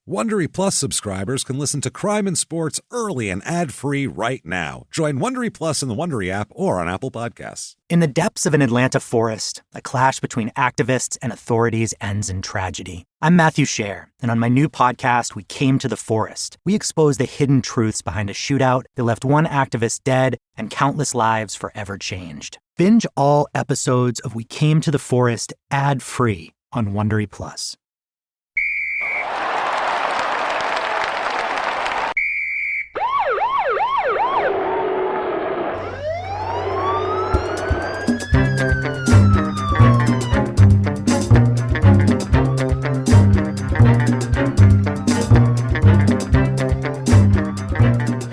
Wondery Plus subscribers can listen to Crime and Sports early and ad-free right now. Join Wondery Plus in the Wondery app or on Apple Podcasts. In the depths of an Atlanta forest, a clash between activists and authorities ends in tragedy. I'm Matthew Scher, and on my new podcast, We Came to the Forest, we expose the hidden truths behind a shootout that left one activist dead and countless lives forever changed. Binge all episodes of We Came to the Forest ad-free on Wondery Plus.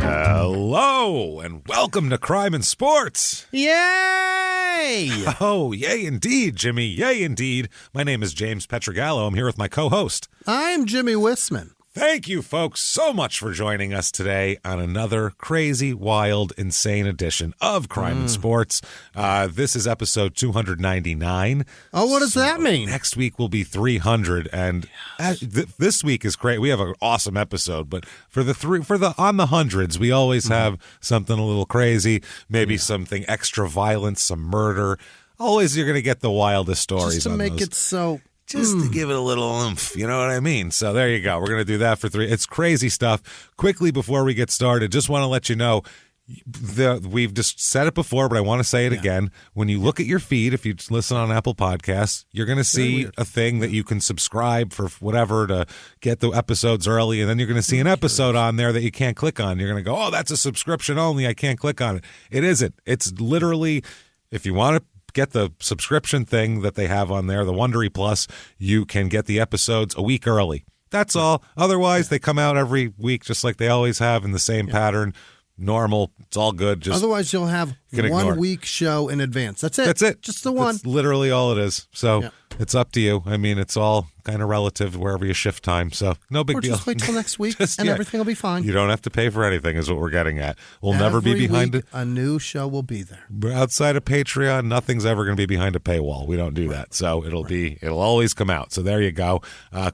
Hello, and welcome to Crime and Sports. Yay! Oh, yay indeed, Jimmy. Yay indeed. My name is James Petrogallo. I'm here with my co-host. I'm Jimmy Wisman. Thank you, folks, so much for joining us today on another crazy, wild, insane edition of Crime and Sports. This is episode 299. Oh, what does that mean? Next week will be 300, and this week is great. We have an awesome episode, but for the on the hundreds, we always have something a little crazy, maybe something extra violent, some murder. Always, you're going to get the wildest stories. Just to make it so. Just to give it a little oomph, you know what I mean? So there you go. We're going to do that for 3. It's crazy stuff. Quickly, before we get started, just want to let you know, we've just said it before, but I want to say it again. When you look at your feed, if you listen on Apple Podcasts, you're going to see a thing that you can subscribe for whatever to get the episodes early, and then you're going to see an episode on there that you can't click on. You're going to go, oh, that's a subscription only. I can't click on it. It isn't. It's literally, if you want to get the subscription thing that they have on there, the Wondery Plus, you can get the episodes a week early. That's all. Otherwise, they come out every week just like they always have in the same pattern. Normal. It's all good. Just otherwise, you'll have 1 week show in advance. That's it. That's it. Just the one. That's literally all it is. So it's up to you. I mean, it's all kind of relative to wherever you shift time. So no big deal. Just wait till next week and everything will be fine. You don't have to pay for anything is what we're getting at. We'll never be behind it. A new show will be there. Outside of Patreon, nothing's ever going to be behind a paywall. We don't do that. So it'll always come out. So there you go.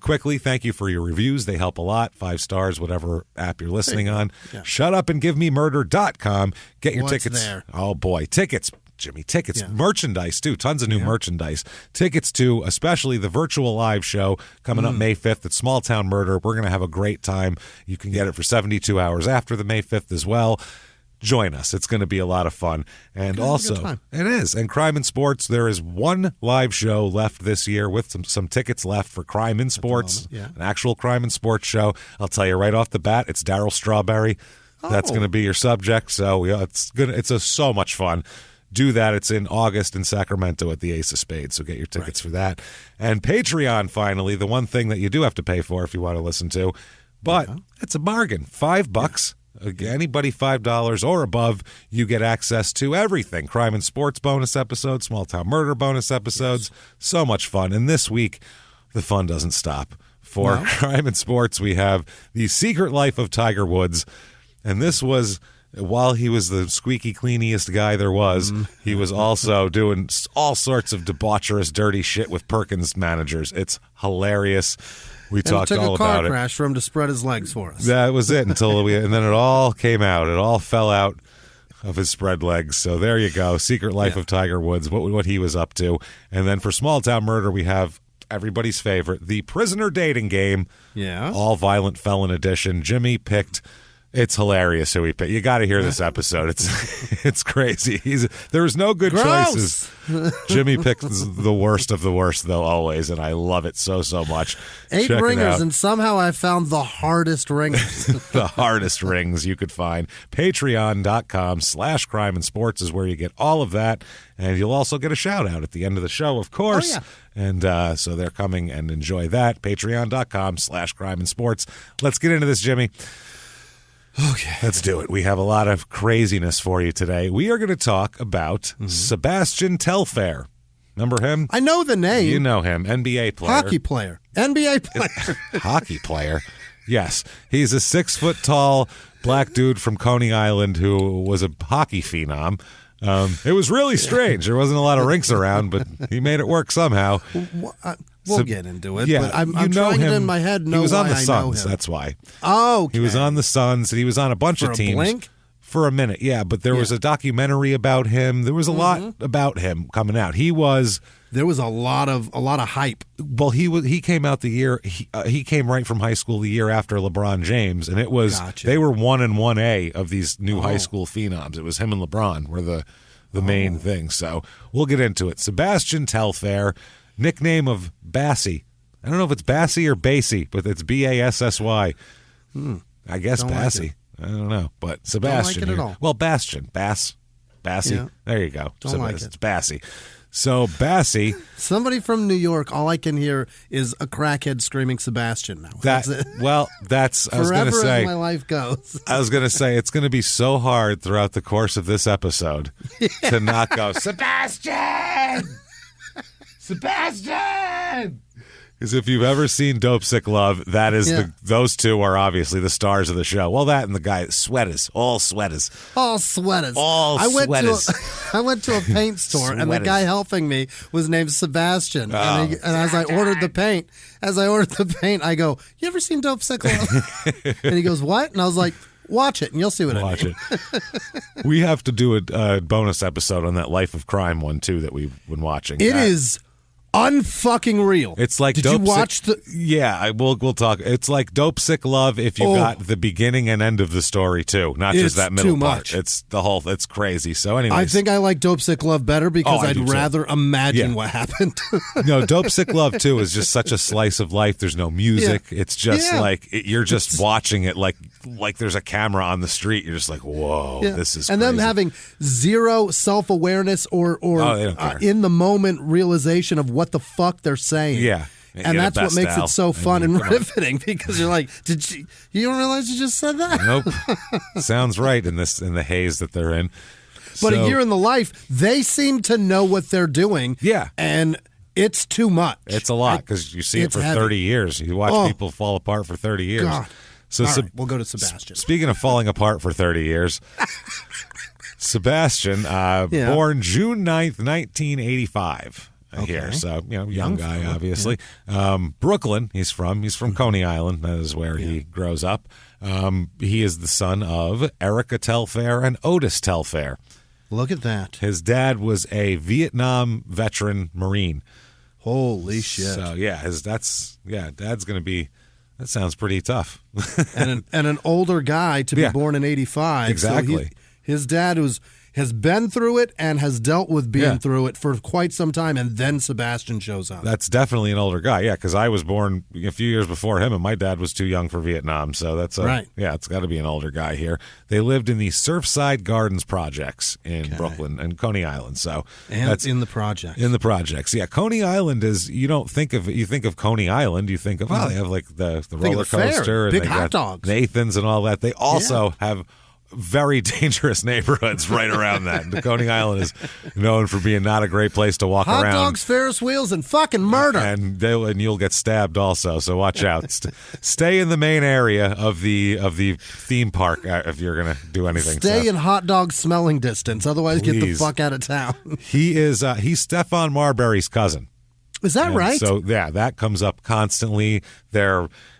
Quickly, thank you for your reviews. They help a lot. 5 stars, whatever app you're listening on. Yeah. Shutupandgivememurder.com. Get your tickets. There? Oh boy, tickets. Jimmy, tickets, merchandise, too. Tons of new merchandise. Tickets to especially the virtual live show coming up May 5th at Small Town Murder. We're going to have a great time. You can get it for 72 hours after the May 5th as well. Join us. It's going to be a lot of fun. And also, it is. And Crime and Sports, there is one live show left this year with some tickets left for Crime and Sports, an actual Crime and Sports show. I'll tell you right off the bat, it's Daryl Strawberry. That's going to be your subject. So it's good. It's so much fun. Do that. It's in August in Sacramento at the Ace of Spades, so get your tickets for that. And Patreon, finally, the one thing that you do have to pay for if you want to listen to, but it's a bargain. $5. Anybody $5 or above, you get access to everything. Crime and Sports bonus episodes, Small Town Murder bonus episodes. So much fun. And this week, the fun doesn't stop. For Crime and Sports, we have The Secret Life of Tiger Woods. And this was, while he was the squeaky cleaniest guy there was, he was also doing all sorts of debaucherous, dirty shit with Perkins managers. It's hilarious. We talked all about it. It took a car crash for him to spread his legs for us. That was it and then it all came out. It all fell out of his spread legs. So there you go. Secret Life of Tiger Woods, what he was up to. And then for Small Town Murder, we have everybody's favorite, The Prisoner Dating Game. Yeah. All Violent Felon Edition. Jimmy picked. It's hilarious who he picked. You got to hear this episode. It's crazy. There was no good choices. Jimmy picked the worst of the worst, though, always, and I love it so much. 8 ringers, and somehow I found the hardest ringers. The hardest rings you could find. Patreon.com/Crime and Sports is where you get all of that, and you'll also get a shout-out at the end of the show, of course. Oh, yeah. And so they're coming and enjoy that. Patreon.com/Crime and Sports. Let's get into this, Jimmy. Okay, let's do it. We have a lot of craziness for you today. We are going to talk about Sebastian Telfair. Remember him? I know the name. You know him. NBA player. Hockey player. NBA player. Hockey player. Yes. He's a 6-foot-tall black dude from Coney Island who was a hockey phenom. It was really strange. There wasn't a lot of rinks around, but he made it work somehow. We'll get into it. Yeah, but I'm trying it in my head. He was on the I know Suns. him. That's why. Oh, okay. He was on the Suns, and he was on a bunch of teams. Blink? For a minute, yeah. But there was a documentary about him. There was a lot about him coming out. There was a lot of hype. Well, he came out the year he came right from high school the year after LeBron James, and it was they were 1 and 1A of these new high school phenoms. It was him and LeBron were the main thing. So we'll get into it. Sebastian Telfair, nickname of Bassy. I don't know if it's Bassy or Bassy, but it's Bassy. I guess Bassy. I don't know, but Sebastian. Don't like it at all. Well, Bassy. Yeah. There you go. Don't like it. It's Bassy. So Bassy. Somebody from New York. All I can hear is a crackhead screaming Sebastian. Now that's I was going to say. As my life goes. I was going to say it's going to be so hard throughout the course of this episode to not go Sebastian. Sebastian. Because if you've ever seen Dope Sick Love, that is those two are obviously the stars of the show. Well, that and the guy, all sweaters. I went to a paint store, and the guy helping me was named Sebastian. And as I ordered the paint, I go, "You ever seen Dope Sick Love?" And he goes, "What?" And I was like, "Watch it, and you'll see what I mean." Watch it. We have to do a bonus episode on that Life of Crime one too that we've been watching. It is unfucking real. It's like Did Dope you watch Sick, we'll talk. It's like Dope Sick Love if you got the beginning and end of the story too, not just that middle part. Much. It's the whole. It's crazy. So anyways, I think I like Dope Sick Love better because I'd rather imagine what happened. No, Dope Sick Love too is just such a slice of life. There's no music. Yeah. It's just like you're just watching it like there's a camera on the street. You're just like, whoa, this is. And crazy. them having zero self-awareness or in the moment realization of what the fuck they're saying. Yeah. And that's what makes it so fun and riveting because you're like, you don't realize you just said that? Nope. Sounds right in the haze that they're in. But a year in the life, they seem to know what they're doing. Yeah. And it's too much. It's a lot because you see it for 30 years. You watch people fall apart for 30 years. God. So all right, we'll go to Sebastian. Speaking of falling apart for 30 years, Sebastian, born June 9th, 1985. Here, so young guy, obviously. Brooklyn, he's from Coney Island. That is where he grows up. He is the son of Erica Telfair and Otis Telfair. Look at that. His dad was a Vietnam veteran Marine. Holy shit! So dad's going to be. That sounds pretty tough. and an older guy to be born in 85. Exactly. So his dad has been through it and has dealt with being through it for quite some time, and then Sebastian shows up. That's definitely an older guy, because I was born a few years before him, and my dad was too young for Vietnam, so that's right. Yeah, it's got to be an older guy here. They lived in the Surfside Gardens projects in Brooklyn and Coney Island, so that's in the projects. In the projects, yeah. Coney Island is you think of Coney Island, you think of they have like the roller coaster and big they hot got dogs, Nathan's and all that. They also have very dangerous neighborhoods right around that. The Coney Island is known for being not a great place to walk around. Hot dogs, Ferris wheels, and fucking murder. And you'll get stabbed also. So watch out. Stay in the main area of the theme park if you're gonna do anything. Stay in hot dog smelling distance. Otherwise, get the fuck out of town. He's Stephon Marbury's cousin. Is that right? So that comes up constantly.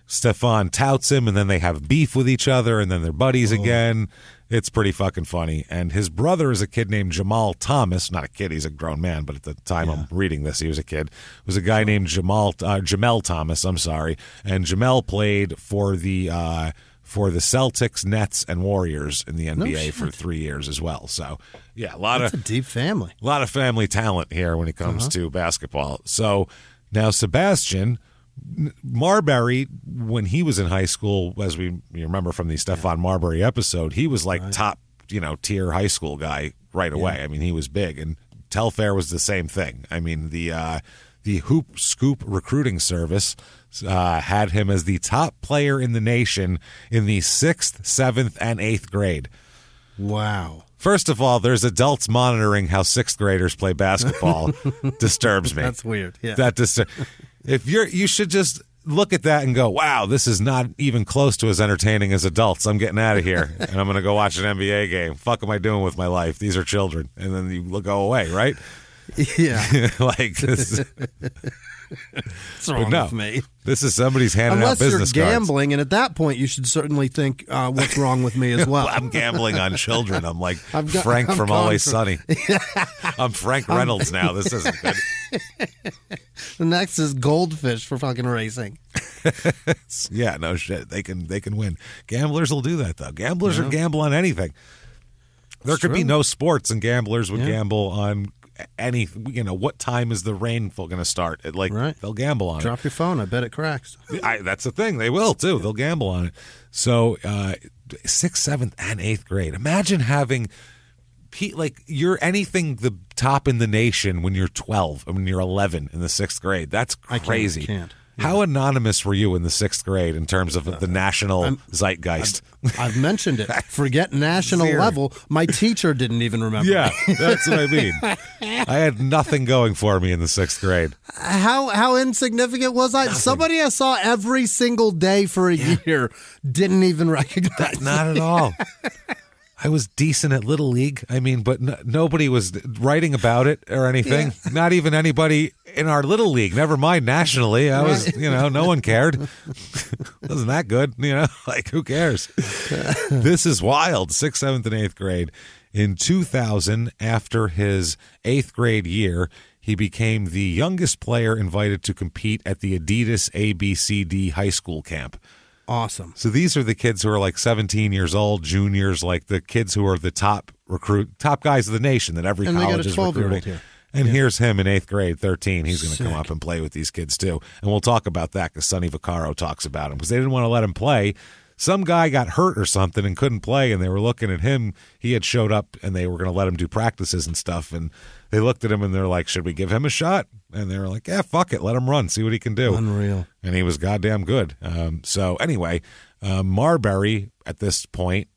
Stephon touts him, and then they have beef with each other, and then they're buddies again. It's pretty fucking funny. And his brother is a kid named Jamal Thomas. Not a kid, he's a grown man, but at the time I'm reading this, he was a kid. It was a guy named Jamel Thomas, I'm sorry. And Jamel played for the Celtics, Nets, and Warriors in the NBA for 3 years as well. So, that's a deep family. A lot of family talent here when it comes to basketball. So, now Sebastian Marbury, when he was in high school, as you remember from the Stephon Marbury episode, he was like top, tier high school guy right away. I mean, he was big, and Telfair was the same thing. I mean, the Hoop Scoop recruiting service had him as the top player in the nation in the 6th, 7th, and 8th grade. Wow. First of all, there's adults monitoring how 6th graders play basketball. Disturbs me. That's weird. Yeah. You should just look at that and go, wow, this is not even close to as entertaining as adults. I'm getting out of here, and I'm going to go watch an NBA game. Fuck am I doing with my life? These are children. And then you go away, right? Yeah. Like this. What's wrong with me? This is somebody's handing out business Unless you're cards. gambling, and at that point, you should certainly think, what's wrong with me as well. I'm gambling on children. I'm like Frank from Always Sunny. I'm Frank Reynolds now. This isn't good. The next is goldfish for fucking racing. Yeah, no shit. They can win. Gamblers will do that, though. Gamblers will gamble on anything. There could be no sports, and gamblers would gamble on any, what time is the rainfall going to start? They'll gamble on it. Drop your phone. I bet it cracks. That's the thing. They will, too. They'll gamble on it. So 6th, 7th, and 8th grade. Imagine having, you're anything the top in the nation when you're 12, when you're 11 in the 6th grade. That's crazy. I can't. How anonymous were you in the 6th grade in terms of the national zeitgeist? I've mentioned it. Forget national level. My teacher didn't even remember. Yeah, that's what I mean. I had nothing going for me in the 6th grade. How insignificant was I? Nothing. Somebody I saw every single day for a year didn't even recognize Not at all. I was decent at Little League. I mean, but nobody was writing about it or anything. Yeah. Not even anybody in our Little League. Never mind nationally. I was, no one cared. Wasn't that good? Who cares? This is wild. 6th, 7th, and 8th grade. In 2000, after his 8th grade year, he became the youngest player invited to compete at the Adidas ABCD high school camp. Awesome. So these are the kids who are like 17 years old, juniors, like the kids who are the top guys of the nation that every college is recruiting. Here. And here's him in 8th grade, 13. He's going to come up and play with these kids too. And we'll talk about that because Sonny Vaccaro talks about him because they didn't want to let him play. Some guy got hurt or something and couldn't play, and they were looking at him. He had showed up, and they were going to let him do practices and stuff. And they looked at him, and they're like, should we give him a shot? And they were like, yeah, fuck it. Let him run. See what he can do. Unreal. And he was goddamn good. So anyway, Marbury at this point,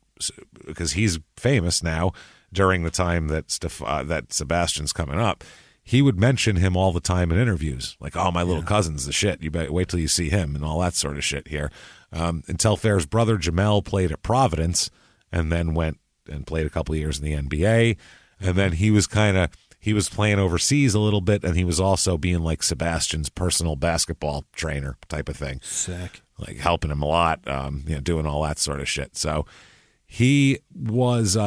because he's famous now during the time that Sebastian's coming up, he would mention him all the time in interviews. Like, oh, my little cousin's the shit. You better wait till you see him and all that sort of shit here. And Telfair's brother Jamel played at Providence and then went and played a couple of years in the NBA. And then he was playing overseas a little bit, and he was also being like Sebastian's personal basketball trainer type of thing. Sick. Like helping him a lot, doing all that sort of shit. So he was, he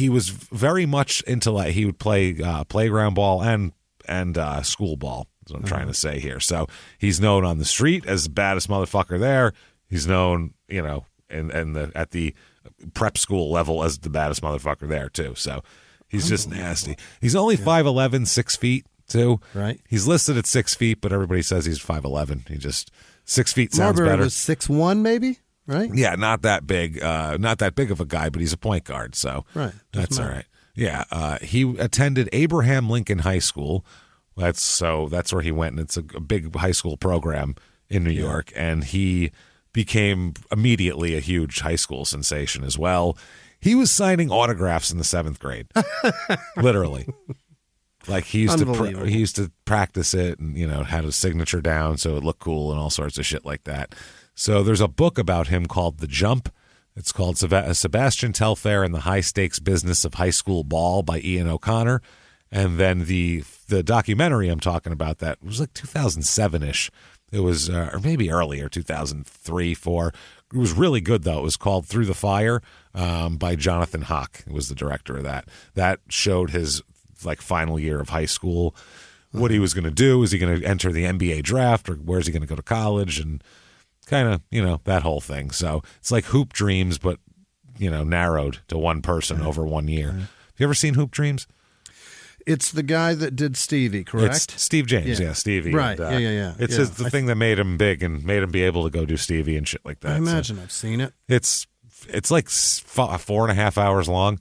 was very much into he would play playground ball and school ball. Is what I'm trying to say here. So he's known on the street as the baddest motherfucker there. He's known, at the prep school level as the baddest motherfucker there too. So he's just nasty. He's only 5'11", 6 feet too. Right. He's listed at 6 feet, but everybody says he's 5'11". He just 6 feet sounds Marbury better. was 6'1", maybe. Right. Yeah, not that big of a guy, but he's a point guard. So that's all right. Yeah. He attended Abraham Lincoln High School. That's where he went, and it's a big high school program in New York, and he became immediately a huge high school sensation as well. He was signing autographs in the 7th grade, literally. Like he used to practice it, and had his signature down so it looked cool and all sorts of shit like that. So there's a book about him called The Jump. It's called Sebastian Telfair and the High Stakes Business of High School Ball by Ian O'Connor. And then the documentary I'm talking about, that was like 2007-ish. It was, or maybe earlier, 2003, 4. It was really good, though. It was called Through the Fire by Jonathan Hawk. It was the director of that. That showed his final year of high school, what he was going to do. Is he going to enter the NBA draft, or where's he going to go to college? And kind of, that whole thing. So it's like Hoop Dreams, but, narrowed to one person over 1 year. Have you ever seen Hoop Dreams? It's the guy that did Stevie, correct? It's Steve James, Stevie. Right, yeah. It's the thing that made him big and made him be able to go do Stevie and shit like that. I imagine I've seen it. It's like 4.5 hours long.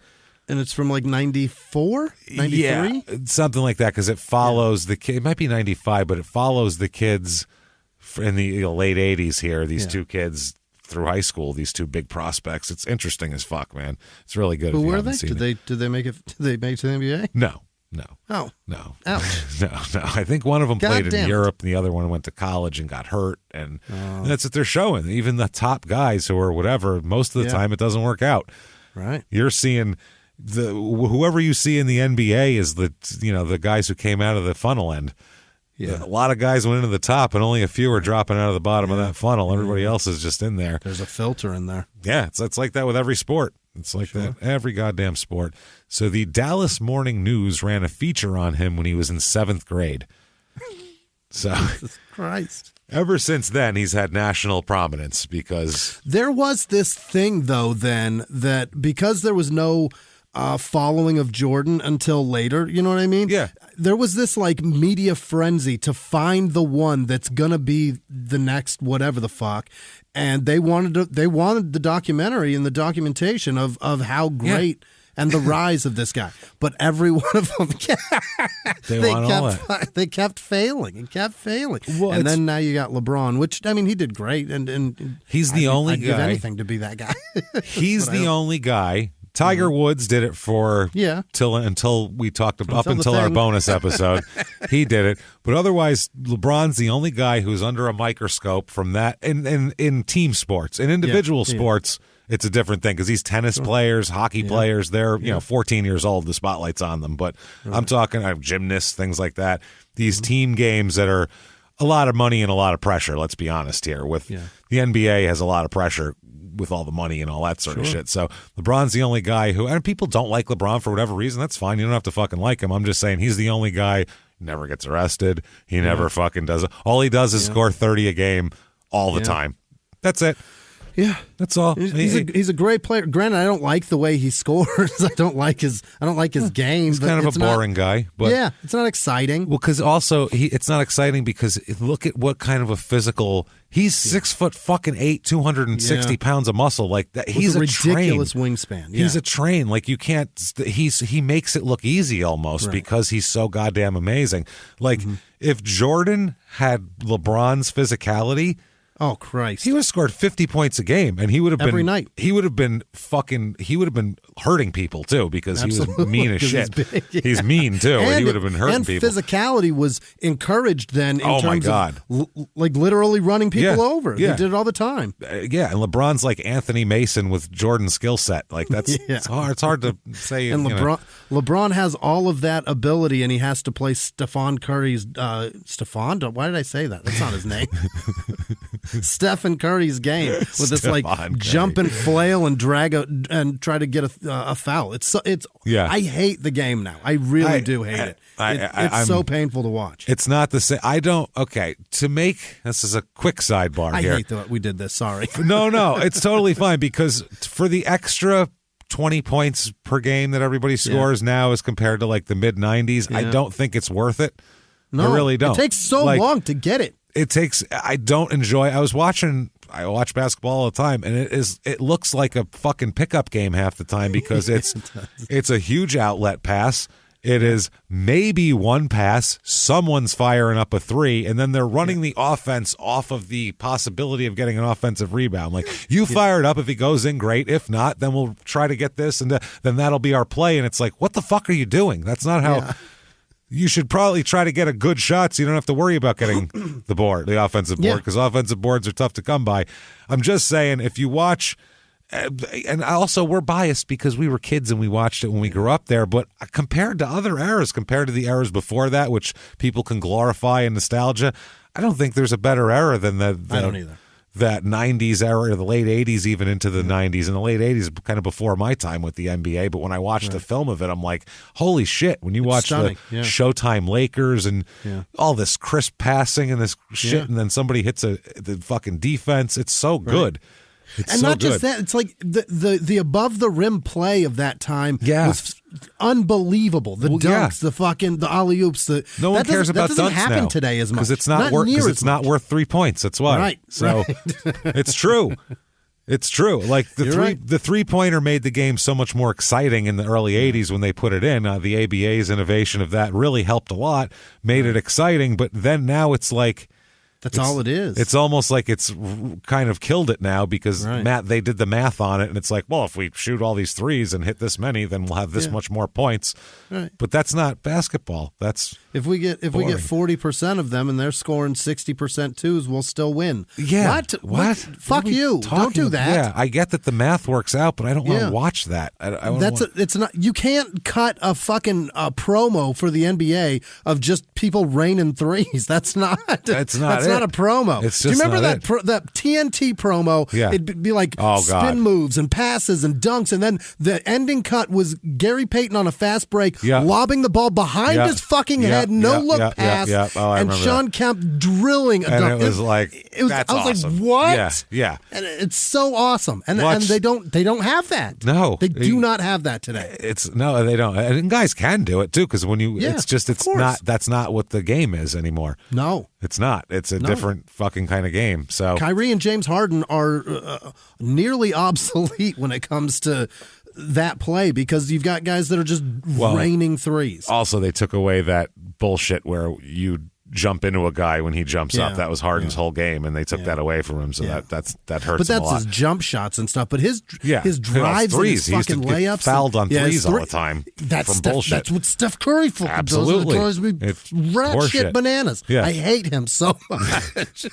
And it's from like 94? 93? Yeah, something like that, because it follows the kid. It might be 95, but it follows the kids in the late 80s here, these two kids through high school, these two big prospects. It's interesting as fuck, man. It's really good. Who were they? Did they make it? Did they make it to the NBA? No. Oh. No. Ouch. No. I think one of them played in Europe, and the other one went to college and got hurt, and that's what they're showing. Even the top guys who are whatever, most of the time it doesn't work out. Right. You're seeing whoever you see in the NBA is the guys who came out of the funnel end. Yeah, a lot of guys went into the top, and only a few are dropping out of the bottom of that funnel. Everybody else is just in there. There's a filter in there. Yeah, it's like that with every sport. It's like that every goddamn sport. So the Dallas Morning News ran a feature on him when he was in 7th grade. So Jesus Christ. Ever since then, he's had national prominence because there was this thing, though, then that because there was no following of Jordan until later, you know what I mean? Yeah. There was this like media frenzy to find the one that's gonna be the next whatever the fuck, and they wanted the documentary and the documentation of how great. Yeah. And the rise of this guy, but every one of them, they kept failing and kept failing. Well, and then now you got LeBron, which I mean, he did great, and he's the only guy. Give anything to be that guy. He's the only guy. Tiger Woods did it for until we talked about until our bonus episode. He did it, but otherwise, LeBron's the only guy who's under a microscope from that in team sports. In individual sports. It's a different thing because these tennis players, hockey players, they're 14 years old. The spotlight's on them. But I'm talking gymnasts, things like that. These team games that are a lot of money and a lot of pressure. Let's be honest here. With the NBA has a lot of pressure with all the money and all that sort of shit. So LeBron's the only guy who, and people don't like LeBron for whatever reason. That's fine. You don't have to fucking like him. I'm just saying he's the only guy who never gets arrested. He never fucking does it. All he does is score 30 a game all the time. That's it. Yeah, that's all. He's a great player. Granted, I don't like the way he scores. I don't like his game. He's kind of a boring guy. But yeah, it's not exciting. Well, because also it's not exciting because look at what kind of a physical. He's 6'8", 260 pounds of muscle. Like that. He's a ridiculous wingspan. Yeah. He's a train. Like you can't. He makes it look easy almost because he's so goddamn amazing. Like if Jordan had LeBron's physicality. Oh Christ! He would have scored 50 points a game, and he would have been every night. He would have been hurting people too because he was mean as shit. He's mean too, and he would have been hurting people. And physicality was encouraged then. In terms of like literally running people over. Yeah. He did it all the time. And LeBron's like Anthony Mason with Jordan's skill set. Like that's it's hard to say. And LeBron has all of that ability, and he has to play Stephen Curry's Stefan. Why did I say that? That's not his name. Stephen Curry's game with this like jump and flail and drag and try to get a foul. It's I hate the game now. I really do hate it. It's so painful to watch. It's not the same. To make this is a quick sidebar here. I hate that we did this. Sorry. No, it's totally fine because for the extra 20 points per game that everybody scores now as compared to like the mid 90s, I don't think it's worth it. No, I really don't. It takes so long to get it. I don't enjoy. I watch basketball all the time, and it looks like a fucking pickup game half the time because it's a huge outlet pass. It is maybe one pass, someone's firing up a three, and then they're running the offense off of the possibility of getting an offensive rebound. Like, you fire it up. If he goes in, great. If not, then we'll try to get this, and then that'll be our play. And it's like, what the fuck are you doing? That's not how... Yeah. You should probably try to get a good shot so you don't have to worry about getting the offensive board, because offensive boards are tough to come by. I'm just saying, if you watch, and also we're biased because we were kids and we watched it when we grew up there, but compared to other eras, compared to the eras before that, which people can glorify in nostalgia, I don't think there's a better era than I don't either. That 90s era, or the late 80s, even into the 90s. And the late 80s, kind of before my time with the NBA. But when I watched the film of it, I'm like, holy shit. When you watch the Showtime Lakers and all this crisp passing and this shit, and then somebody hits the fucking defense, it's so good. It's and so not good. just that, it's like the above the rim play of that time was unbelievable. The dunks, the alley oops. No one cares about dunks now. That doesn't happen today as much because it's not worth 3 points. That's why. Right. So it's true. It's true. Like the 3-pointer made the game so much more exciting in the early 80s when they put it in. The ABA's innovation of that really helped a lot, made it exciting. But then now it's like. That's all it is. It's almost like it's kind of killed it now because they did the math on it, and it's like, well, if we shoot all these threes and hit this many, then we'll have this much more points. Right. But that's not basketball. That's if we get 40% of them and they're scoring 60% twos, we'll still win. Yeah. What? Fuck you! Don't do that. Yeah, I get that the math works out, but I don't want to watch that. It's not. You can't cut a fucking promo for the NBA of just people raining threes. That's not. That's not a promo. It's just do you remember not that TNT promo? Yeah. It'd be like spin moves and passes and dunks, and then the ending cut was Gary Payton on a fast break, lobbing the ball behind his fucking head, no-look pass, and Sean Kemp drilling a dunk. And it was like, that's awesome. I was like, what? Yeah. And it's so awesome. And they don't have that. No. They do not have that today. No, they don't. And guys can do it too, because when that's not what the game is anymore. No. It's not. It's a different fucking kind of game. So Kyrie and James Harden are nearly obsolete when it comes to that play because you've got guys that are just raining threes. Also, they took away that bullshit where you jump into a guy when he jumps up. That was Harden's whole game, and they took that away from him. So that hurts. But him that's a lot. his jump shots and stuff. But his drives and his fucking layups, fouled on threes all the time. That's bullshit. That's what Steph Curry fucking Absolutely. does. It drives me rat shit bananas. Yeah. I hate him so much.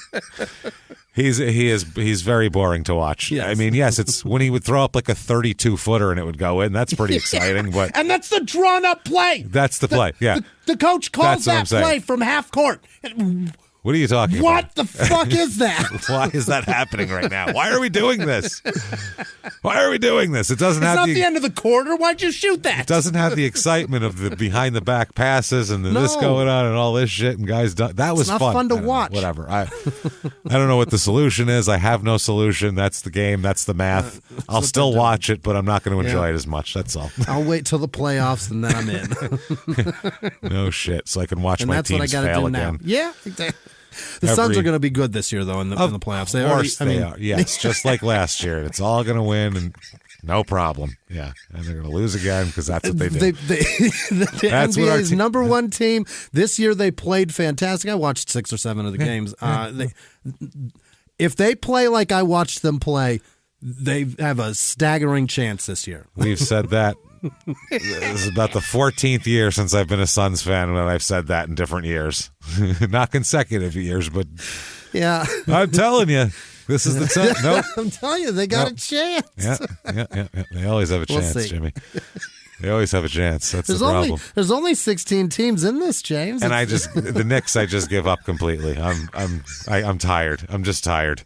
He's very boring to watch. Yes. I mean, yes, it's when he would throw up like a 32-footer and it would go in. That's pretty exciting. But and that's the drawn up play. That's the play. Yeah, the coach calls that play from half court. What are you talking about? What the fuck is that? Why is that happening right now? Why are we doing this? Why are we doing this? It doesn't have not the end of the quarter. Why'd you shoot that? It doesn't have the excitement of the behind the back passes and this going on and all this shit and guys done. That was not fun to watch. Whatever. I don't know what the solution is. I have no solution. That's the game. That's the math. I'll still watch it, but I'm not going to enjoy it as much. That's all. I'll wait till the playoffs and then I'm in. No shit. So I can watch and my that's what I teams gotta fail do again. Now. Yeah, exactly. The Suns are going to be good this year, though, in the playoffs. Of course they are. Yes, just like last year. It's all going to win, and no problem. Yeah, and they're going to lose again because that's what they do. The that's NBA's number one team. This year they played fantastic. I watched 6 or 7 of the games. If they play like I watched them play, they have a staggering chance this year. We've said that. This is about the 14th year since I've been a Suns fan when I've said that in different years. Not consecutive years, but yeah. I'm telling you, this is the time. Nope. I'm telling you, they got a chance. Yeah. They always have a chance, Jimmy. They always have a chance. That's the problem. There's only 16 teams in this, James. And the Knicks, I just give up completely. I'm tired. I'm just tired.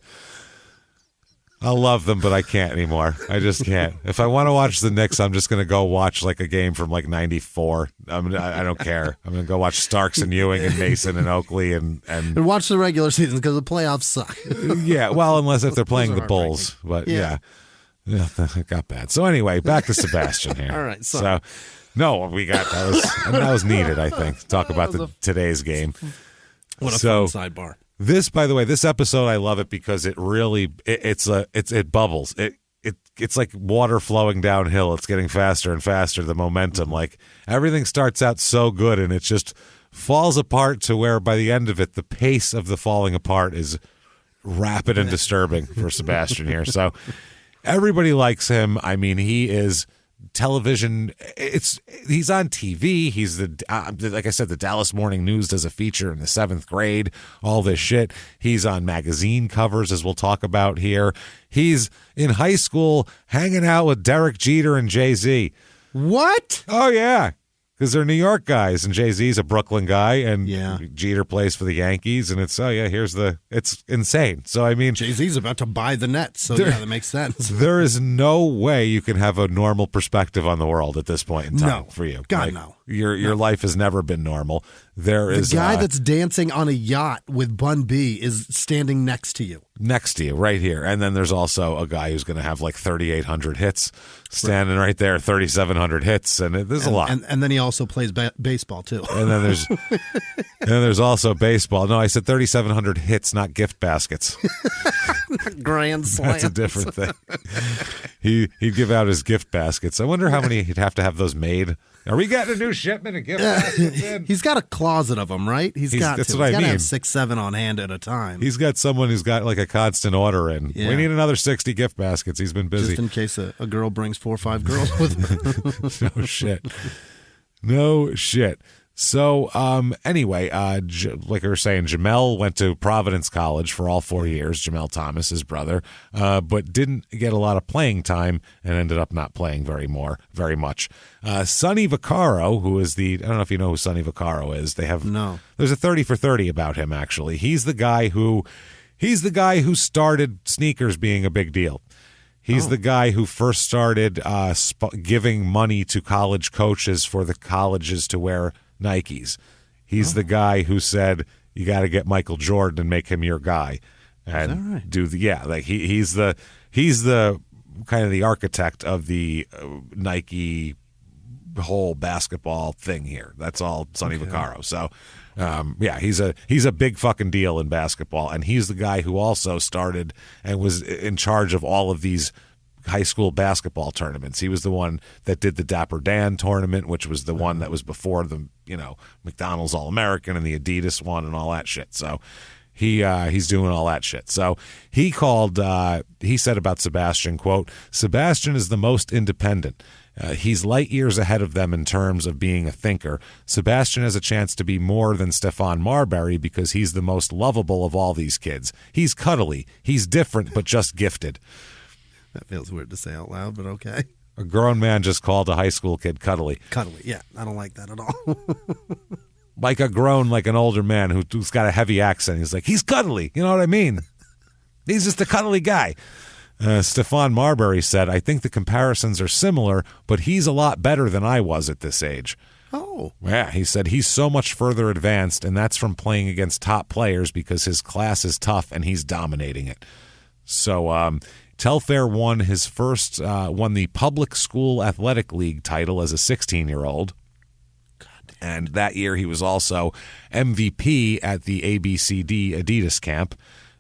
I love them, but I can't anymore. I just can't. If I want to watch the Knicks, I'm just going to go watch like a game from like '94. I don't care. I'm going to go watch Starks and Ewing and Mason and Oakley and watch the regular season because the playoffs suck. Yeah, well, unless if they're playing the Bulls, but yeah, it got bad. So anyway, back to Sebastian here. All right, so no, that was needed. I think talk about today's game. What a fun sidebar. This, by the way, this episode, I love it because it really it bubbles. It's like water flowing downhill. It's getting faster and faster. The momentum, like everything starts out so good, and it just falls apart to where by the end of it, the pace of the falling apart is rapid and disturbing for Sebastian here. So everybody likes him. I mean, he is television. He's on TV. He's like I said, the Dallas Morning News does a feature in the 7th grade, all this shit. He's on magazine covers, as we'll talk about here. He's in high school hanging out with Derek Jeter and Jay-Z. What? Oh yeah, because they're New York guys, and Jay-Z's a Brooklyn guy, and Jeter plays for the Yankees, and it's it's insane. So I mean, Jay-Z's about to buy the Nets, so that makes sense. There is no way you can have a normal perspective on the world at this point in time for you. God, no. Your life has never been normal. The guy that's dancing on a yacht with Bun B is standing next to you. Next to you, right here. And then there's also a guy who's going to have like 3,800 hits standing right there, 3,700 hits, and there's a lot. And then he also plays baseball too. And then there's also baseball. No, I said 3,700 hits, not gift baskets. Grand slam. That's a different thing. He'd give out his gift baskets. I wonder how many he'd have to have those made. Are we getting a new shipment of gift baskets in? He's got a closet of them, right? He's got that's to. What He's I got to mean. have 6, 7 on hand at a time. He's got someone who's got like a constant order in. Yeah. We need another 60 gift baskets. He's been busy. Just in case a girl brings 4 or 5 girls with her. No shit. No shit. So anyway, like I was saying, Jamel went to Providence College for all 4 years, Jamel Thomas, his brother, but didn't get a lot of playing time and ended up not playing very much. Sonny Vaccaro, who is I don't know if you know who Sonny Vaccaro is. No. There's a 30 for 30 about him, actually. He's the guy who started sneakers being a big deal. He's the guy who first started giving money to college coaches for the colleges to wear Nikes. He's the guy who said you got to get Michael Jordan and make him your guy, and right? he's the kind of the architect of the Nike whole basketball thing here. That's all Sonny Vaccaro. So he's a big fucking deal in basketball, and he's the guy who also started and was in charge of all of these high school basketball tournaments. He was the one that did the Dapper Dan tournament, which was the one that was before the McDonald's All-American and the Adidas one and all that shit. So he's doing all that shit. So he said about Sebastian, quote, "Sebastian is the most independent. He's light years ahead of them in terms of being a thinker. Sebastian has a chance to be more than Stephon Marbury because he's the most lovable of all these kids. He's cuddly. He's different, but just gifted." That feels weird to say out loud, but okay. A grown man just called a high school kid cuddly. Cuddly, yeah. I don't like that at all. Like an older man who's got a heavy accent. He's like, he's cuddly. You know what I mean? He's just a cuddly guy. Stephon Marbury said, "I think the comparisons are similar, but he's a lot better than I was at this age." Oh. Yeah, he said he's so much further advanced, and that's from playing against top players because his class is tough and he's dominating it. So Telfair won the public school athletic league title as a 16-year-old. And that year he was also MVP at the ABCD Adidas camp,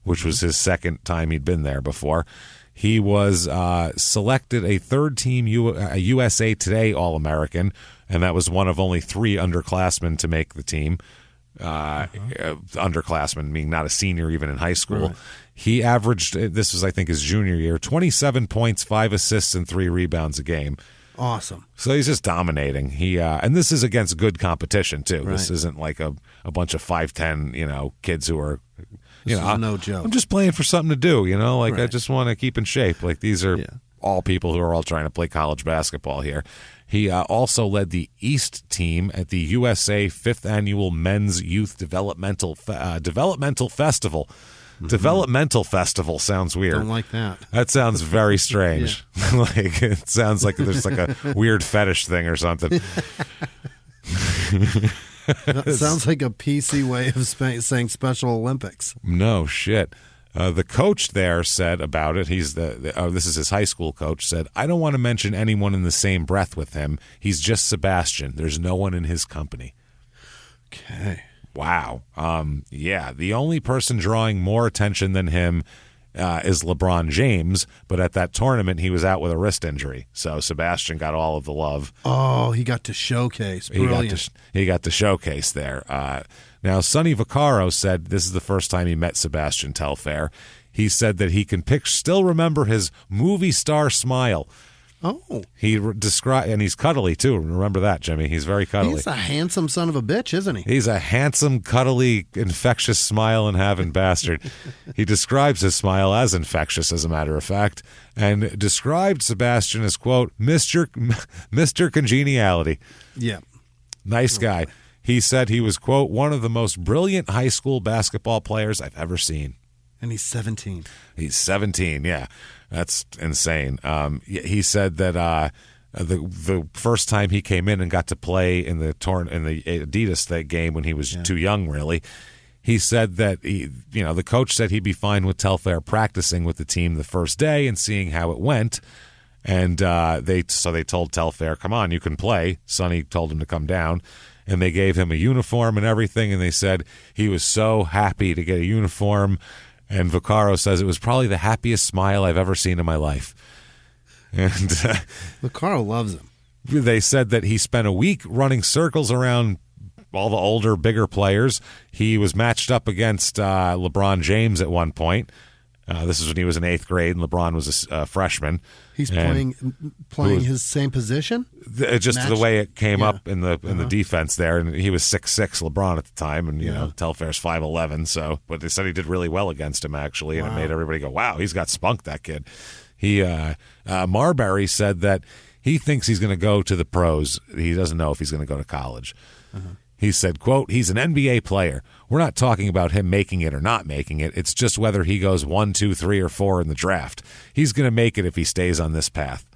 which was his second time he'd been there before. He was selected a third-team USA Today All-American, and that was one of only 3 underclassmen to make the team. Underclassmen, meaning not a senior even in high school. Right. He averaged, this was I think his junior year, 27 points, 5 assists, and 3 rebounds a game. Awesome. So he's just dominating. And this is against good competition too. Right. This isn't like a bunch of 5'10", kids who are, this is no joke. I'm just playing for something to do, Like right. I just want to keep in shape. Like these are all people who are all trying to play college basketball here. He also led the East team at the USA 5th Annual Men's Youth Developmental Festival. Mm-hmm. Developmental Festival sounds weird. Don't like that. That sounds very strange. Like it sounds like there's like a weird fetish thing or something. That sounds like a PC way of saying Special Olympics. No shit. The coach there said about it, this is his high school coach, said, "I don't want to mention anyone in the same breath with him. He's just Sebastian. There's no one in his company." Okay. Wow. The only person drawing more attention than him is LeBron James, but at that tournament he was out with a wrist injury. So Sebastian got all of the love. Oh, he got to showcase. Brilliant. He got to showcase there. Now, Sonny Vaccaro said this is the first time he met Sebastian Telfair. He said that he can still remember his movie star smile. Oh. He described, and he's cuddly too. Remember that, Jimmy. He's very cuddly. He's a handsome son of a bitch, isn't he? He's a handsome, cuddly, infectious smile and having bastard. He describes his smile as infectious, as a matter of fact, and described Sebastian as, quote, Mr. Congeniality. Yeah. Nice guy. He said he was, quote, one of the most brilliant high school basketball players I've ever seen. And he's 17. He's 17, yeah. That's insane. He said that the first time he came in and got to play in the Adidas game when he was too young, really, he said that the coach said he'd be fine with Telfair practicing with the team the first day and seeing how it went. And they told Telfair, come on, you can play. Sonny told him to come down. And they gave him a uniform and everything. And they said he was so happy to get a uniform. And Vaccaro says it was probably the happiest smile I've ever seen in my life. And Vaccaro loves him. They said that he spent a week running circles around all the older, bigger players. He was matched up against LeBron James at one point. This is when he was in 8th grade, and LeBron was a freshman. He's playing his same position? Just the way it came up in the defense there. And he was 6'6", LeBron at the time, and Telfair's 5'11". So, but they said he did really well against him, actually, and it made everybody go, wow, he's got spunk, that kid. Marbury said that he thinks he's going to go to the pros. He doesn't know if he's going to go to college. He said, quote, he's an NBA player. We're not talking about him making it or not making it. It's just whether he goes 1, 2, 3, or 4 in the draft. He's going to make it if he stays on this path.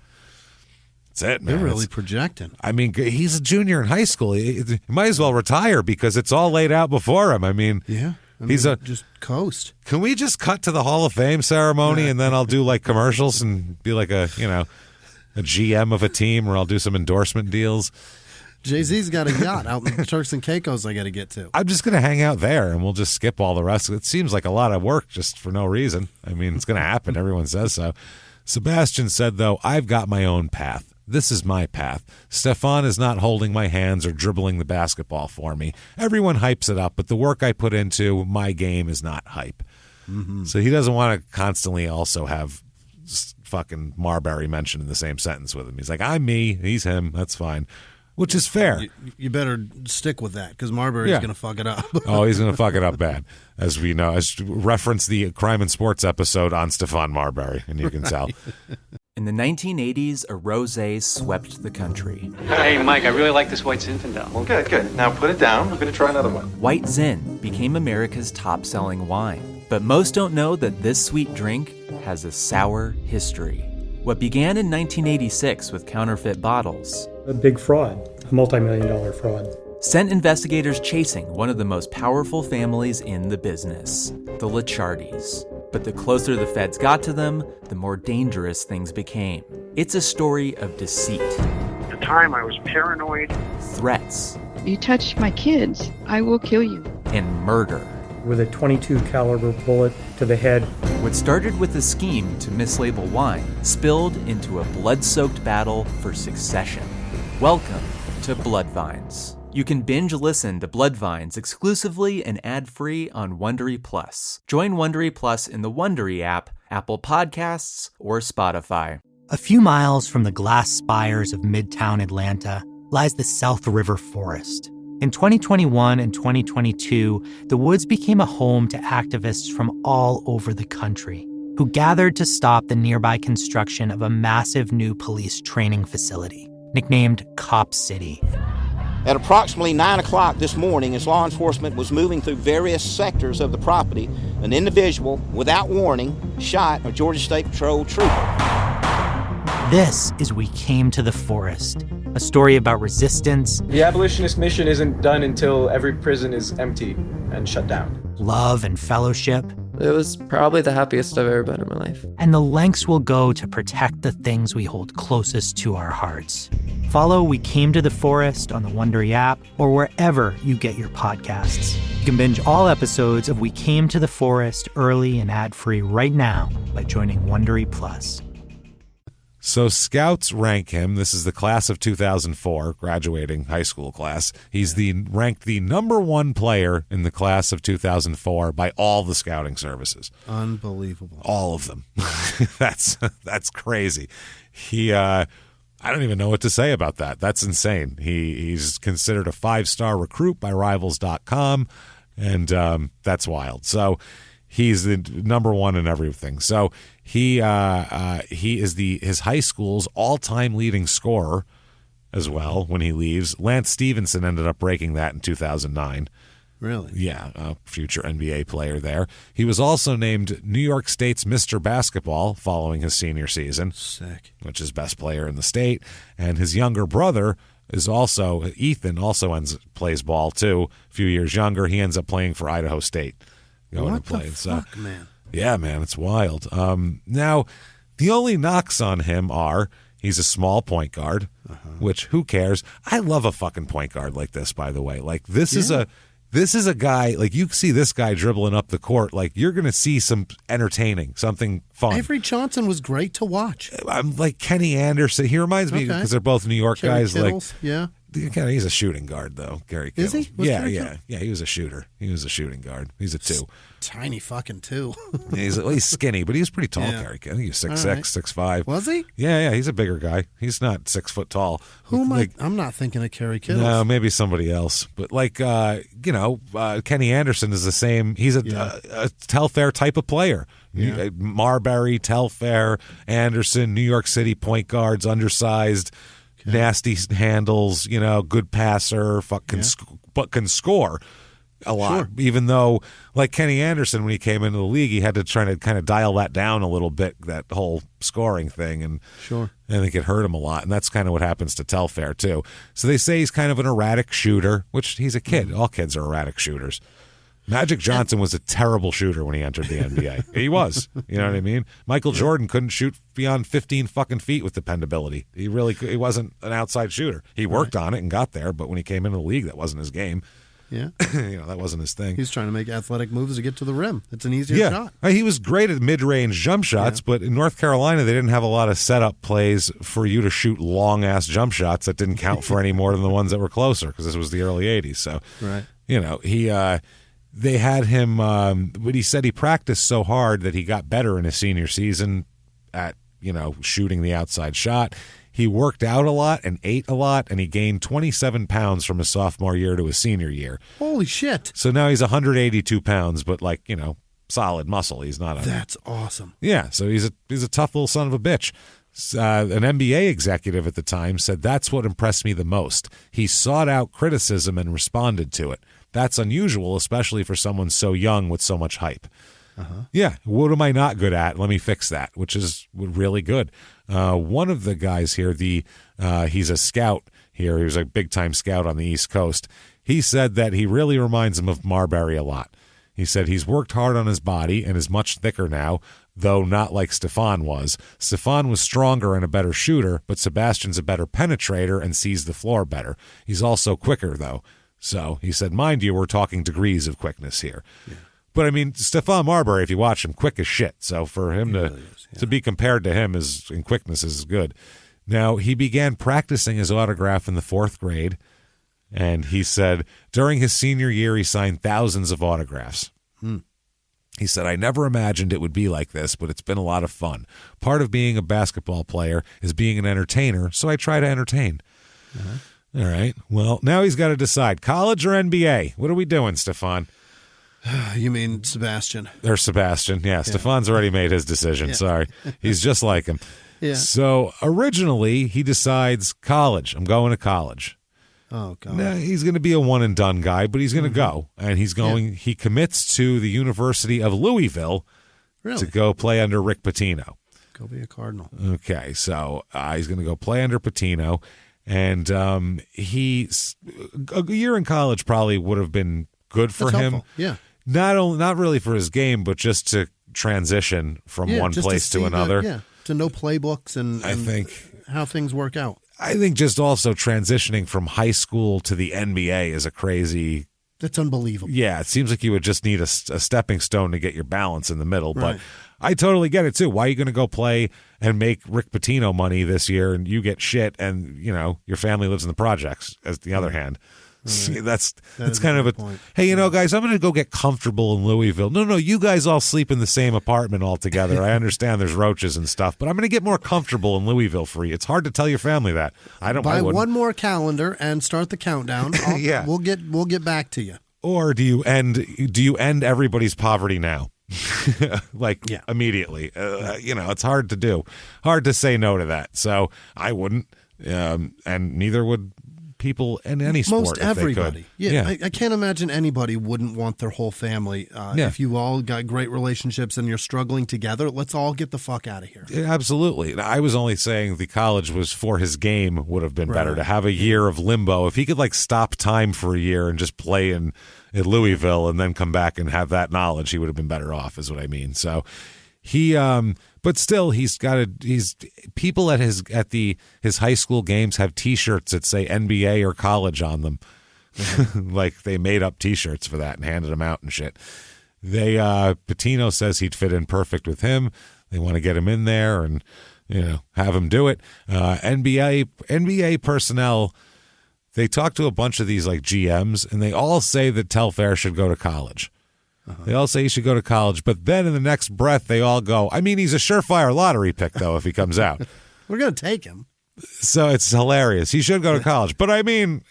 That's it, man. They're really projecting. I mean, he's a junior in high school. He might as well retire because it's all laid out before him. I mean, just coast. Can we just cut to the Hall of Fame ceremony and then I'll do like commercials and be like a GM of a team where I'll do some endorsement deals? Jay-Z's got a yacht out in Turks and Caicos I got to get to. I'm just going to hang out there, and we'll just skip all the rest. It seems like a lot of work just for no reason. I mean, it's going to happen. Everyone says so. Sebastian said, though, I've got my own path. This is my path. Stefan is not holding my hands or dribbling the basketball for me. Everyone hypes it up, but the work I put into my game is not hype. So he doesn't want to constantly also have fucking Marbury mentioned in the same sentence with him. He's like, I'm me, he's him, that's fine. Which is fair. You better stick with that because Marbury's going to fuck it up. Oh, he's going to fuck it up bad. As we know, as reference the Crime and Sports episode on Stefan Marbury, and you can tell. In the 1980s, a rosé swept the country. Hey, Mike, I really like this White Zinfandel. Well, good. Now put it down. We're going to try another one. White Zin became America's top-selling wine. But most don't know that this sweet drink has a sour history. What began in 1986 with counterfeit bottles, a big fraud, a multi-million-dollar fraud, sent investigators chasing one of the most powerful families in the business, the Licciardis. But the closer the feds got to them, the more dangerous things became. It's a story of deceit. At the time, I was paranoid. Threats. You touch my kids, I will kill you. And murder. With a .22 caliber bullet to the head. What started with a scheme to mislabel wine spilled into a blood-soaked battle for succession. Welcome to Bloodvines. You can binge listen to Bloodvines exclusively and ad-free on Wondery Plus. Join Wondery Plus in the Wondery app, Apple Podcasts, or Spotify. A few miles from the glass spires of Midtown Atlanta lies the South River Forest. In 2021 and 2022, the woods became a home to activists from all over the country who gathered to stop the nearby construction of a massive new police training facility, nicknamed Cop City. At approximately 9 o'clock this morning, as law enforcement was moving through various sectors of the property, an individual, without warning, shot a Georgia State Patrol trooper. This is We Came to the Forest, a story about resistance. The abolitionist mission isn't done until every prison is empty and shut down. Love and fellowship. It was probably the happiest I've ever been in my life. And the lengths we'll go to protect the things we hold closest to our hearts. Follow We Came to the Forest on the Wondery app or wherever you get your podcasts. You can binge all episodes of We Came to the Forest early and ad-free right now by joining Wondery Plus. So scouts rank him. This is the class of 2004, graduating high school class. He's ranked the number one player in the class of 2004 by all the scouting services. Unbelievable. All of them. That's crazy. I don't even know what to say about that. That's insane. He's considered a 5-star recruit by Rivals.com, and that's wild. So he's the number one in everything. So he is his high school's all-time leading scorer as well when he leaves. Lance Stevenson ended up breaking that in 2009. Really? Yeah, a future NBA player there. He was also named New York State's Mr. Basketball following his senior season. Sick. Which is best player in the state. And his younger brother is also, Ethan, plays ball too. A few years younger. He ends up playing for Idaho State. What the fuck, man? Yeah, man, it's wild. Now, The only knocks on him are he's a small point guard, which who cares? I love a fucking point guard like this, by the way. Like this is a guy, like you see this guy dribbling up the court, like you're going to see some entertaining, something fun. Avery Johnson was great to watch. I'm like Kenny Anderson. He reminds me because they're both New York Kerry guys. Kittles, like, he's a shooting guard though. Gary Kittles. Is he? Yeah. He was a shooter. He was a shooting guard. He's a 2. Tiny fucking 2. He's skinny, but he was pretty tall. Gary Kittles. I think he was 6'6", 6'5". Was he? Yeah. He's a bigger guy. He's not 6 foot tall. Who am I? I'm not thinking of Kerry Kittles. No, maybe somebody else. But like Kenny Anderson is the same. He's a Telfair type of player. Yeah. Marbury, Telfair, Anderson, New York City point guards, undersized. Okay. Nasty handles, good passer, but can score a lot. Sure. Even though, like Kenny Anderson, when he came into the league, he had to try to kind of dial that down a little bit, that whole scoring thing. And sure. I think it hurt him a lot. And that's kind of what happens to Telfair, too. So they say he's kind of an erratic shooter, which he's a kid. All kids are erratic shooters. Magic Johnson was a terrible shooter when he entered the NBA. He was. You know what I mean? Michael Jordan couldn't shoot beyond 15 fucking feet with dependability. He wasn't an outside shooter. He worked on it and got there, but when he came into the league, that wasn't his game. Yeah. That wasn't his thing. He's trying to make athletic moves to get to the rim. It's an easier shot. He was great at mid-range jump shots, but in North Carolina, they didn't have a lot of setup plays for you to shoot long-ass jump shots that didn't count for any more than the ones that were closer, because this was the early 80s. So, they had him, but he said he practiced so hard that he got better in his senior season at, shooting the outside shot. He worked out a lot and ate a lot, and he gained 27 pounds from his sophomore year to his senior year. Holy shit. So now he's 182 pounds, but solid muscle. He's not That's awesome. Yeah, so he's a tough little son of a bitch. An NBA executive at the time said that's what impressed me the most. He sought out criticism and responded to it. That's unusual, especially for someone so young with so much hype. Yeah, what am I not good at? Let me fix that, which is really good. One of the guys here, he's a scout here. He was a big-time scout on the East Coast. He said that he really reminds him of Marbury a lot. He said he's worked hard on his body and is much thicker now, though not like Stefan was. Stefan was stronger and a better shooter, but Sebastian's a better penetrator and sees the floor better. He's also quicker, though. So he said, mind you, we're talking degrees of quickness here. Yeah. But, I mean, Stephon Marbury, if you watch him, quick as shit. So for him to be compared to him in quickness is good. Now, he began practicing his autograph in the 4th grade, and he said during his senior year he signed thousands of autographs. He said, I never imagined it would be like this, but it's been a lot of fun. Part of being a basketball player is being an entertainer, so I try to entertain. All right. Well, now he's got to decide, college or NBA? What are we doing, Stefan? You mean Sebastian? Or Sebastian, yeah. Stefan's already made his decision. Sorry. He's just like him. Yeah. So originally he decides college. I'm going to college. Oh, God. Now, he's going to be a one-and-done guy, but he's going to go. And he's going. He commits to the University of Louisville to go play under Rick Pitino. Go be a Cardinal. Okay, so he's going to go play under Pitino. And a year in college probably would have been good for him. Helpful. Yeah. Not really for his game, but just to transition from one place to another. To know playbooks and I think how things work out. I think just also transitioning from high school to the NBA is a crazy. That's unbelievable. Yeah, it seems like you would just need a stepping stone to get your balance in the middle. Right. But I totally get it too. Why are you going to go play and make Rick Pitino money this year and you get shit and your family lives in the projects? As the other hand. Right. That's kind of a point. Hey, guys, I'm going to go get comfortable in Louisville. No, you guys all sleep in the same apartment all together. I understand there's roaches and stuff, but I'm going to get more comfortable in Louisville for you. It's hard to tell your family that. Buy one more calendar and start the countdown. Yeah, we'll get back to you. Or do you end everybody's poverty now? Immediately. It's hard to do. Hard to say no to that. So I wouldn't, and neither would people in any sport. Most everybody. I can't imagine anybody wouldn't want their whole family. If you all got great relationships and you're struggling together, let's all get the fuck out of here. Yeah, absolutely. I was only saying the college was for his game would have been better to have a year of limbo. If he could stop time for a year and just play in Louisville and then come back and have that knowledge, he would have been better off, is what I mean. So But still, he's people at his high school games have T-shirts that say NBA or college on them. Like they made up T-shirts for that and handed them out and shit. Pitino says he'd fit in perfect with him. They want to get him in there and have him do it. NBA personnel, they talk to a bunch of these like GMs, and they all say that Telfair should go to college. They all say he should go to college, but then in the next breath, they all go, I mean, he's a surefire lottery pick, though, if he comes out. We're going to take him. So it's hilarious. He should go to college. But I mean,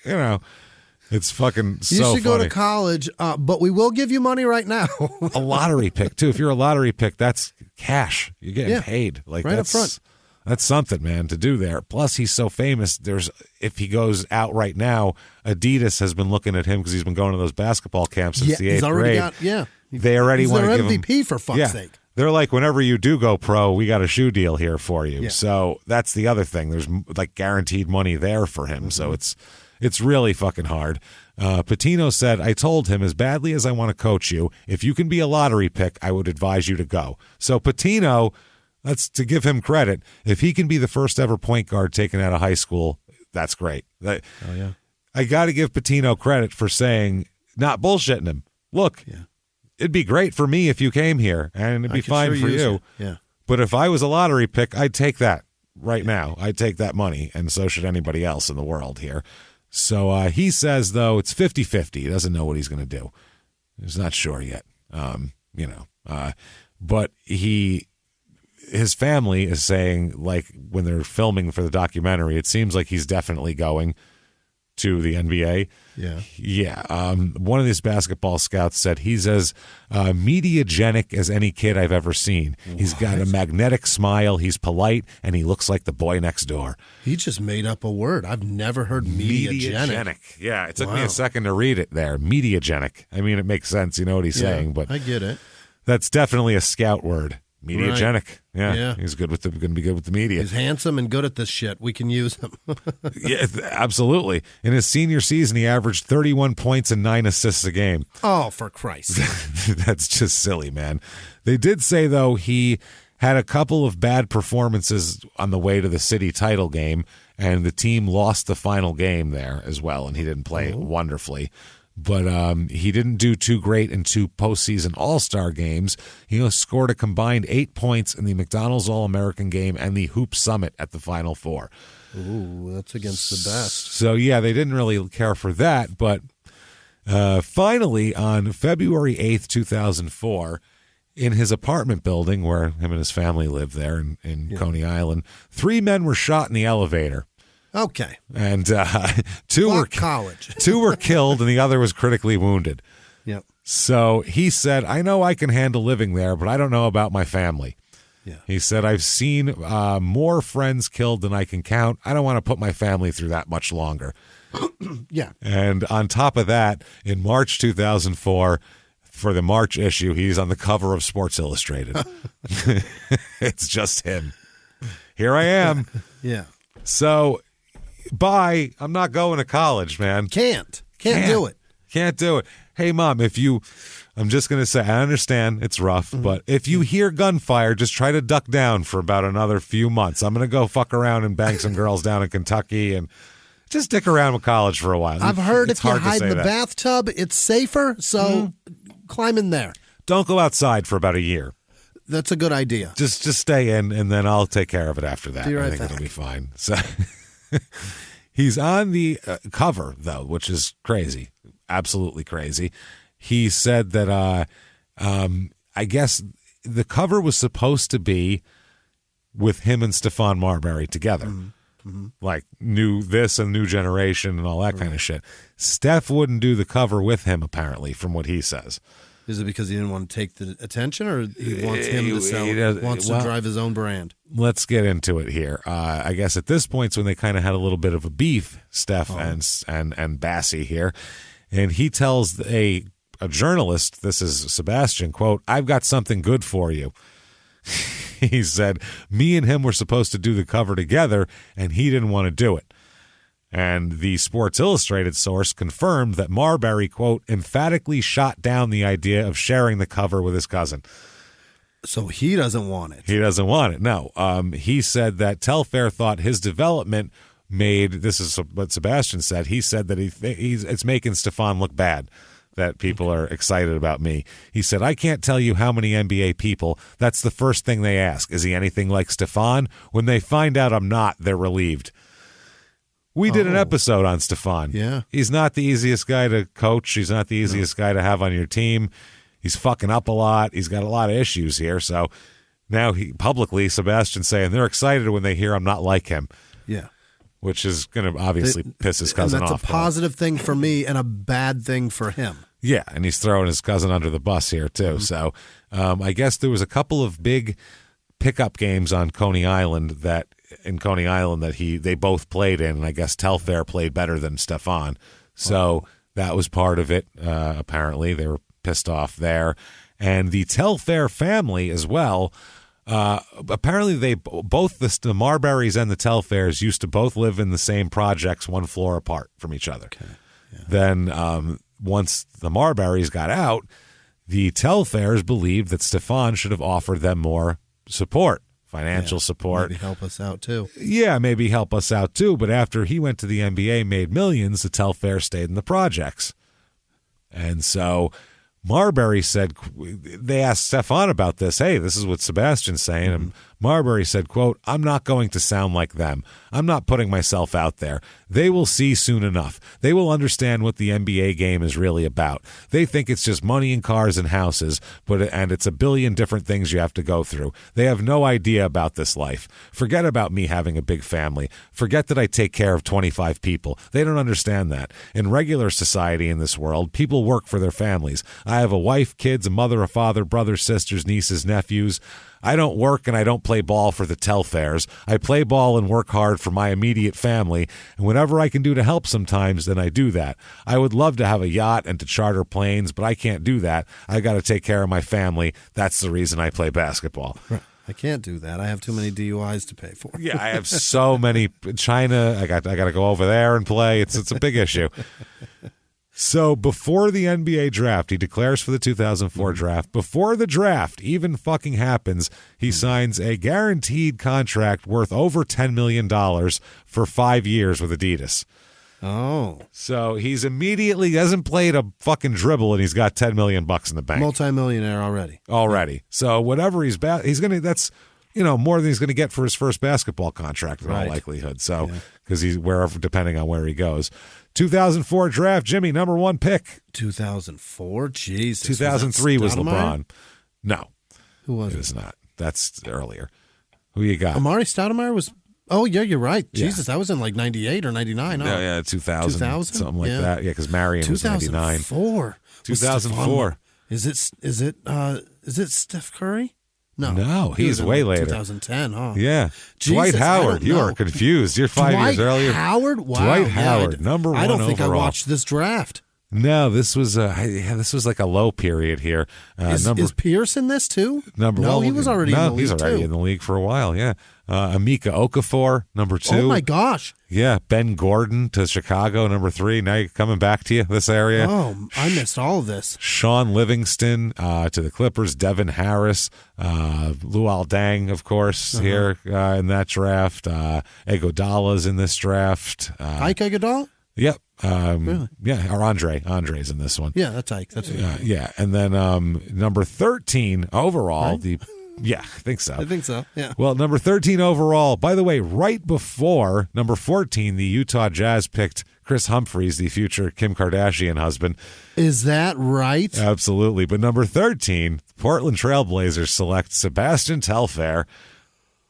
it's fucking so funny. You should go to college, but we will give you money right now. A lottery pick, too. If you're a lottery pick, that's cash. You're getting paid. Like right up front. That's something, man, to do there. Plus, he's so famous. If he goes out right now, Adidas has been looking at him because he's been going to those basketball camps since the 8th grade. They already want to give him MVP for fuck's sake. They're like, whenever you do go pro, we got a shoe deal here for you. Yeah. So that's the other thing. There's like guaranteed money there for him. So it's really fucking hard. Pitino said, I told him, as badly as I want to coach you, if you can be a lottery pick, I would advise you to go. So Pitino, that's to give him credit. If he can be the first ever point guard taken out of high school, that's great. I got to give Pitino credit for saying, not bullshitting him. Look, it'd be great for me if you came here, and it'd be fine for you. Yeah. But if I was a lottery pick, I'd take that right now. I'd take that money, and so should anybody else in the world here. So he says, though, it's 50-50. He doesn't know what he's going to do. He's not sure yet, but his family is saying, like, when they're filming for the documentary, it seems like he's definitely going to the NBA. Yeah. One of these basketball scouts said he's as mediagenic as any kid I've ever seen. He's got a magnetic smile. He's polite, and he looks like the boy next door. He just made up a word. I've never heard mediagenic. Yeah, it took me a second to read it there. Mediagenic. I mean, it makes sense. You know what he's saying, but I get it. That's definitely a scout word. Mediagenic. Right. Yeah. He's going to be good with the media. He's handsome and good at this shit. We can use him. Yeah, absolutely. In his senior season, he averaged 31 points and 9 assists a game. Oh, for Christ's sake. That's just silly, man. They did say, though, he had a couple of bad performances on the way to the city title game, and the team lost the final game there as well, and he didn't play wonderfully. But he didn't do too great in 2 postseason All-Star games. He scored a combined 8 points in the McDonald's All-American game and the Hoop Summit at the Final Four. Ooh, that's against the best. So, yeah, they didn't really care for that. But finally, on February 8th, 2004, in his apartment building where him and his family lived there in Coney Island, 3 men were shot in the elevator. Okay. And two were killed, and the other was critically wounded. Yep. So he said, I know I can handle living there, but I don't know about my family. Yeah. He said, I've seen more friends killed than I can count. I don't want to put my family through that much longer. Yeah. And on top of that, in March 2004, for the March issue, he's on the cover of Sports Illustrated. It's just him. Here I am. Yeah. So... Bye. I'm not going to college, man. Can't do it. Can't do it. Hey, Mom, I'm just going to say, I understand it's rough, but if you hear gunfire, just try to duck down for about another few months. I'm going to go fuck around and bang some girls down in Kentucky and just stick around with college for a while. I've heard if you hide in the bathtub, it's safer, so climb in there. Don't go outside for about a year. That's a good idea. Just stay in, and then I'll take care of it after that. I think it'll be fine. So... He's on the cover, though, which is crazy, absolutely crazy. He said that I guess the cover was supposed to be with him and Stephon Marbury together, like New This and New Generation and all that kind of shit. Steph wouldn't do the cover with him, apparently, from what he says. Is it because he didn't want to take the attention, or he wants him to sell? Wants to drive his own brand? Let's get into it here. I guess at this point, when they kind of had a little bit of a beef, Steph and Bassie here, and he tells a journalist, this is Sebastian, quote, "I've got something good for you." He said, "Me and him were supposed to do the cover together, and he didn't want to do it." And the Sports Illustrated source confirmed that Marbury, quote, emphatically shot down the idea of sharing the cover with his cousin. So he doesn't want it. He doesn't want it. No. He said that Telfair thought his development this is what Sebastian said. He said that it's making Stefan look bad, that people are excited about me. He said, I can't tell you how many NBA people, that's the first thing they ask. Is he anything like Stefan? When they find out I'm not, they're relieved. We did an episode on Stefan. Yeah. He's not the easiest guy to coach. He's not the easiest guy to have on your team. He's fucking up a lot. He's got a lot of issues here. So now publicly, Sebastian's saying they're excited when they hear I'm not like him. Yeah. Which is going to obviously piss his cousin off. That's a positive thing for me and a bad thing for him. Yeah, and he's throwing his cousin under the bus here, too. Mm-hmm. So I guess there was a couple of big pickup games on Coney Island that they both played in, and I guess Telfair played better than Stefan. So that was part of it, apparently. They were pissed off there. And the Telfair family as well, apparently they both, the Marburys and the Telfairs used to both live in the same projects, one floor apart from each other. Okay. Yeah. Then once the Marburys got out, the Telfairs believed that Stefan should have offered them more support, financial support. Maybe help us out too. Yeah, maybe help us out too. But after he went to the NBA, made millions, the Telfair stayed in the projects. And so Marbury said, they asked Stefan about this. Hey, this is what Sebastian's saying. And Marbury said, quote, I'm not going to sound like them. I'm not putting myself out there. They will see soon enough. They will understand what the NBA game is really about. They think it's just money and cars and houses, and it's a billion different things you have to go through. They have no idea about this life. Forget about me having a big family. Forget that I take care of 25 people. They don't understand that. In regular society in this world, people work for their families. I have a wife, kids, a mother, a father, brothers, sisters, nieces, nephews. I don't work and I don't play ball for the Telfairs. I play ball and work hard for my immediate family, and whatever I can do to help sometimes, then I do that. I would love to have a yacht and to charter planes, but I can't do that. I got to take care of my family. That's the reason I play basketball. Right. I can't do that. I have too many DUIs to pay for. Yeah, I have so many. China, I got to go over there and play. It's a big issue. So before the NBA draft, he declares for the 2004 draft. Before the draft even fucking happens, he signs a guaranteed contract worth over $10 million for 5 years with Adidas. Oh. So he's immediately hasn't played a fucking dribble and he's got $10 million in the bank. Multi-millionaire already. Already. So whatever he's going to, that's, more than he's going to get for his first basketball contract in all likelihood. So, because he's depending on where he goes. 2004 draft, Jimmy, number one pick. 2004? Jesus. 2003 was LeBron. No. Who was it? It is not. That's earlier. Who you got? Amari Stoudemire was, oh, yeah, you're right. Jesus, that was in like 98 or 99. Huh? Yeah, 2000. Something like that. Yeah, because Marion was 99. 2004. 2004. Is it Steph Curry? No, he's way later. 2010, huh? Yeah. Jesus, Dwight Howard. You are confused. You're 5 years earlier. Dwight Howard? Wow. Dwight Howard, number one overall. I don't think I watched this draft. No, this was like a low period here. Is Pierce in this too? He was already in the league. He's already in the league for a while, yeah. Amika Okafor, number 2. Oh my gosh. Yeah, Ben Gordon to Chicago, number 3. Now you're coming back to this area. Oh, I missed all of this. Sean Livingston to the Clippers, Devin Harris, Luol Deng, of course, here in that draft. Iguodala's in this draft. Ike Iguodala? Yep. Really? Yeah, or Andre's in this one. Yeah, that's Ike. That's yeah. And then number 13 overall, right? I think so. Yeah. Well, number 13 overall, by the way, right before number 14, the Utah Jazz picked Chris Humphries, the future Kim Kardashian husband. Is that right? Absolutely. But number 13, Portland Trailblazers select Sebastian Telfair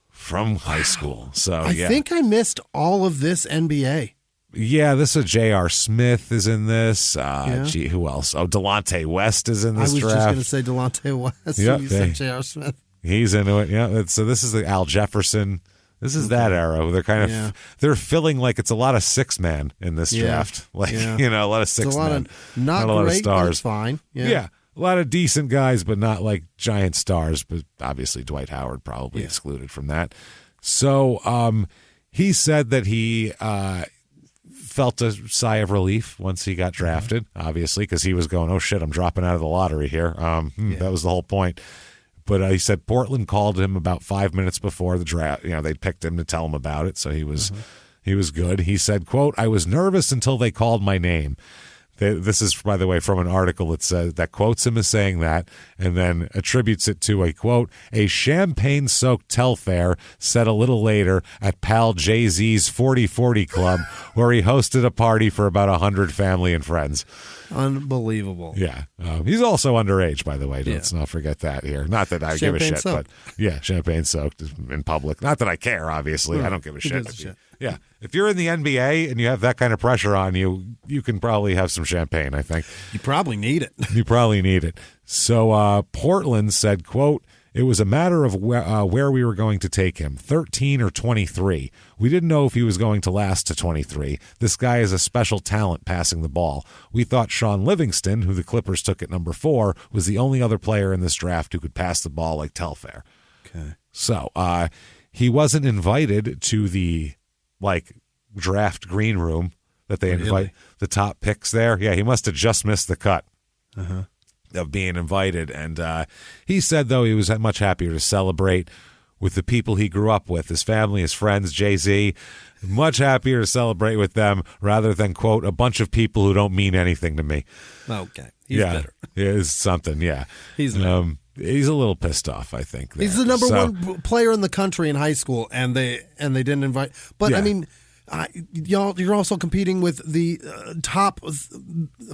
from high school. So I think I missed all of this NBA. Yeah, this is J.R. Smith is in this. Who else? Oh, Delonte West is in this draft. I was just going to say Delonte West. Yep, you said J.R. Smith. He's into it. Yeah. So this is the Al Jefferson. This is that era. They're kind of they're feeling like it's a lot of 6-man in this draft. Like a lot of 6-men. Not a lot of stars. But it's fine. Yeah. A lot of decent guys, but not like giant stars. But obviously Dwight Howard probably excluded from that. So he said that he felt a sigh of relief once he got drafted, obviously, because he was going, oh shit, I'm dropping out of the lottery here. That was the whole point. But he said Portland called him about 5 minutes before the draft. They picked him to tell him about it, so he was good. He said, quote, "I was nervous until they called my name." This is, by the way, from an article that says that quotes him as saying that, and then attributes it to a quote, "A champagne-soaked Telfair said a little later at pal Jay-Z's 40/40 Club, where he hosted a party for about 100 family and friends." Unbelievable. Yeah. He's also underage, by the way. Let's not forget that here. Not that I give a shit, soaked. but yeah, champagne-soaked in public. Not that I care, obviously. I don't give a shit. Yeah. If you're in the NBA and you have that kind of pressure on you, you can probably have some champagne, I think. You probably need it. You probably need it. So Portland said, quote, "It was a matter of where we were going to take him, 13 or 23. We didn't know if he was going to last to 23. This guy is a special talent passing the ball. We thought Sean Livingston, who the Clippers took at number 4, was the only other player in this draft who could pass the ball like Telfair." Okay. So he wasn't invited to the draft green room that they invite the top picks there. Yeah, he must have just missed the cut of being invited. And he said, though, he was much happier to celebrate with the people he grew up with, his family, his friends, Jay-Z. Much happier to celebrate with them rather than, quote, "a bunch of people who don't mean anything to me." Okay. He's better. It's something, yeah. He's better. He's a little pissed off, I think. He's the number one player in the country in high school, and they didn't invite. But I mean, you're also competing with the top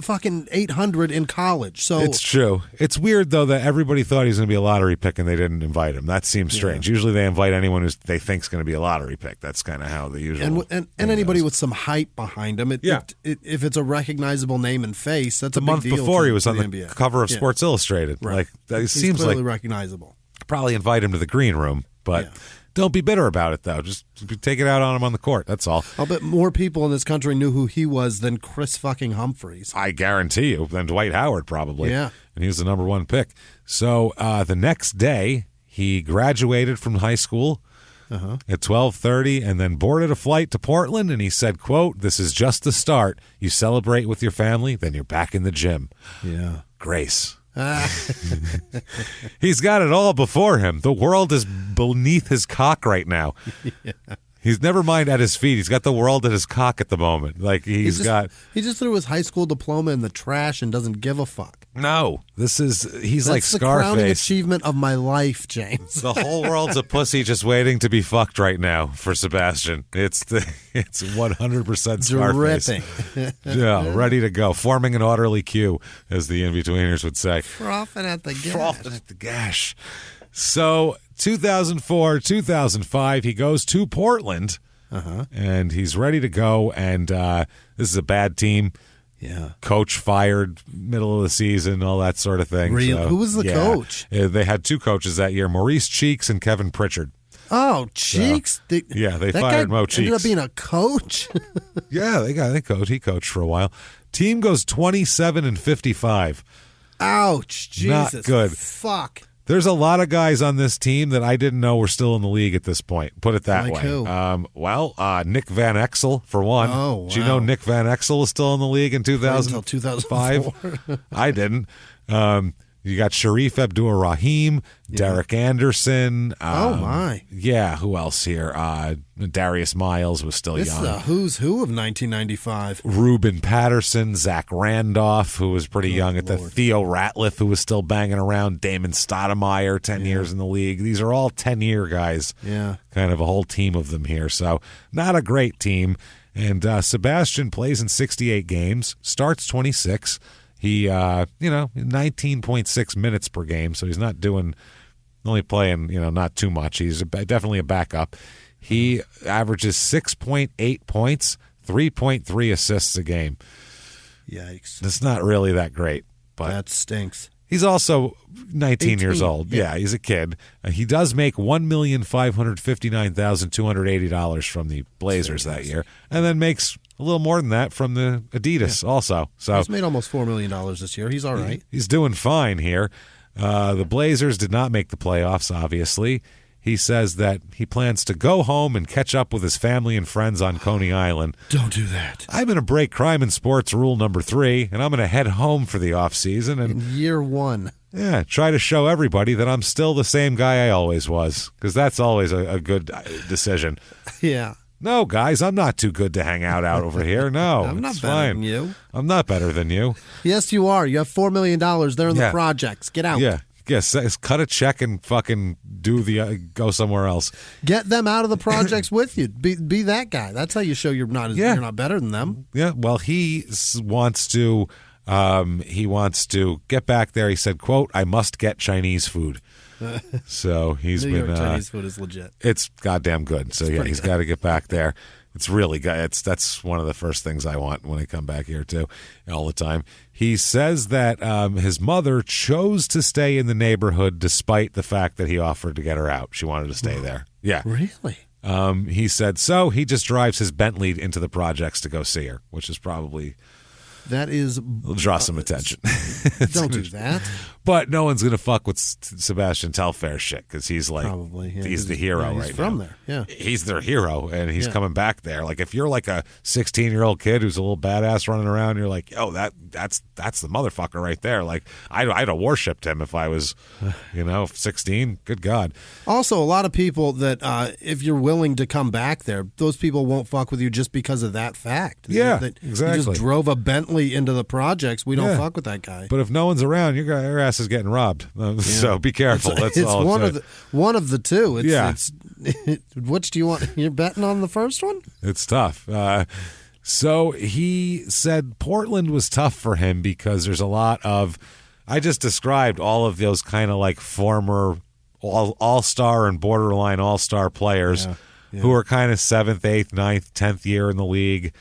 fucking 800 in college. So it's true. It's weird though that everybody thought he was going to be a lottery pick and they didn't invite him. That seems strange. Usually they invite anyone who they think is going to be a lottery pick. That's kind of how the usual. And anybody with some hype behind him. If it's a recognizable name and face, that's a big month deal before he was on the NBA. cover of Sports Illustrated. Right. It seems clearly like recognizable. Probably invite him to the green room, but. Don't be bitter about it, though. Just take it out on him on the court. That's all. I'll bet more people in this country knew who he was than Chris fucking Humphreys. I guarantee you. Than Dwight Howard, probably. Yeah. And he was the number 1 pick. So the next day, he graduated from high school at 12:30 and then boarded a flight to Portland. And he said, quote, "This is just the start. You celebrate with your family, then you're back in the gym." Yeah. Grace. He's got it all before him. The world is beneath his cock right now. Yeah. He's never mind at his feet. He's got the world at his cock at the moment. He just threw his high school diploma in the trash and doesn't give a fuck. No, he's like Scarface. That's the crowning achievement of my life, James. The whole world's a pussy just waiting to be fucked right now for Sebastian. It's 100% Scarface. Dripping. Ready to go, forming an orderly queue, as the in-betweeners would say. Frothing at the gash. Frothing at the gash. So 2004, 2005, he goes to Portland, and he's ready to go. And this is a bad team. Yeah. Coach fired middle of the season, all that sort of thing. Really? So, who was the coach? They had 2 coaches that year, Maurice Cheeks and Kevin Pritchard. Oh, Cheeks? They fired Mo Cheeks. Ended up being a coach? Yeah, he coached for a while. Team goes 27-55. Ouch. Jesus. Not good. Fuck. There's a lot of guys on this team that I didn't know were still in the league at this point. Put it that way. Who? Nick Van Exel, for one. Oh, wow. Did you know Nick Van Exel was still in the league in 2005? Until 2004. I didn't. You got Sharif Abdur-Rahim, Derek Anderson. Oh, my. Yeah, who else here? Darius Miles was still young. This is a who's who of 1995. Ruben Patterson, Zach Randolph, who was pretty young at the Theo Ratliff, who was still banging around, Damon Stoudemire, 10 years in the league. These are all 10-year guys. Yeah. Kind of a whole team of them here. So not a great team. And Sebastian plays in 68 games, starts 26. He, 19.6 minutes per game, so he's not only playing, not too much. He's definitely a backup. He averages 6.8 points, 3.3 assists a game. Yikes. That's not really that great. But that stinks. He's also 19 years old. Yeah, he's a kid. He does make $1,559,280 from the Blazers that year, and then makes a little more than that from the Adidas also. So he's made almost $4 million this year. He's all right. He's doing fine here. The Blazers did not make the playoffs, obviously. He says that he plans to go home and catch up with his family and friends on Coney Island. Don't do that. I'm going to break crime in sports rule number 3, and I'm going to head home for the offseason. And in year 1. Yeah, try to show everybody that I'm still the same guy I always was, because that's always a good decision. Yeah. No, guys, I'm not too good to hang out over here. No, I'm not it's better fine. than you. I'm not better than you. Yes, you are. You have $4 million. They're in the projects. Get out. Yeah. Yes, cut a check and fucking do go somewhere else. Get them out of the projects with you. Be that guy. That's how you show you're not better than them. Yeah. Well, he wants to get back there. He said, "quote I must get Chinese food." So he's New been York Chinese food is legit. It's goddamn good. So yeah, he's got to get back there. It's really good. That's one of the first things I want when I come back here too, all the time. He says that his mother chose to stay in the neighborhood despite the fact that he offered to get her out. She wanted to stay there. Yeah, really. He said so. He just drives his Bentley into the projects to go see her, which is probably. That is... It'll draw some attention. Don't do that. But no one's going to fuck with Sebastian Telfair shit because he's like... Probably, yeah, he's the hero he's right from now. There, yeah. He's their hero, and he's coming back there. Like, if you're like a 16-year-old kid who's a little badass running around, you're like, oh, that's the motherfucker right there. Like, I'd have worshipped him if I was, 16. Good God. Also, a lot of people that, if you're willing to come back there, those people won't fuck with you just because of that fact. Yeah, that exactly. You just drove a Bentley into the projects. We don't fuck with that guy. But if no one's around, your ass is getting robbed. So be careful. That's all. It's one of the two. It's which do you want? You're betting on the first one? It's tough. So he said Portland was tough for him because there's a lot of. I just described all of those kind of like former all-star and borderline all-star players who are kind of 7th, 8th, 9th, 10th year in the league.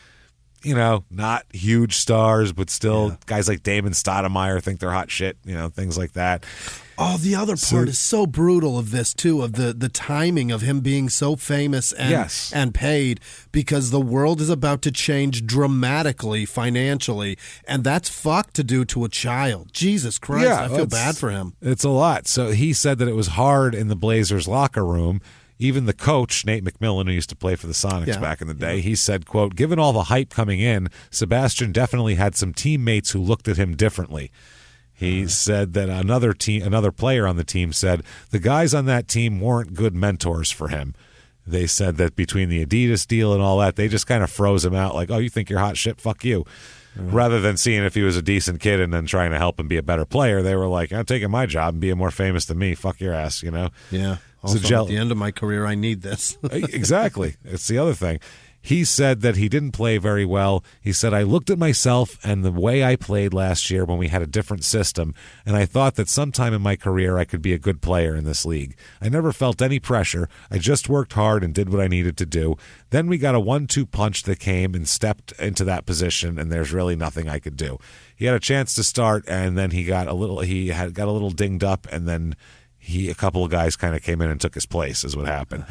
Not huge stars, but still guys like Damon Stoudemire think they're hot shit, things like that. Oh, the other part is so brutal of this, too, of the timing of him being so famous and paid, because the world is about to change dramatically financially, and that's fucked to do to a child. Jesus Christ, I feel bad for him. It's a lot. So he said that it was hard in the Blazers locker room. Even the coach, Nate McMillan, who used to play for the Sonics back in the day, he said, quote, given all the hype coming in, Sebastian definitely had some teammates who looked at him differently. He said that another player on the team said the guys on that team weren't good mentors for him. They said that between the Adidas deal and all that, they just kind of froze him out like, oh, you think you're hot shit? Fuck you. Rather than seeing if he was a decent kid and then trying to help him be a better player, they were like, I'm taking my job and being more famous than me. Fuck your ass, Yeah. Also, at the end of my career, I need this. Exactly. It's the other thing. He said that he didn't play very well. He said, I looked at myself and the way I played last year when we had a different system, and I thought that sometime in my career I could be a good player in this league. I never felt any pressure. I just worked hard and did what I needed to do. Then we got a 1-2 punch that came and stepped into that position, and there's really nothing I could do. He had a chance to start, and then he got a little dinged up, and then a couple of guys kind of came in and took his place is what happened.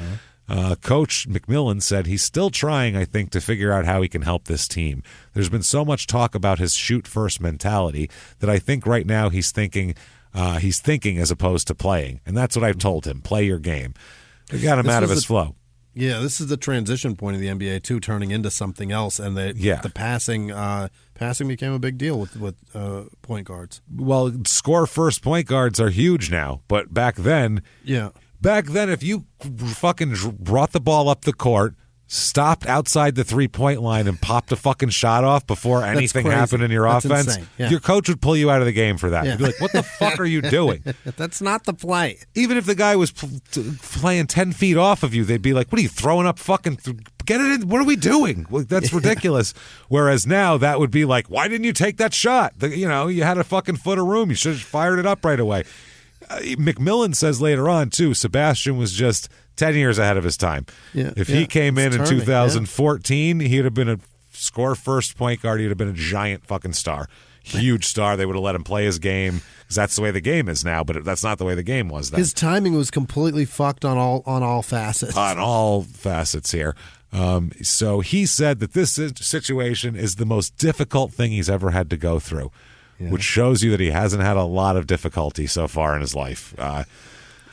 Coach McMillan said he's still trying, I think, to figure out how he can help this team. There's been so much talk about his shoot-first mentality that I think right now he's thinking as opposed to playing. And that's what I've told him. Play your game. They got him out of his flow. Yeah, this is the transition point of the NBA, too, turning into something else. And the passing became a big deal with point guards. Well, score-first point guards are huge now. But back then, if you fucking brought the ball up the court, stopped outside the three-point line and popped a fucking shot off before anything happened in your offense, your coach would pull you out of the game for that. You'd be like, what the fuck are you doing? That's not the play. Even if the guy was playing 10 feet off of you, they'd be like, what are you, throwing up fucking... Get it in. What are we doing? Well, that's ridiculous. Whereas now that would be like, why didn't you take that shot? You had a fucking foot of room. You should have fired it up right away. McMillan says later on, too, Sebastian was just 10 years ahead of his time. If he came in 2014, he'd have been a score-first point guard. He'd have been a giant fucking star. Huge star. They would have let him play his game because that's the way the game is now, but that's not the way the game was then. His timing was completely fucked on all facets. On all facets here. So he said that this situation is the most difficult thing he's ever had to go through, which shows you that he hasn't had a lot of difficulty so far in his life.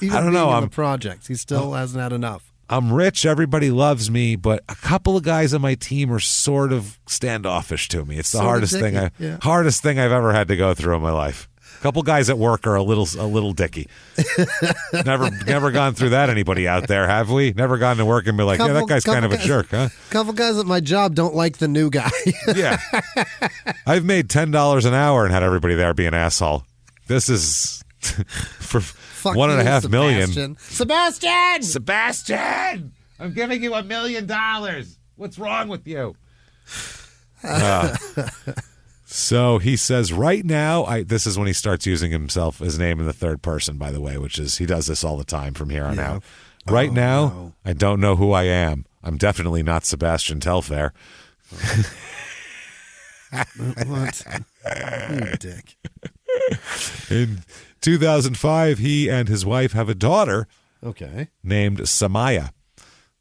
Even I don't know. In the projects, he still hasn't had enough. I'm rich. Everybody loves me, but a couple of guys on my team are sort of standoffish to me. It's the hardest thing I've ever had to go through in my life. couple guys at work are a little dicky. Never gone through that. Anybody out there? Have we? Never gone to work and be like, yeah, that guy's kind of a jerk, huh? Couple guys at my job don't like the new guy. Yeah. I've made $10 an hour and had everybody there be an asshole. This is for Fuck $1.5 you, million. Sebastian! I'm giving you $1 million. What's wrong with you? So he says right now, this is when he starts using his name in the third person, by the way, which is, he does this all the time from here on out. Right now, no. I don't know who I am. I'm definitely not Sebastian Telfair. What? You dick. In 2005, he and his wife have a daughter named Samaya.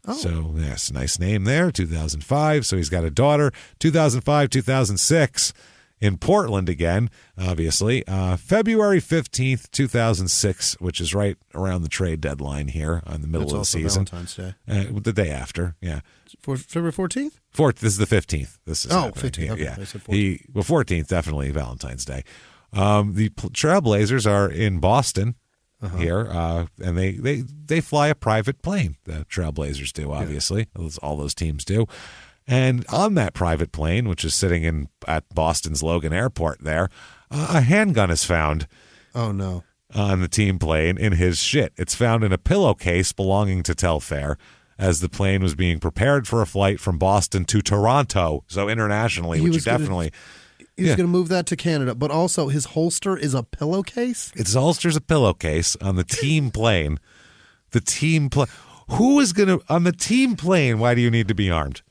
Oh. So, yes, nice name there, 2005. So he's got a daughter, 2005, 2006, in Portland again, obviously. February 15th, 2006, which is right around the trade deadline here on the middle of the season. Valentine's Day. The day after, yeah. February 14th? This is the 15th. This is 15th. Okay. Yeah. I said 14th. 14th, definitely Valentine's Day. The Trailblazers are in Boston. Here, and they fly a private plane. The Trailblazers do, obviously. All those teams do. And on that private plane, which is sitting at Boston's Logan Airport there, a handgun is found. Oh, no. On the team plane in his shit. It's found in a pillowcase belonging to Telfair as the plane was being prepared for a flight from Boston to Toronto, so internationally, which you definitely... He's going to move that to Canada, but also his holster is a pillowcase? His holster's a pillowcase on the team plane. Who is going to, on the team plane, why do you need to be armed?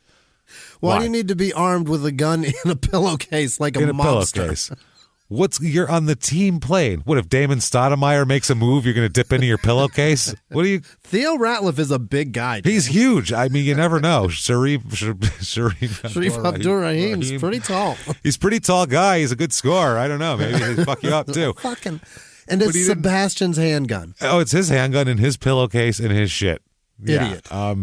Why do you need to be armed with a gun in a pillowcase like a mobster? Pillowcase. You're on the team plane. What if Damon Stoudemire makes a move? You're going to dip into your pillowcase? What do you? Theo Ratliff is a big guy. He's huge. I mean, you never know. Sharif Abdur-Rahim's pretty tall. He's a pretty tall guy. He's a good scorer. I don't know. Maybe he'll fuck you up too. And it's Sebastian's handgun. Oh, it's his handgun in his pillowcase in his shit. Idiot. Yeah.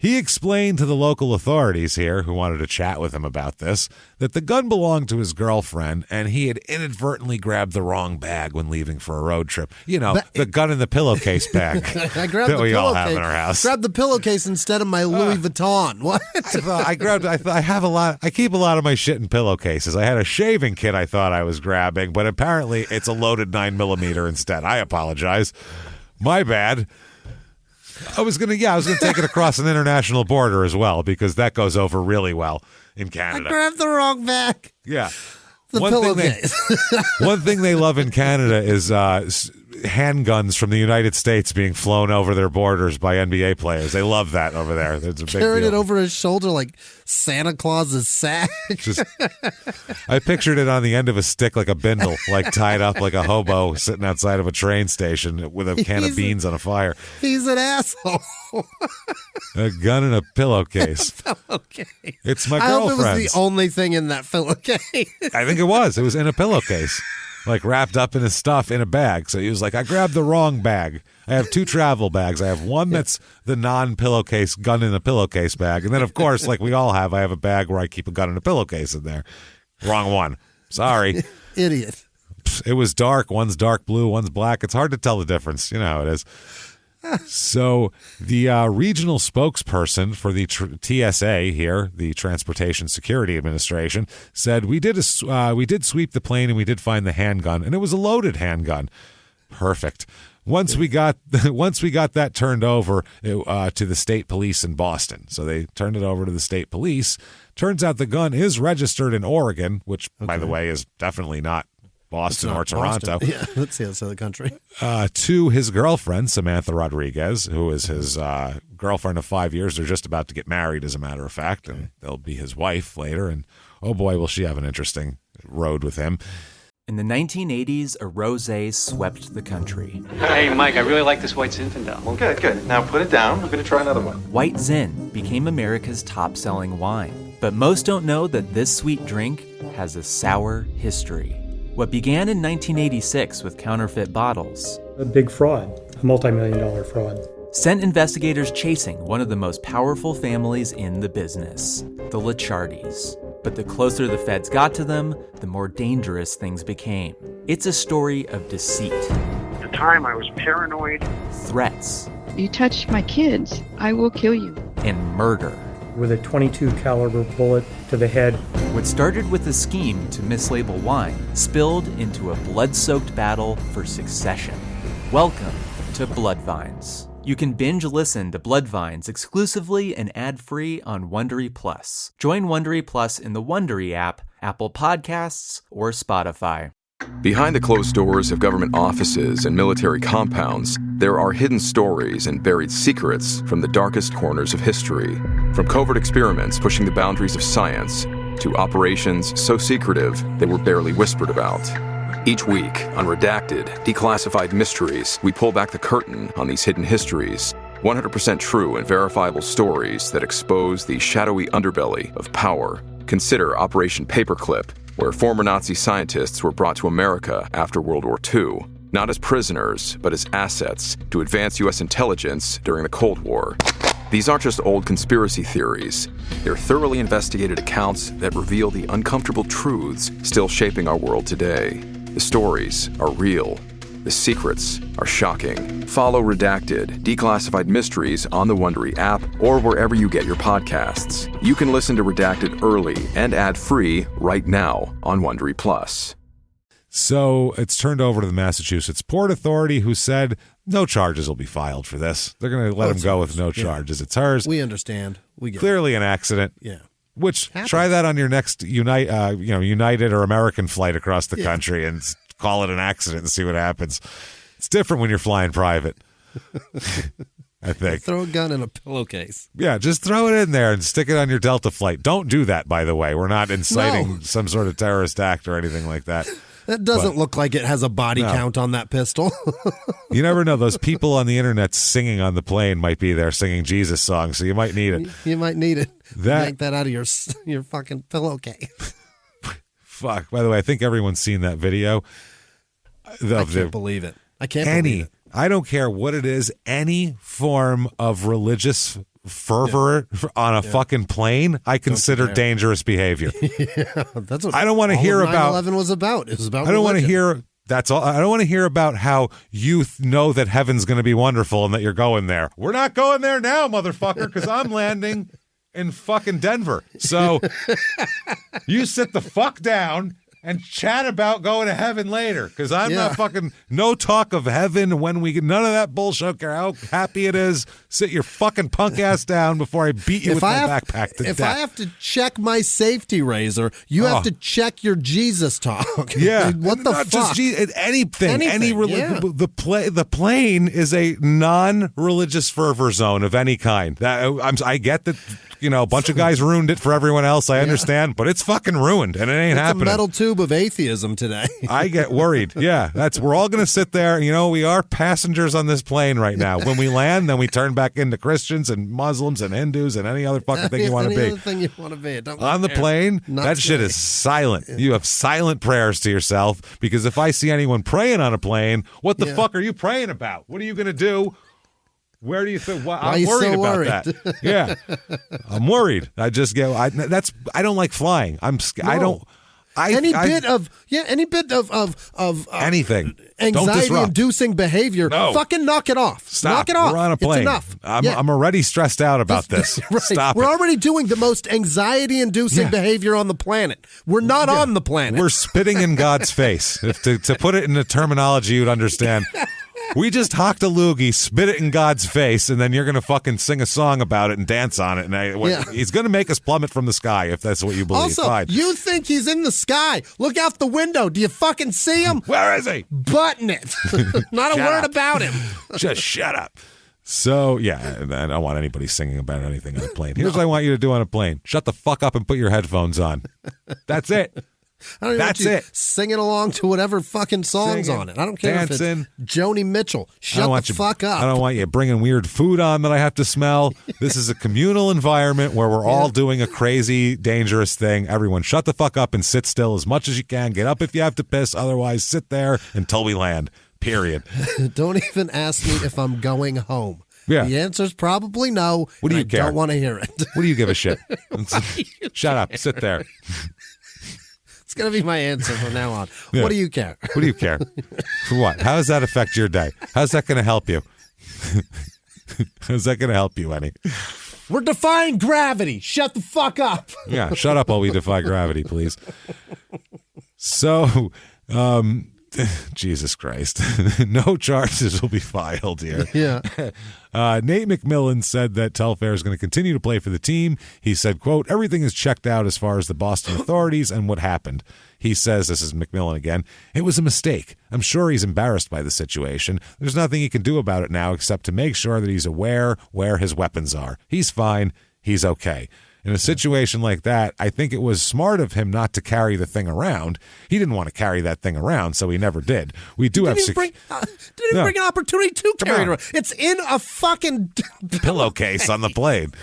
He explained to the local authorities here, who wanted to chat with him about this, that the gun belonged to his girlfriend, and he had inadvertently grabbed the wrong bag when leaving for a road trip. You know, the gun in the pillowcase bag I grabbed that we all have in our house. Grabbed the pillowcase instead of my Louis Vuitton. What? I keep a lot of my shit in pillowcases. I had a shaving kit I thought I was grabbing, but apparently it's a loaded 9mm instead. I apologize. My bad. I was gonna take it across an international border as well, because that goes over really well in Canada. I grabbed the wrong bag. Yeah. The pillowcase. One thing they love in Canada is handguns from the United States being flown over their borders by NBA players. They love that over there. It's a big Carried deal. it over his shoulder like Santa Claus's sack. I pictured it on the end of a stick like a bindle, like tied up like a hobo sitting outside of a train station with a can of beans on a fire. He's an asshole. A gun in a pillowcase. It's my girlfriend's. I hope it was the only thing in that pillowcase. I think it was. It was in a pillowcase, like wrapped up in his stuff in a bag. So he was like, I grabbed the wrong bag. I have two travel bags. I have one that's the non-pillowcase gun in a pillowcase bag. And then, of course, like we all have, I have a bag where I keep a gun in a pillowcase in there. Wrong one. Sorry. Idiot. It was dark. One's dark blue, one's black. It's hard to tell the difference. You know how it is. So the regional spokesperson for the TSA here, the Transportation Security Administration, said we did sweep the plane and we did find the handgun, and it was a loaded handgun. Perfect. Once we got that turned over to the state police in Boston, so they turned it over to the state police. Turns out the gun is registered in Oregon, which, by the way, is definitely not Boston or Toronto. Yeah, let's see outside the country. To his girlfriend, Samantha Rodriguez, who is his girlfriend of 5 years. They're just about to get married, as a matter of fact, and they'll be his wife later. And oh boy, will she have an interesting road with him. In the 1980s, a rosé swept the country. Hey, Mike, I really like this White Zinfandel. Well, good. Now put it down. We're going to try another one. White Zin became America's top-selling wine. But most don't know that this sweet drink has a sour history. What began in 1986 with counterfeit bottles, a big fraud, a multi-million-dollar fraud, sent investigators chasing one of the most powerful families in the business, the Licciardis. But the closer the feds got to them, the more dangerous things became. It's a story of deceit. At the time, I was paranoid. Threats. You touch my kids, I will kill you. And murder. With a .22 caliber bullet to the head. What started with a scheme to mislabel wine spilled into a blood-soaked battle for succession. Welcome to Bloodvines. You can binge listen to Bloodvines exclusively and ad-free on Wondery Plus. Join Wondery Plus in the Wondery app, Apple Podcasts, or Spotify. Behind the closed doors of government offices and military compounds, there are hidden stories and buried secrets from the darkest corners of history. From covert experiments pushing the boundaries of science to operations so secretive they were barely whispered about. Each week, on Redacted, Declassified Mysteries, we pull back the curtain on these hidden histories. 100% true and verifiable stories that expose the shadowy underbelly of power. Consider Operation Paperclip, where former Nazi scientists were brought to America after World War II, not as prisoners, but as assets to advance U.S. intelligence during the Cold War. These aren't just old conspiracy theories. They're thoroughly investigated accounts that reveal the uncomfortable truths still shaping our world today. The stories are real. The secrets are shocking. Follow Redacted, Declassified Mysteries on the Wondery app or wherever you get your podcasts. You can listen to Redacted early and ad-free right now on Wondery Plus. So it's turned over to the Massachusetts Port Authority, who said no charges will be filed for this. They're going to let him go with no charges. It's hers. We understand. We get Clearly an accident. Yeah. Which, happens. try that on your next United or American flight across the country and call it an accident and see what happens. It's different when you're flying private, I think. Throw a gun in a pillowcase. Yeah, just throw it in there and stick it on your Delta flight. Don't do that, by the way. We're not inciting some sort of terrorist act or anything like that. That doesn't look like it has a body count on that pistol. You never know. Those people on the internet singing on the plane might be there singing Jesus songs, so you might need it. You might need it. Yank that out of your fucking pillowcase. Fuck. By the way, I think everyone's seen that video. I can't believe it. I can't believe it. I don't care what it is, any form of religious fervor on a fucking plane, I consider dangerous behavior. That's what I don't want to hear about 9/11 was about. It was about I don't religion. want to hear that's all. I don't want to hear about how you know that heaven's going to be wonderful and that you're going there. We're not going there now, motherfucker, because I'm landing in fucking Denver. So you sit the fuck down and chat about going to heaven later, because I'm not fucking, no talk of heaven when we get, none of that bullshit. I don't care how happy it is. Sit your fucking punk ass down before I beat you with my backpack to death. If I have to check my safety razor, you have to check your Jesus talk. Yeah. Like, what the Not fuck? Just anything. Any the plane is a non-religious fervor zone of any kind. I get that, a bunch of guys ruined it for everyone else. I understand, but it's fucking ruined, and it ain't happening. It's a metal tube of atheism today. I get worried. Yeah, we're all going to sit there. We are passengers on this plane right now. When we land, then we turn back into Christians and Muslims and Hindus and any other fucking thing you want to be. Any other thing you want to be. On the plane, that shit is silent. You have silent prayers to yourself, because if I see anyone praying on a plane, what the fuck are you praying about? What are you going to do? Where do you think? I'm worried about that. Yeah, I'm worried. I just go. I don't like flying. I don't. Any bit of anything anxiety-inducing behavior. No. Fucking knock it off. Stop. Knock it off. We're on a plane. It's enough. I'm already stressed out about this. Right. Stop. We're already doing the most anxiety-inducing behavior on the planet. We're not on the planet. We're spitting in God's face. To put it in a terminology you'd understand. We just hocked a loogie, spit it in God's face, and then you're going to fucking sing a song about it and dance on it. And he's going to make us plummet from the sky, if that's what you believe. Also, fine. You think he's in the sky. Look out the window. Do you fucking see him? Where is he? Button it. Not a word about him. Just shut up. So, I don't want anybody singing about anything on a plane. Here's what I want you to do on a plane. Shut the fuck up and put your headphones on. That's it. I don't even want you singing along to whatever fucking song's on it. I don't care dancing. If it's Joni Mitchell. Shut the fuck up. I don't want you bringing weird food on that I have to smell. This is a communal environment where we're all doing a crazy, dangerous thing. Everyone shut the fuck up and sit still as much as you can. Get up if you have to piss. Otherwise, sit there until we land. Period. Don't even ask me if I'm going home. Yeah. The answer's probably no. What do you care? I don't want to hear it. What do you give a shit? Shut up. Sit there. It's going to be my answer from now on. Yeah. What do you care? What do you care? For what? How does that affect your day? How's that going to help you? How's that going to help you, Annie? We're defying gravity. Shut the fuck up. Yeah, shut up while we defy gravity, please. So, Jesus Christ. No charges will be filed here. Yeah. Nate McMillan said that Telfair is going to continue to play for the team. He said, quote, everything is checked out as far as the Boston authorities and what happened. He says, this is McMillan again, it was a mistake. I'm sure he's embarrassed by the situation. There's nothing he can do about it now except to make sure that he's aware where his weapons are. He's fine. He's okay. In a situation like that, I think it was smart of him not to carry the thing around. He didn't want to carry that thing around, so he never did. We do Didn't bring an opportunity to carry it around. It's in a fucking pillowcase on the plane.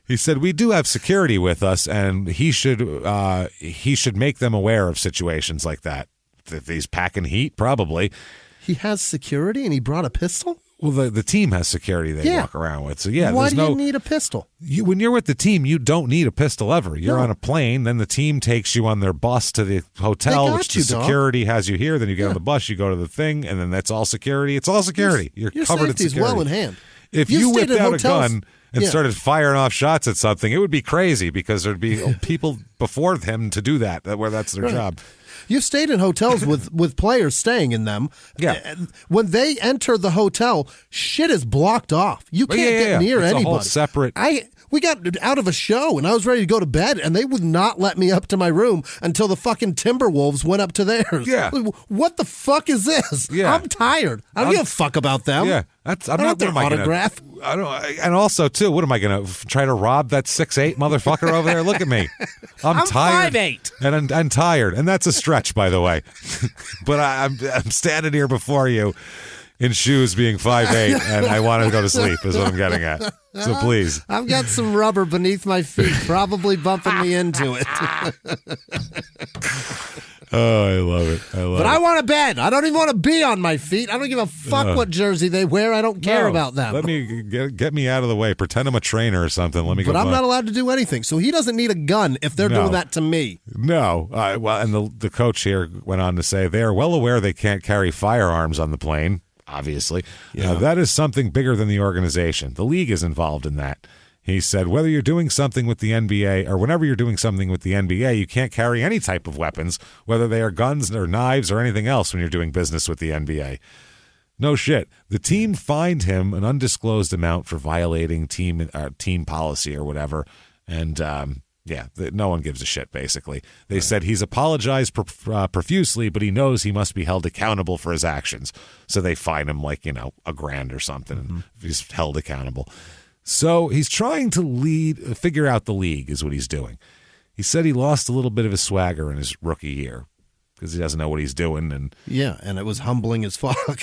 He said, we do have security with us, and he should make them aware of situations like that. If he's packing heat, probably. He has security, and he brought a pistol? Well, the team has security they walk around with. So, yeah, why do you need a pistol? When you're with the team, you don't need a pistol ever. You're on a plane, then the team takes you on their bus to the hotel, which the security has you here. Then you get on the bus, you go to the thing, and then that's all security. It's all security. You're covered in security. Your well in hand. If you whipped out a gun and started firing off shots at something, it would be crazy because there'd be people before him to do that, where that's their job. You've stayed in hotels with players staying in them. Yeah. When they enter the hotel, shit is blocked off. You can't get near it's anybody. A whole separate. We got out of a show, and I was ready to go to bed, and they would not let me up to my room until the fucking Timberwolves went up to theirs. Yeah. What the fuck is this? Yeah. I'm tired. I don't give a fuck about them. Yeah. I'm not their autograph. And also, too, what am I going to try to rob that 6'8" motherfucker over there? Look at me. I'm tired. 5'8". And I'm tired. And that's a stretch, by the way. But I'm standing here before you in shoes being 5'8", and I want to go to sleep is what I'm getting at. So please. I've got some rubber beneath my feet, probably bumping me into it. Oh, I love it. But I want a bed. I don't even want to be on my feet. I don't give a fuck what jersey they wear. I don't care about them. Let me get me out of the way. Pretend I'm a trainer or something. Let me go. But I'm not allowed to do anything. So he doesn't need a gun if they're doing that to me. No. Well, and the coach here went on to say they are well aware they can't carry firearms on the plane. Obviously, that is something bigger than the organization. The league is involved in that. He said, whether you're doing something with the NBA or whenever you're doing something with the NBA, you can't carry any type of weapons, whether they are guns or knives or anything else when you're doing business with the NBA. No shit. The team fined him an undisclosed amount for violating team policy or whatever. And, no one gives a shit, basically. They said he's apologized profusely, but he knows he must be held accountable for his actions. So they fine him like, $1,000 or something. If he's held accountable. So he's trying to figure out the league is what he's doing. He said he lost a little bit of his swagger in his rookie year because he doesn't know what he's doing. And it was humbling as fuck.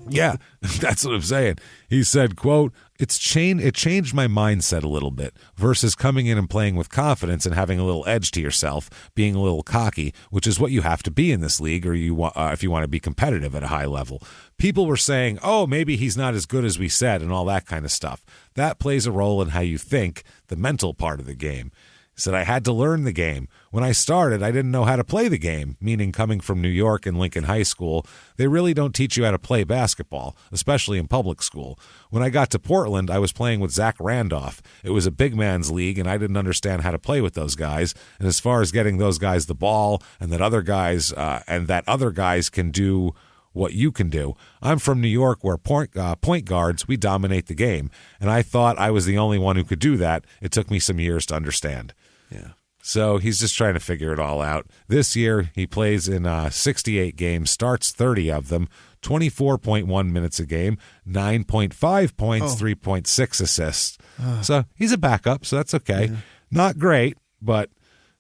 Yeah, that's what I'm saying. He said, quote, it changed my mindset a little bit versus coming in and playing with confidence and having a little edge to yourself, being a little cocky, which is what you have to be in this league or if you want to be competitive at a high level. People were saying, oh, maybe he's not as good as we said and all that kind of stuff. That plays a role in how you think, the mental part of the game. He said, I had to learn the game. When I started, I didn't know how to play the game, meaning coming from New York and Lincoln High School, they really don't teach you how to play basketball, especially in public school. When I got to Portland, I was playing with Zach Randolph. It was a big man's league, and I didn't understand how to play with those guys. And as far as getting those guys the ball and that other guys can do what you can do. I'm from New York where point guards, we dominate the game. And I thought I was the only one who could do that. It took me some years to understand. Yeah. So he's just trying to figure it all out. This year, he plays in 68 games, starts 30 of them, 24.1 minutes a game, 9.5 points, 3.6 assists. So he's a backup, so that's okay. Yeah. Not great, but,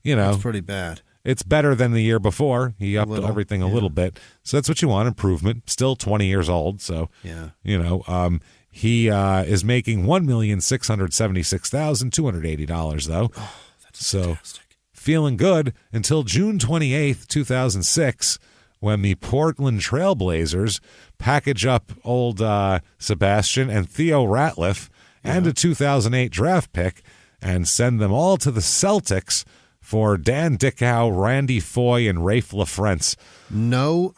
It's pretty bad. It's better than the year before. He upped everything a little bit. So that's what you want, improvement. Still 20 years old. So, he is making $1,676,280, though. Oh, that's fantastic. Feeling good until June 28th, 2006, when the Portland Trailblazers package up old Sebastian and Theo Ratliff and a 2008 draft pick and send them all to the Celtics for Dan Dickau, Randy Foye, and Rafe LaFrentz. No,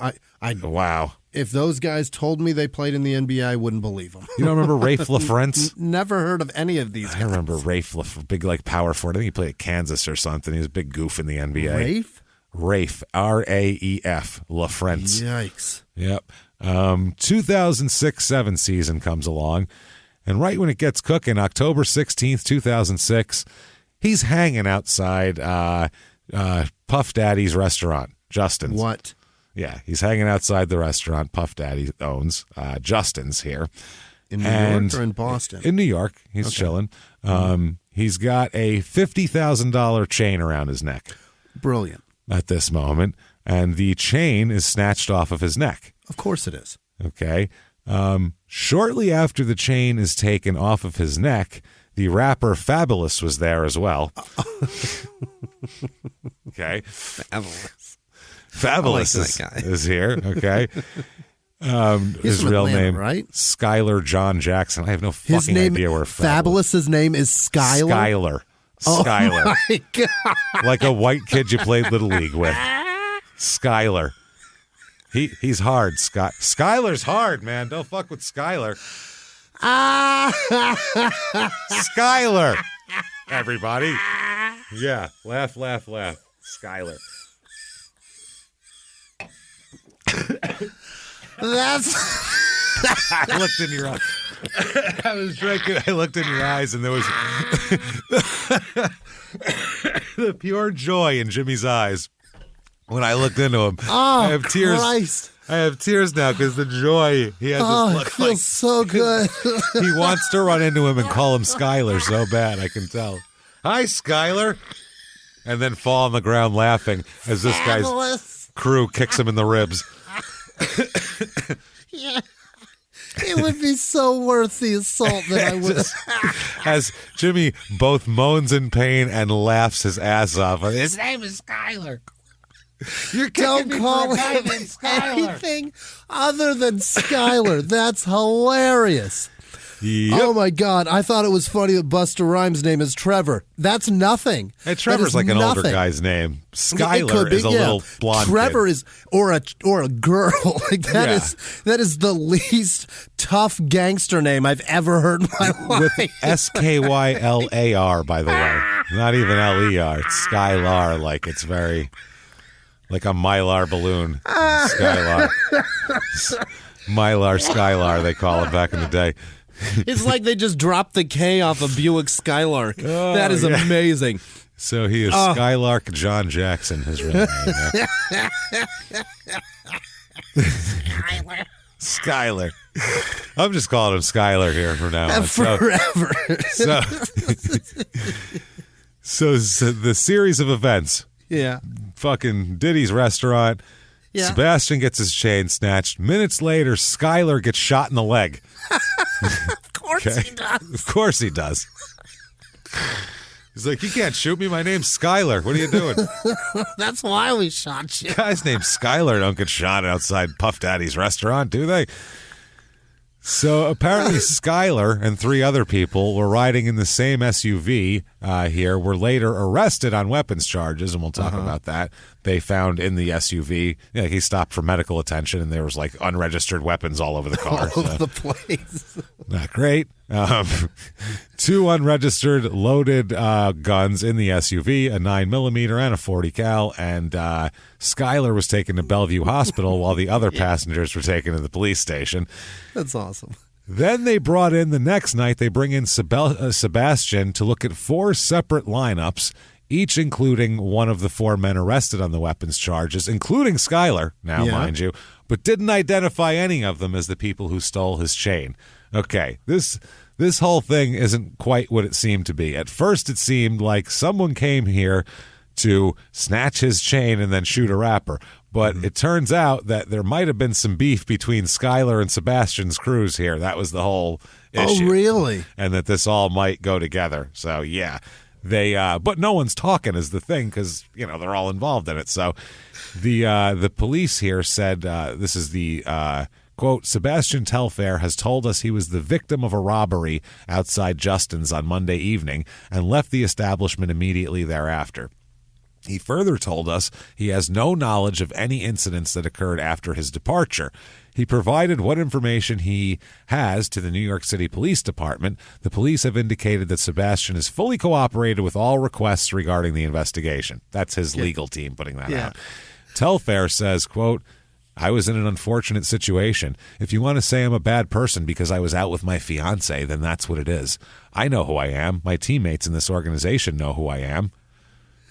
wow. If those guys told me they played in the NBA, I wouldn't believe them. You don't remember Rafe LaFrentz? Never heard of any of these guys. I remember Rafe, big like power forward. I think he played at Kansas or something. He was a big goof in the NBA. Rafe, R-A-E-F, LaFrentz. Yikes. Yep. 2006-07 season comes along, and right when it gets cooking, October 16th, 2006, he's hanging outside Puff Daddy's restaurant, Justin's. What? Yeah, he's hanging outside the restaurant Puff Daddy owns, Justin's here. In New York or in Boston? In New York. He's chilling. He's got a $50,000 chain around his neck. Brilliant. At this moment, and the chain is snatched off of his neck. Of course it is. Okay. Shortly after the chain is taken off of his neck, the rapper Fabulous was there as well. Okay. Fabulous is here. Okay. His real Atlanta, name, right? Skylar John Jackson. I have no fucking idea where Fabulous's name is Skylar. Skylar. Skylar. Oh my God. Like a white kid you played Little League with. Skylar. He's hard. Skylar's hard, man. Don't fuck with Skylar. Skylar. Everybody. Yeah. Laugh, laugh, laugh. Skylar. That's... I looked in your eyes. I was drinking. I looked in your eyes, and there was the pure joy in Jimmy's eyes when I looked into him. Oh, I have tears. Christ. I have tears now because the joy he has. Oh, this it look feels like, so good. He wants to run into him and call him Skylar so bad. I can tell. Hi, Skylar, and then fall on the ground laughing as this guy's crew kicks him in the ribs. Yeah. It would be so worth the assault that I would As Jimmy both moans in pain and laughs his ass off. His name is Skylar. You don't call him anything other than Skylar. That's hilarious. Yep. Oh my God! I thought it was funny that Busta Rhymes' name is Trevor. That's nothing. Hey, Trevor's like an older guy's name. Skylar is a little blonde. Trevor kid. is or a girl. Like that is the least tough gangster name I've ever heard in my life. With Skylar, by the way, not even Ler. It's Skylar. Like it's very like a mylar balloon. Skylar, mylar Skylar. They call it back in the day. It's like they just dropped the K off a Buick Skylark. That is amazing. So he is Skylark John Jackson, his real name. Yeah. Skylar. I'm just calling him Skylar here from now on. Forever. So the series of events. Yeah. Fucking Diddy's restaurant. Yeah. Sebastian gets his chain snatched. Minutes later, Skylar gets shot in the leg. Of course he does. Of course he does. He's like, you can't shoot me. My name's Skylar. What are you doing? That's why we shot you. Guys named Skylar don't get shot outside Puff Daddy's restaurant, do they? So apparently Skylar and 3 other people were riding in the same SUV here, were later arrested on weapons charges, and we'll talk about that. They found in the SUV, he stopped for medical attention, and there was like unregistered weapons all over the car. All over the place. Not great. 2 unregistered loaded guns in the SUV, a 9mm and a 40 cal, and Skylar was taken to Bellevue Hospital while the other passengers were taken to the police station. That's awesome. Then they brought in the next night, they bring in Sebastian to look at 4 separate lineups, each including one of the 4 men arrested on the weapons charges, including Skylar, mind you, but didn't identify any of them as the people who stole his chain. Okay, this whole thing isn't quite what it seemed to be. At first, it seemed like someone came here to snatch his chain and then shoot a rapper. But it turns out that there might have been some beef between Skylar and Sebastian's crews here. That was the whole issue. Oh, really? And that this all might go together. So, yeah. But no one's talking is the thing because they're all involved in it. So the police here said this is the quote, Sebastian Telfair has told us he was the victim of a robbery outside Justin's on Monday evening and left the establishment immediately thereafter. He further told us he has no knowledge of any incidents that occurred after his departure. He provided what information he has to the New York City Police Department. The police have indicated that Sebastian has fully cooperated with all requests regarding the investigation. That's his legal team putting that out. Telfair says, quote, I was in an unfortunate situation. If you want to say I'm a bad person because I was out with my fiance, then that's what it is. I know who I am. My teammates in this organization know who I am.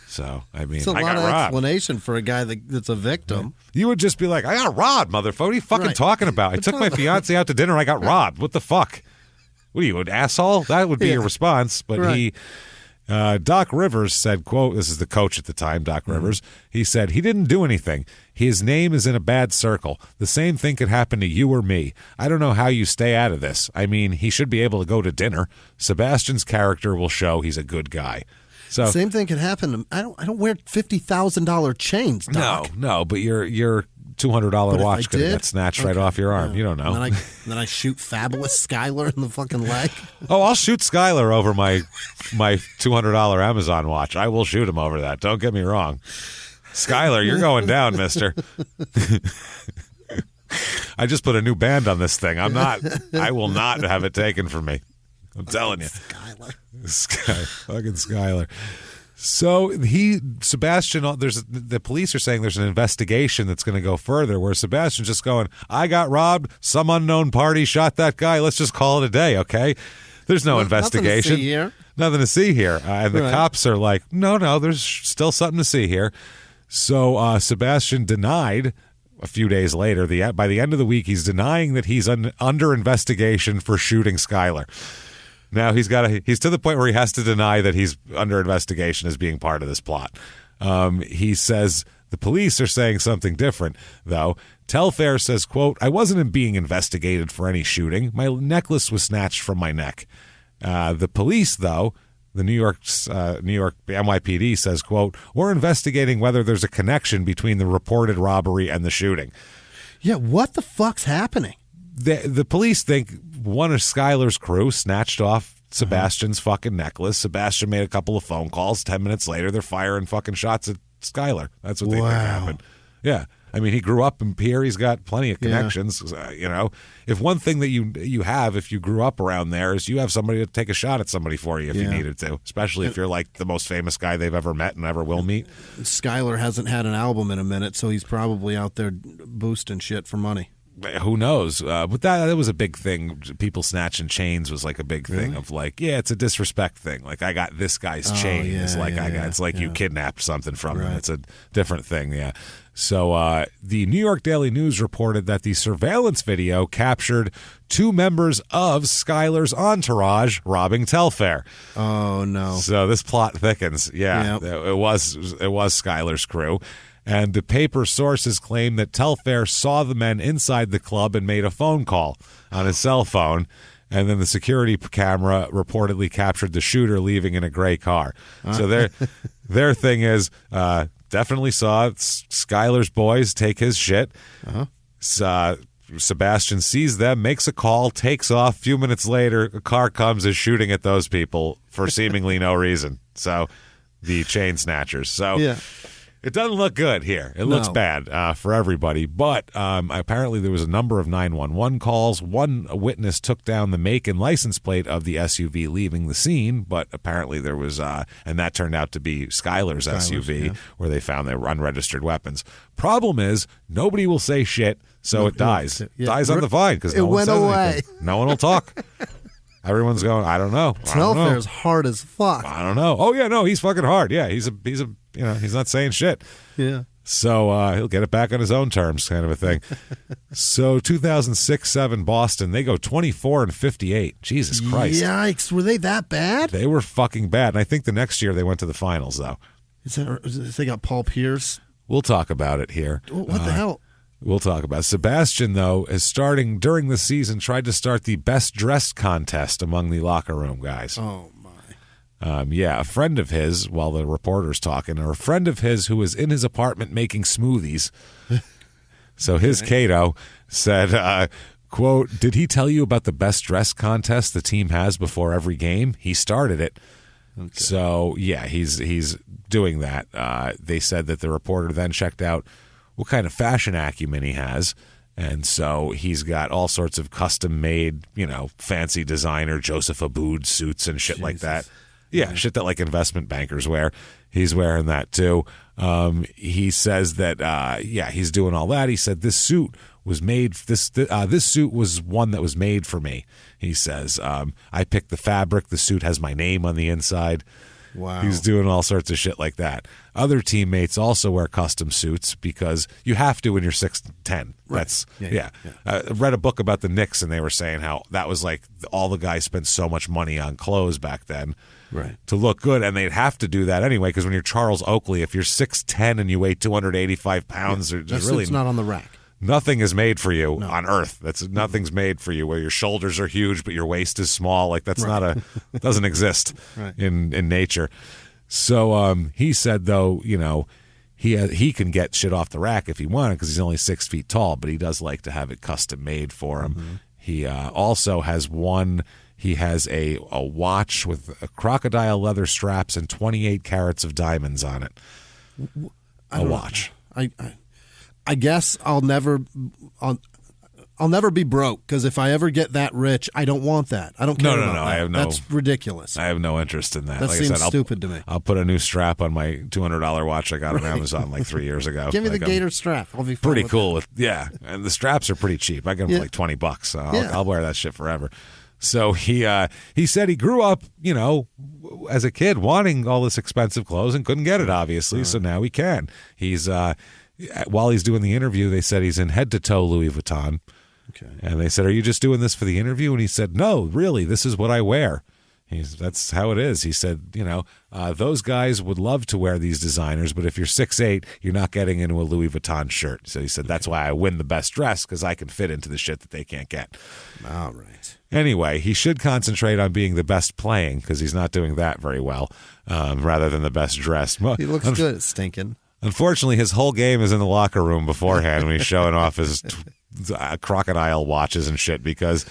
So, I mean, it's a I lot got of robbed. Explanation for a guy that's a victim. You would just be like, I got robbed, motherfucker. What are you fucking talking about? I took my fiance out to dinner. I got robbed. What the fuck? What are you, an asshole? That would be your response. But Doc Rivers said, quote, this is the coach at the time, Doc Rivers. He said, he didn't do anything. His name is in a bad circle. The same thing could happen to you or me. I don't know how you stay out of this. I mean, he should be able to go to dinner. Sebastian's character will show he's a good guy. So same thing could happen to I don't wear $50,000 chains, Doc. No, but your $200 watch could get snatched right off your arm. You don't know. And then I shoot Fabulous Skylar in the fucking leg. Oh, I'll shoot Skylar over my $200 Amazon watch. I will shoot him over that. Don't get me wrong. Skylar, you're going down, mister. I just put a new band on this thing. I will not have it taken from me. I'm telling you. Fucking Skylar. So Sebastian, the police are saying there's an investigation that's going to go further where Sebastian's just going, I got robbed, some unknown party shot that guy, let's just call it a day, okay? There's no investigation. Nothing to see here. And the cops are like, no, there's still something to see here. So Sebastian denied a few days later, by the end of the week, he's denying that he's under investigation for shooting Skylar. Now he's to the point where he has to deny that he's under investigation as being part of this plot. He says the police are saying something different, though. Telfair says, quote, I wasn't being investigated for any shooting. My necklace was snatched from my neck. The police, though, the New York NYPD says, quote, we're investigating whether there's a connection between the reported robbery and the shooting. Yeah, what the fuck's happening? The police think one of Skylar's crew snatched off Sebastian's fucking necklace. Sebastian made a couple of phone calls. 10 minutes later, they're firing fucking shots at Skylar. That's what they think happened. Yeah. I mean, he grew up in Pierre. He's got plenty of connections. If one thing that you have, if you grew up around there, is you have somebody to take a shot at somebody for you if you needed to, especially if you're like the most famous guy they've ever met and ever will meet. Skylar hasn't had an album in a minute, so he's probably out there boosting shit for money. Who knows? But that was a big thing. People snatching chains was like a big thing of like, it's a disrespect thing. Like, I got this guy's chain. It's like it's like you kidnapped something from him. It's a different thing. Yeah. So the New York Daily News reported that the surveillance video captured two members of Skylar's entourage robbing Telfair. Oh no! So this plot thickens. Yeah. It was Skylar's crew. And the paper sources claim that Telfair saw the men inside the club and made a phone call on his cell phone. And then the security camera reportedly captured the shooter leaving in a gray car. So their thing is definitely saw Skylar's boys take his shit. Sebastian sees them, makes a call, takes off. A few minutes later, a car comes, is shooting at those people for seemingly no reason. So the chain snatchers. So it doesn't look good here. It looks bad for everybody. But apparently there was a number of 911 calls. One witness took down the make and license plate of the SUV leaving the scene. But apparently there was, and that turned out to be Skylar's SUV, where they found their unregistered weapons. Problem is, nobody will say shit, so it dies. Dies on the vine because no one says anything. No one will talk. Everyone's going, I don't know. Telfair's hard as fuck. I don't know. Oh yeah, no, he's fucking hard. Yeah, he's he's not saying shit. Yeah. So he'll get it back on his own terms, kind of a thing. So 2006-07 Boston, they go 24-58. Jesus Christ. Yikes! Were they that bad? They were fucking bad. And I think the next year they went to the finals though. They got Paul Pierce? We'll talk about it here. What the hell? We'll talk about it. Sebastian, though, is starting during the season, tried to start the best dressed contest among the locker room guys. Oh, A friend of his, while the reporter's talking, or a friend of his who was in his apartment making smoothies. So his Cato said, quote, "Did he tell you about the best dress contest the team has before every game? He started it." Okay. So, yeah, he's doing that. They said that the reporter then checked out what kind of fashion acumen he has. And so he's got all sorts of custom-made, fancy designer Joseph Abboud suits and shit like that. Yeah, shit that like investment bankers wear. He's wearing that too. He says that, he's doing all that. He said this suit was made. This suit was one that was made for me. He says, I picked the fabric. The suit has my name on the inside. Wow. He's doing all sorts of shit like that. Other teammates also wear custom suits because you have to when you're 6'10". Right. That's I read a book about the Knicks, and they were saying how that was like all the guys spent so much money on clothes back then, right, to look good, and they'd have to do that anyway because when you're Charles Oakley, if you're 6'10" and you weigh 285 pounds, that's really not on the rack. Nothing is made for you on Earth. Nothing's made for you where your shoulders are huge but your waist is small. Like that's not it doesn't exist in nature. So he said though, he can get shit off the rack if he wanted because he's only 6 feet tall, but he does like to have it custom made for him. Mm-hmm. He also has he has a watch with crocodile leather straps and 28 carats of diamonds on it. A watch. I guess I'll never be broke because if I ever get that rich, I don't want that. I don't care about that. I have That's ridiculous. I have no interest in that. That seems stupid to me. I'll put a new strap on my $200 watch I got on Amazon like 3 years ago. Give me the Gator strap. I'll be pretty cool. And the straps are pretty cheap. I get them for like $20. So I'll wear that shit forever. So he said he grew up, as a kid wanting all this expensive clothes and couldn't get it, obviously. Right. So now he can. He's while he's doing the interview, they said he's in head-to-toe Louis Vuitton. Okay. And they said, "Are you just doing this for the interview?" And he said, "No, really, this is what I wear." That's how it is. He said, those guys would love to wear these designers, but if you're 6'8", you're not getting into a Louis Vuitton shirt. So he said, that's why I win the best dress, because I can fit into the shit that they can't get. All right. Anyway, he should concentrate on being the best playing, because he's not doing that very well, rather than the best dressed. He looks good at stinking. Unfortunately, his whole game is in the locker room beforehand when he's showing off his crocodile watches and shit, because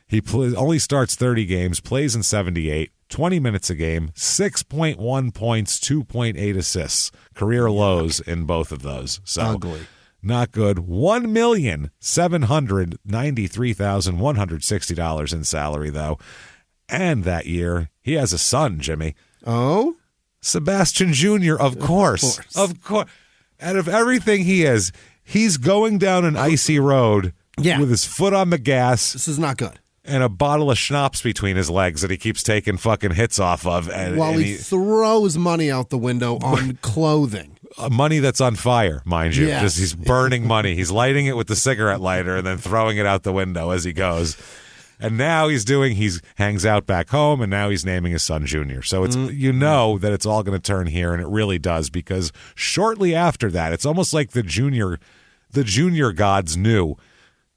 he only starts 30 games, plays in 78, 20 minutes a game, 6.1 points, 2.8 assists, career lows in both of those. So ugly. Not good. $1,793,160 in salary, though. And that year, he has a son, Jimmy. Oh? Sebastian Jr., of course. Of course. Out of everything he is, he's going down an icy road with his foot on the gas. This is not good. And a bottle of schnapps between his legs that he keeps taking fucking hits off of. While he throws money out the window on clothing. Money that's on fire, mind you. Yes. Just he's burning money. He's lighting it with the cigarette lighter and then throwing it out the window as he goes. And now he hangs out back home, and now he's naming his son Junior. So it's that it's all going to turn here, and it really does, because shortly after that, it's almost like the junior gods knew.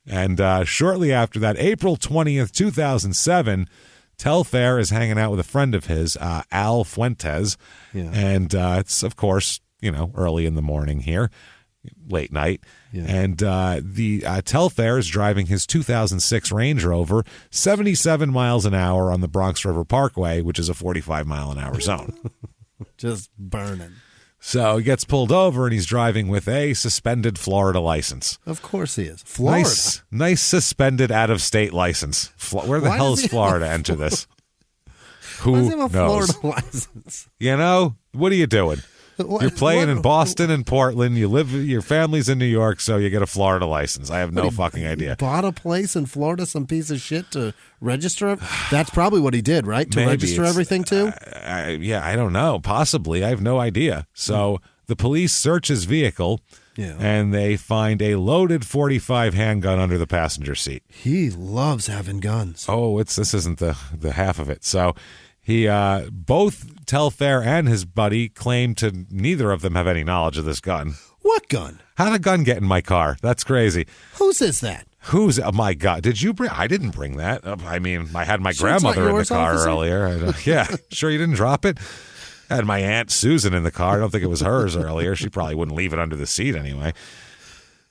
And shortly after that, April 20th, 2007, Telfair is hanging out with a friend of his, Al Fuentes. Yeah. And it's, of course, early in the morning here, late night. Yeah. And the Telfair is driving his 2006 Range Rover 77 miles an hour on the Bronx River Parkway, which is a 45-mile-an-hour zone. Just burning. So he gets pulled over, and he's driving with a suspended Florida license. Of course he is. Florida. Nice suspended out-of-state license. Where the hell is Florida enter this? Who knows? Florida license? What are you doing? You're playing in Boston and Portland. Your family's in New York, so you get a Florida license. I have no fucking idea. Bought a place in Florida, some piece of shit to register. That's probably what he did, right? To register everything too? I don't know. Possibly. I have no idea. So the police search his vehicle, and they find a loaded .45 handgun under the passenger seat. He loves having guns. Oh, this isn't the half of it. So he both Telfair and his buddy claim to neither of them have any knowledge of this gun. What gun? How did a gun get in my car? That's crazy. Whose is that? Who's? Oh my God! Did you bring? I didn't bring that. I mean, I had my grandmother in the car earlier. Yeah, sure you didn't drop it. I had my Aunt Susan in the car. I don't think it was hers earlier. She probably wouldn't leave it under the seat anyway.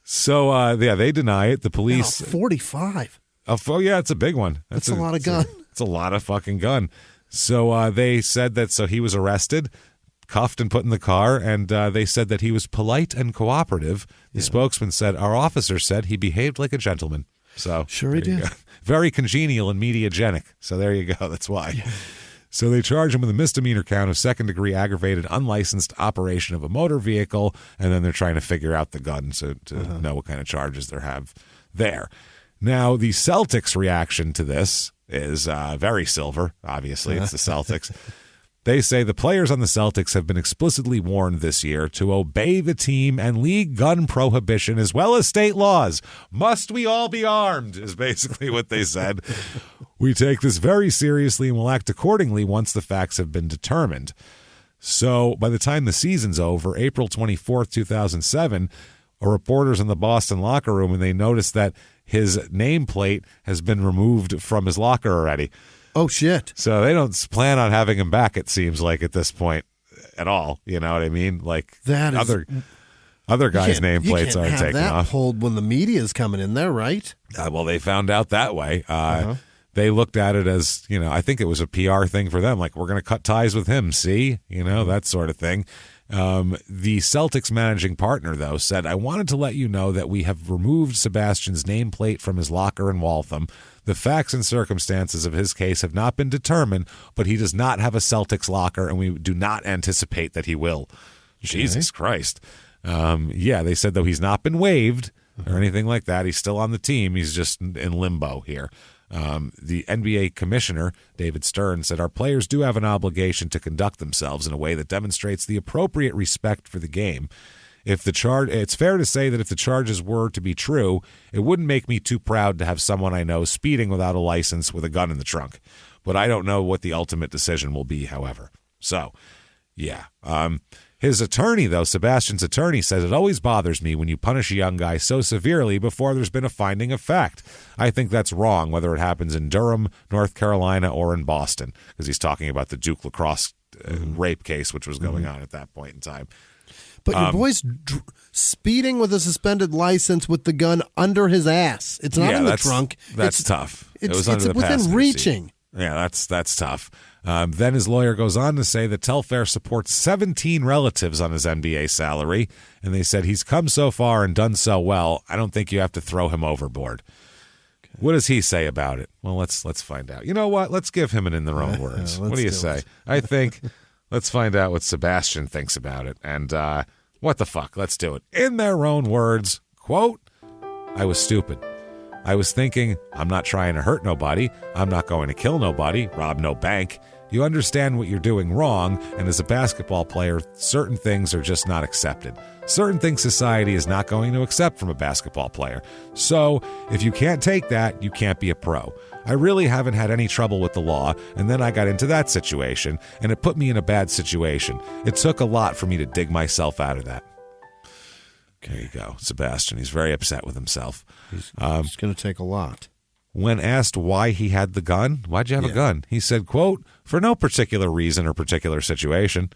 So yeah, they deny it. The police. 45. Oh yeah, it's a big one. That's a lot of gun. It's a lot of fucking gun. So they said that. So he was arrested, cuffed, and put in the car, and they said that he was polite and cooperative. The spokesman said, "Our officer said he behaved like a gentleman." So sure he did. Very congenial and mediagenic. So there you go. That's why. Yeah. So they charge him with a misdemeanor count of second-degree aggravated unlicensed operation of a motor vehicle, and then they're trying to figure out the gun to know what kind of charges they have there. Now, the Celtics' reaction to this is very silver. Obviously, it's the Celtics. They say the players on the Celtics have been explicitly warned this year to obey the team and league gun prohibition as well as state laws. Must we all be armed is basically what they said. We take this very seriously and will act accordingly once the facts have been determined. So by the time the season's over, April 24th, 2007, reporters in the Boston locker room, and they noticed that his nameplate has been removed from his locker already. Oh, shit. So they don't plan on having him back, it seems like, at this point at all. You know what I mean? Like that is, other guys' nameplates aren't taking that off. Pulled when the media is coming in there, right? Well, they found out that way. They looked at it as, I think it was a PR thing for them. Like, we're going to cut ties with him, see? That sort of thing. The Celtics managing partner, though, said, "I wanted to let you know that we have removed Sebastian's nameplate from his locker in Waltham. The facts and circumstances of his case have not been determined, but he does not have a Celtics locker, and we do not anticipate that he will." Okay. Jesus Christ. They said, though, he's not been waived or anything like that. He's still on the team. He's just in limbo here. The NBA commissioner, David Stern, said, "Our players do have an obligation to conduct themselves in a way that demonstrates the appropriate respect for the game. It's fair to say that if the charges were to be true, it wouldn't make me too proud to have someone I know speeding without a license with a gun in the trunk. But I don't know what the ultimate decision will be, however." So, yeah. His attorney, though, Sebastian's attorney, says, "It always bothers me when you punish a young guy so severely before there's been a finding of fact. I think that's wrong, whether it happens in Durham, North Carolina, or in Boston," because he's talking about the Duke lacrosse rape case, which was going on at that point in time. But your boy's speeding with a suspended license with the gun under his ass. It's not in the trunk. That's tough. It's within reaching. Yeah, that's tough. Then his lawyer goes on to say that Telfair supports 17 relatives on his NBA salary, and they said he's come so far and done so well, I don't think you have to throw him overboard. Okay. What does he say about it? Well, let's find out. You know what? Let's give him it in their own words. What do you say? I think let's find out what Sebastian thinks about it. And what the fuck? Let's do it. In their own words, quote, "I was stupid. I was thinking, I'm not trying to hurt nobody. I'm not going to kill nobody, rob no bank. You understand what you're doing wrong, and as a basketball player, certain things are just not accepted. Certain things society is not going to accept from a basketball player. So, if you can't take that, you can't be a pro. I really haven't had any trouble with the law, and then I got into that situation, and it put me in a bad situation. It took a lot for me to dig myself out of that." There you go, Sebastian. He's very upset with himself. It's going to take a lot. When asked why he had the gun, why'd you have a gun? He said, quote, "For no particular reason or particular situation."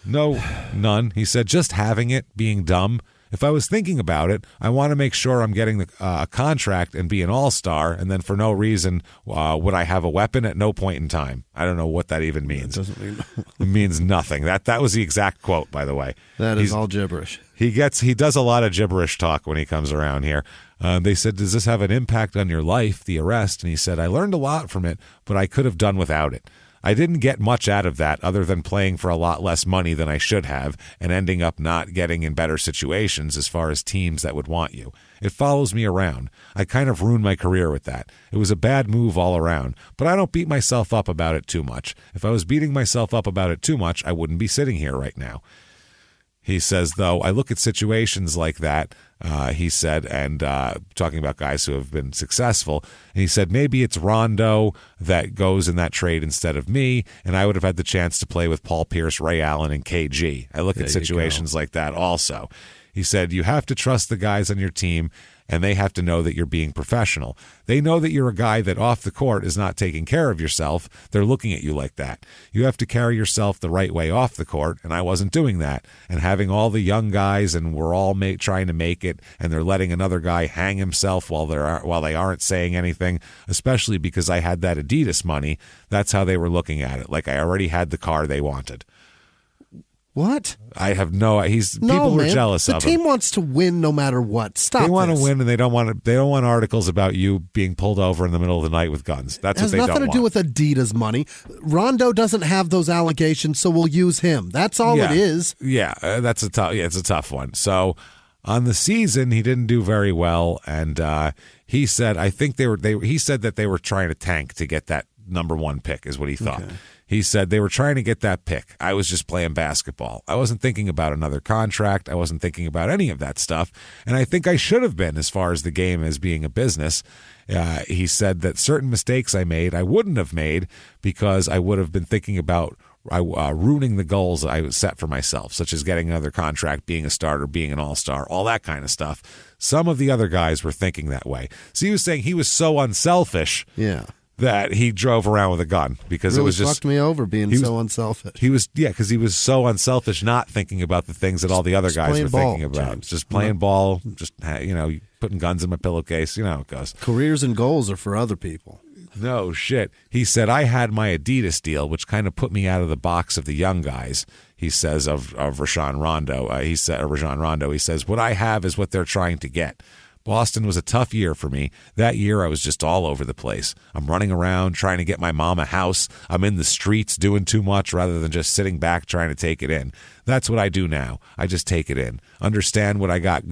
No, none. He said, "Just having it, being dumb. If I was thinking about it, I want to make sure I'm getting a contract and be an all-star, and then for no reason would I have a weapon at no point in time." I don't know what that even means. It doesn't mean it means nothing. That was the exact quote, by the way. That is all gibberish. He does a lot of gibberish talk when he comes around here. They said, "Does this have an impact on your life, the arrest?" And he said, "I learned a lot from it, but I could have done without it. I didn't get much out of that other than playing for a lot less money than I should have and ending up not getting in better situations as far as teams that would want you. It follows me around. I kind of ruined my career with that. It was a bad move all around, but I don't beat myself up about it too much. If I was beating myself up about it too much, I wouldn't be sitting here right now." He says, though, "I look at situations like that," he said, and talking about guys who have been successful, and he said, "Maybe it's Rondo that goes in that trade instead of me, and I would have had the chance to play with Paul Pierce, Ray Allen, and KG. I look at situations like that also." He said, you have to trust the guys on your team, and they have to know that you're being professional. They know that you're a guy that off the court is not taking care of yourself. They're looking at you like that. You have to carry yourself the right way off the court, and I wasn't doing that. And having all the young guys, and we're all trying to make it, and they're letting another guy hang himself while they aren't saying anything, especially because I had that Adidas money. That's how they were looking at it, like I already had the car they wanted. What? I have people were jealous of him. The team wants to win no matter what. Stop. They want to win, and they don't want articles about you being pulled over in the middle of the night with guns. That's what they don't want. It has nothing to do with Adidas money. Rondo doesn't have those allegations, so we'll use him. That's all it is. Yeah, it's a tough one. So on the season, he didn't do very well, and he said he said that they were trying to tank to get that number 1 pick is what he thought. Okay. He said they were trying to get that pick. I was just playing basketball. I wasn't thinking about another contract. I wasn't thinking about any of that stuff. And I think I should have been as far as the game as being a business. He said that certain mistakes I made, I wouldn't have made because I would have been thinking about ruining the goals I set for myself, such as getting another contract, being a starter, being an all-star, all that kind of stuff. Some of the other guys were thinking that way. So he was saying he was so unselfish. Yeah. That he drove around with a gun because really it was just fucked me over being so unselfish. Because he was so unselfish, not thinking about the things that all the other guys were thinking about. James. Just playing ball, just putting guns in my pillowcase. You know how it goes. Careers and goals are for other people. No shit. He said I had my Adidas deal, which kind of put me out of the box of the young guys. He says of Rajon Rondo. He says what I have is what they're trying to get. Boston was a tough year for me. That year, I was just all over the place. I'm running around trying to get my mom a house. I'm in the streets doing too much rather than just sitting back trying to take it in. That's what I do now. I just take it in. Understand what I got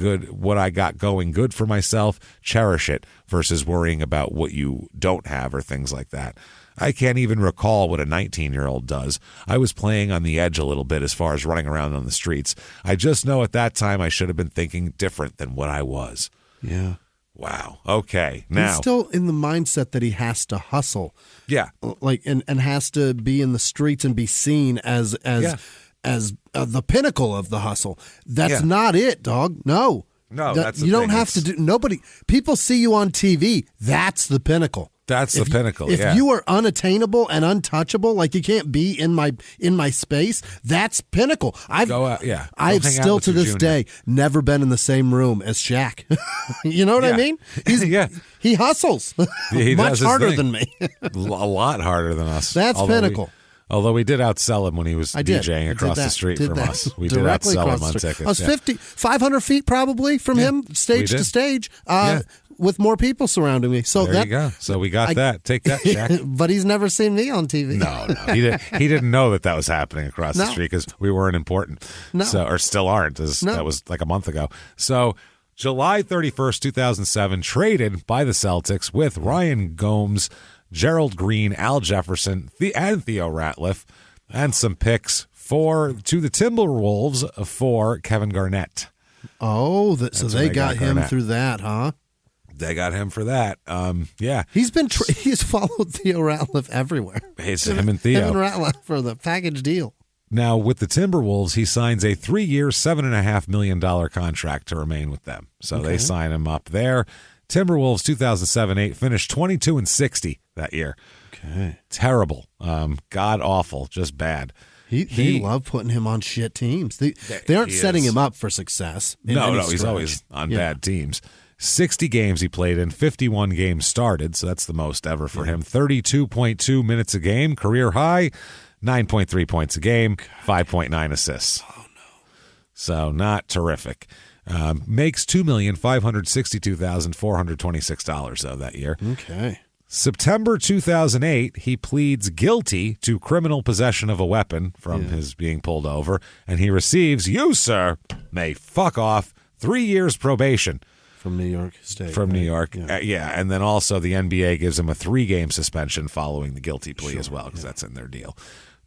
going good for myself, cherish it, versus worrying about what you don't have or things like that. I can't even recall what a 19-year-old does. I was playing on the edge a little bit as far as running around on the streets. I just know at that time I should have been thinking different than what I was. Yeah. Wow. Okay. Now he's still in the mindset that he has to hustle. Yeah. Like and has to be in the streets and be seen as the pinnacle of the hustle. That's not it, dog. No. That's the you don't thing. have to do. Nobody. People see you on TV. That's the pinnacle. That's the pinnacle. If you are unattainable and untouchable, like you can't be in my space, that's pinnacle. I've still to this day never been in the same room as Shaq. You know what I mean? He hustles much harder than me. A lot harder than us. That's pinnacle. Although we did outsell him when he was DJing across the street from us. We did outsell him on tickets. I was 500 feet probably from him, stage to stage. With more people surrounding me. So there you go. So we got that. Take that, Shaq. But he's never seen me on TV. No. He didn't know that was happening across the street because we weren't important. No. Or still aren't. That was like a month ago. So July 31st, 2007, traded by the Celtics with Ryan Gomes, Gerald Green, Al Jefferson, and Theo Ratliff, and some picks to the Timberwolves for Kevin Garnett. Oh, so they got him through that, huh? They got him for that. Yeah. He's followed Theo Ratliff everywhere. It's him and Theo. Him and Ratliff for the package deal. Now, with the Timberwolves, he signs a 3-year, $7.5 million contract to remain with them. So they sign him up there. Timberwolves 2007-8 finished 22-60 that year. Okay. Terrible. God awful. Just bad. They love putting him on shit teams. They aren't setting him up for success. No, he's always on bad teams. 60 games he played in, 51 games started, so that's the most ever for him. 32.2 minutes a game, career high, 9.3 points a game, 5.9 assists. Oh, no. So not terrific. Makes $2,562,426, though, that year. Okay. September 2008, he pleads guilty to criminal possession of a weapon from his being pulled over, and he receives, you, sir, may fuck off, 3 years probation. From New York State. From New York. And then also the NBA gives him a 3-game suspension following the guilty plea as well, because that's in their deal.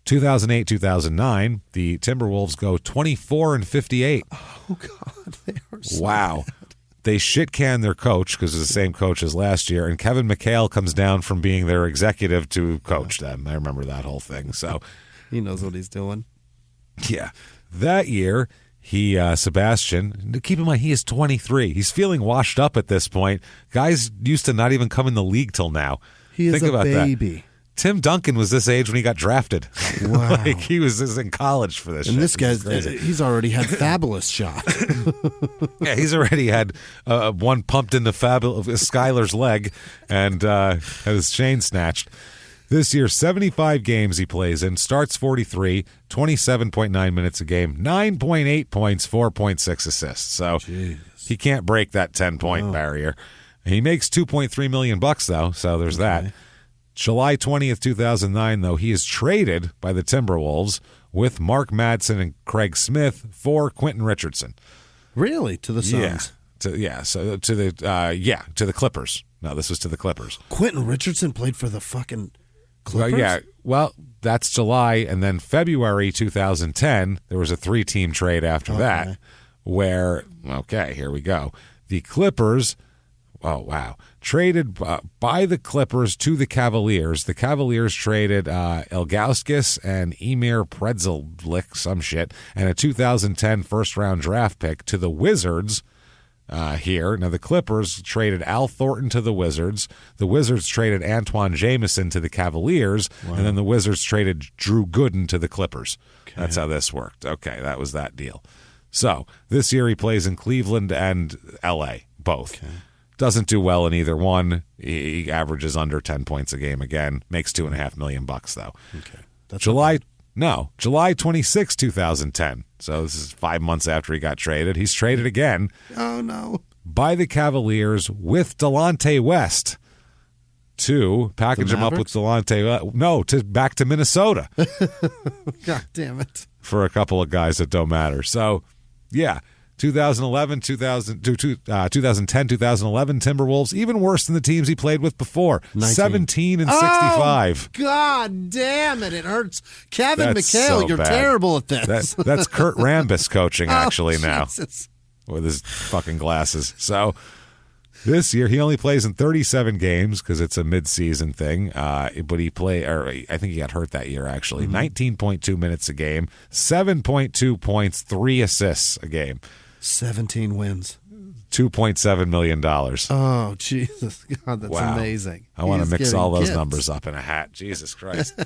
2008-2009, the Timberwolves go 24-58. Oh, God. They are so wow. bad. They shit-can their coach, because it's the same coach as last year, and Kevin McHale comes down from being their executive to coach them. I remember that whole thing. So he knows what he's doing. Yeah. That year, Sebastian, keep in mind, he is 23. He's feeling washed up at this point. Guys used to not even come in the league till now. He is Think a about baby. That. Tim Duncan was this age when he got drafted. Wow. Like he was in college for this and shit. this guy's, he's already had fabulous shot. Yeah, he's already had one pumped into Skylar's leg and had his chain snatched. This year, 75 games he plays in, starts 43, 27.9 minutes a game, 9.8 points, 4.6 assists. So he can't break that 10-point barrier. He makes $2.3 million though, so there's that. July 20th, 2009, though, he is traded by the Timberwolves with Mark Madsen and Craig Smith for Quentin Richardson. Really? To the Suns? To the Clippers. No, this was to the Clippers. Quentin Richardson played for the fucking Clippers? Well, that's July, and then February 2010, there was a 3-team trade after that where, here we go. The Clippers, traded by the Clippers to the Cavaliers. The Cavaliers traded Ilgauskas and Emir Predzelic, some shit, and a 2010 first-round draft pick to the Wizards. Here. Now, the Clippers traded Al Thornton to the Wizards. The Wizards traded Antoine Jamison to the Cavaliers. Wow. And then the Wizards traded Drew Gooden to the Clippers. Okay. That's how this worked. Okay, that was that deal. So, this year he plays in Cleveland and L.A., both. Okay. Doesn't do well in either one. He averages under 10 points a game again. Makes $2.5 million, though. Okay. That's July 26, 2010. So this is 5 months after he got traded. He's traded again. Oh, no. By the Cavaliers with Delonte West to package him up with Delonte. Back to Minnesota. God damn it. For a couple of guys that don't matter. So, 2011, 2010, 2011 Timberwolves, even worse than the teams he played with before. 17 and 65. Oh, God damn it. It hurts. Kevin McHale, you're terrible at this. That's Kurt Rambis coaching, actually, now. Jesus. With his fucking glasses. So, this year, he only plays in 37 games because it's a mid-season thing. But I think he got hurt that year, actually. 19.2 minutes a game, 7.2 points, 3 assists a game. 17 wins. $2.7 million. Oh, Jesus. God, that's amazing. I want to mix all those numbers up in a hat. Jesus Christ.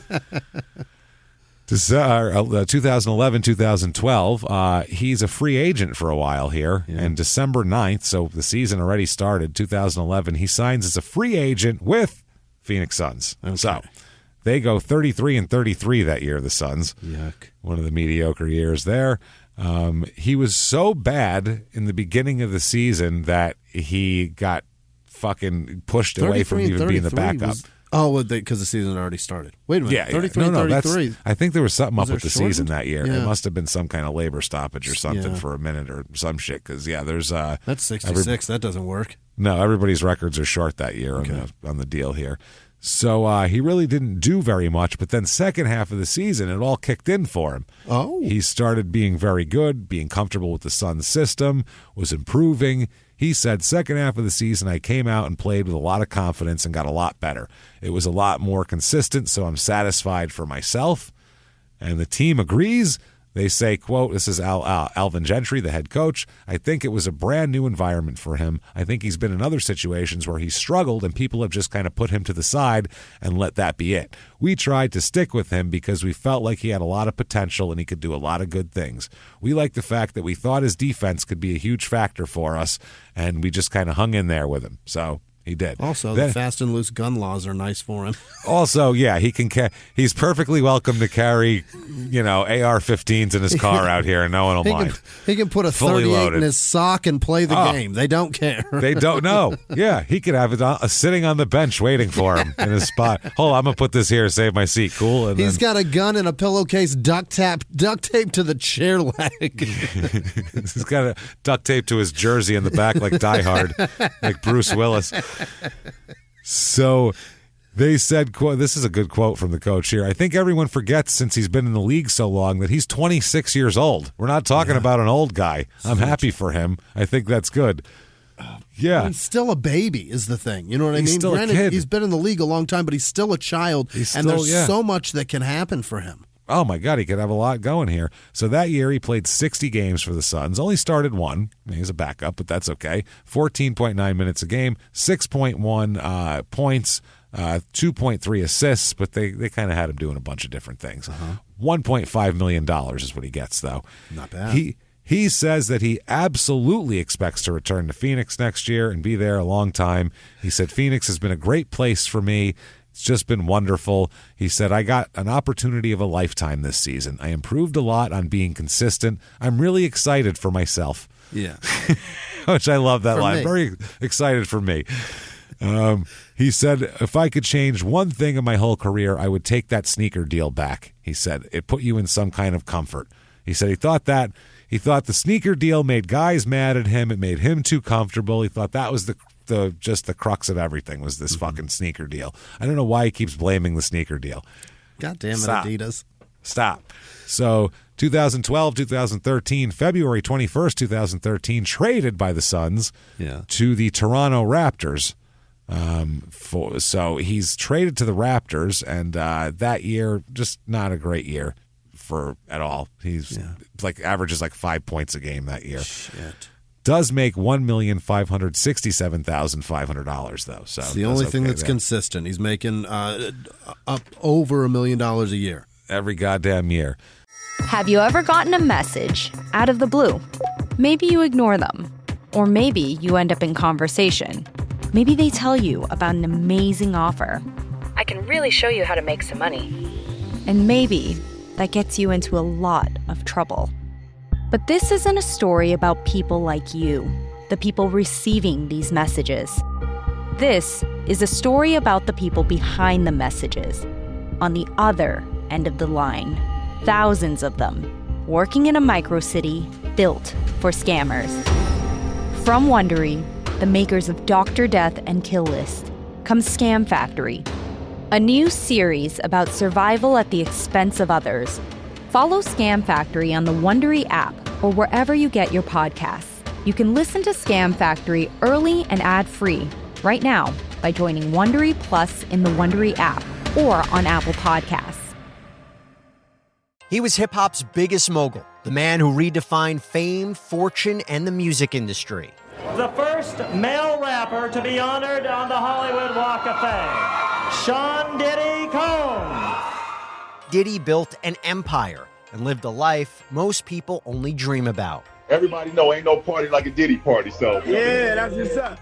2011, 2012, he's a free agent for a while here. Yeah. And December 9th, so the season already started, 2011, he signs as a free agent with Phoenix Suns. Okay. So they go 33 and 33 that year, the Suns. Yuck. One of the mediocre years there. He was so bad in the beginning of the season that he got fucking pushed away from even being the backup. Because the season had already started. Wait a minute. 33 No, 33. I think there was something up with the shortened? season that year. Yeah. It must have been some kind of labor stoppage or something for a minute or some shit. Because, there's... That's 66. That doesn't work. No, everybody's records are short that year on the deal here. So he really didn't do very much, but then second half of the season, it all kicked in for him. Oh. He started being very good, being comfortable with the Suns system, was improving. He said, second half of the season, I came out and played with a lot of confidence and got a lot better. It was a lot more consistent, so I'm satisfied for myself. And the team agrees. They say, quote, this is Alvin Gentry, the head coach. I think it was a brand new environment for him. I think he's been in other situations where he's struggled and people have just kind of put him to the side and let that be it. We tried to stick with him because we felt like he had a lot of potential and he could do a lot of good things. We liked the fact that we thought his defense could be a huge factor for us, and we just kind of hung in there with him. So he did. Also, the fast and loose gun laws are nice for him. Also, he can. He's perfectly welcome to carry, AR-15s in his car out here, and no one will mind. He can put a Fully 38 loaded. in his sock and play the game. They don't care. They don't know. Yeah, he could have it sitting on the bench waiting for him in his spot. Hold on, I'm gonna put this here, save my seat. Cool. And He's got a gun and a pillowcase duct tape to the chair leg. He's got a duct tape to his jersey in the back like Die Hard, like Bruce Willis. So they said, quote, this is a good quote from the coach here. I think everyone forgets since he's been in the league so long that he's 26 years old. We're not talking about an old guy. I'm happy for him. I think that's good. Yeah. He's still a baby is the thing. You know what I mean? He's still Granted, a kid. He's been in the league a long time, but he's still a child. And there's so much that can happen for him. oh my God, he could have a lot going here. So that year he played 60 games for the Suns, only started one. He's a backup, but that's okay. 14.9 minutes a game, 6.1 points, 2.3 assists, but they kind of had him doing a bunch of different things. $1.5 million is what he gets, though. Not bad. He says that he absolutely expects to return to Phoenix next year and be there a long time. He said, Phoenix has been a great place for me. It's just been wonderful. He said, I got an opportunity of a lifetime this season. I improved a lot on being consistent. I'm really excited for myself. Yeah. Which I love that For line. me. Very excited for me. He said, if I could change one thing in my whole career, I would take that sneaker deal back. He said, it put you in some kind of comfort. He said he thought the sneaker deal made guys mad at him. It made him too comfortable. He thought that was just the crux of everything was this fucking sneaker deal. I don't know why he keeps blaming the sneaker deal. God damn it, Stop. Adidas. Stop. So 2012, 2013, February 21st, 2013, traded by the Suns to the Toronto Raptors. So he's traded to the Raptors, and that year, just not a great year at all. He's averages 5 points a game that year. Shit. Does make $1,567,500 though. So it's the only thing that's consistent. He's making up over $1 million a year every goddamn year. Have you ever gotten a message out of the blue? Maybe you ignore them, or maybe you end up in conversation. Maybe they tell you about an amazing offer. I can really show you how to make some money. And maybe that gets you into a lot of trouble. But this isn't a story about people like you, the people receiving these messages. This is a story about the people behind the messages, on the other end of the line. Thousands of them, working in a microcity built for scammers. From Wondery, the makers of Dr. Death and Kill List, comes Scam Factory, a new series about survival at the expense of others. Follow Scam Factory on the Wondery app or wherever you get your podcasts. You can listen to Scam Factory early and ad-free right now by joining Wondery Plus in the Wondery app or on Apple Podcasts. He was hip-hop's biggest mogul, the man who redefined fame, fortune, and the music industry. The first male rapper to be honored on the Hollywood Walk of Fame, Sean Diddy Combs. Diddy built an empire and lived a life most people only dream about. Everybody know ain't no party like a Diddy party, so. Yeah, that's what's up.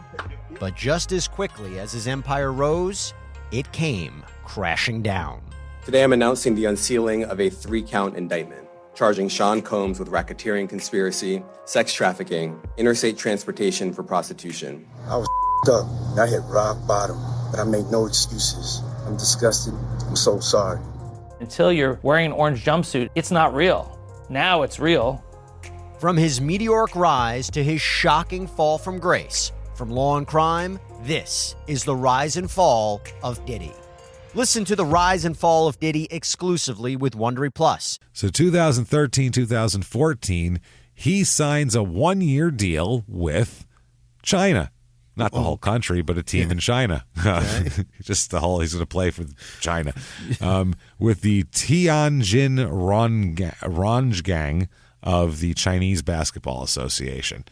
But just as quickly as his empire rose, it came crashing down. Today I'm announcing the unsealing of a 3-count indictment, charging Sean Combs with racketeering conspiracy, sex trafficking, interstate transportation for prostitution. I was up. I hit rock bottom, but I make no excuses. I'm disgusted. I'm so sorry. Until you're wearing an orange jumpsuit, it's not real. Now it's real. From his meteoric rise to his shocking fall from grace, from law and crime, this is the rise and fall of Diddy. Listen to the rise and fall of Diddy exclusively with Wondery Plus. So 2013, 2014, he signs a 1-year deal with China. Not the whole country, but a team in China. Okay. Just he's going to play for China. With the Tianjin Ronggang of the Chinese Basketball Association.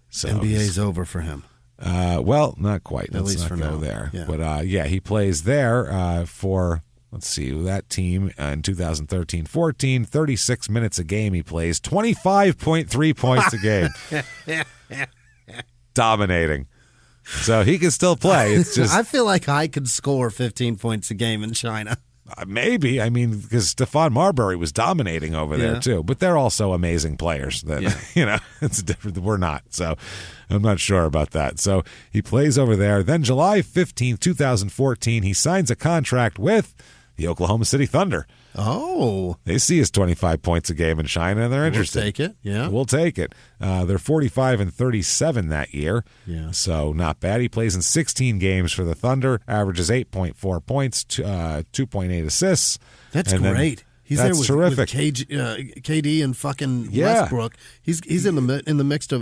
So NBA's over for him. Well, not quite. At least not for go now. there. Yeah. But he plays there for, let's see, that team in 2013-14, 36 minutes a game he plays, 25.3 points a game. Dominating. So he can still play. It's just I feel like I could score 15 points a game in China. Maybe. I mean, because Stephon Marbury was dominating over there too. But they're also amazing players. That it's different. We're not. So I'm not sure about that. So he plays over there. Then July 15th, 2014, he signs a contract with the Oklahoma City Thunder. Oh. They see his 25 points a game in China, and they're interested. We'll take it, yeah. We'll take it. They're 45-37 that year, so not bad. He plays in 16 games for the Thunder, averages 8.4 points, 2.8 assists. That's great. He's that's there with terrific. KD and fucking Westbrook. He's in the midst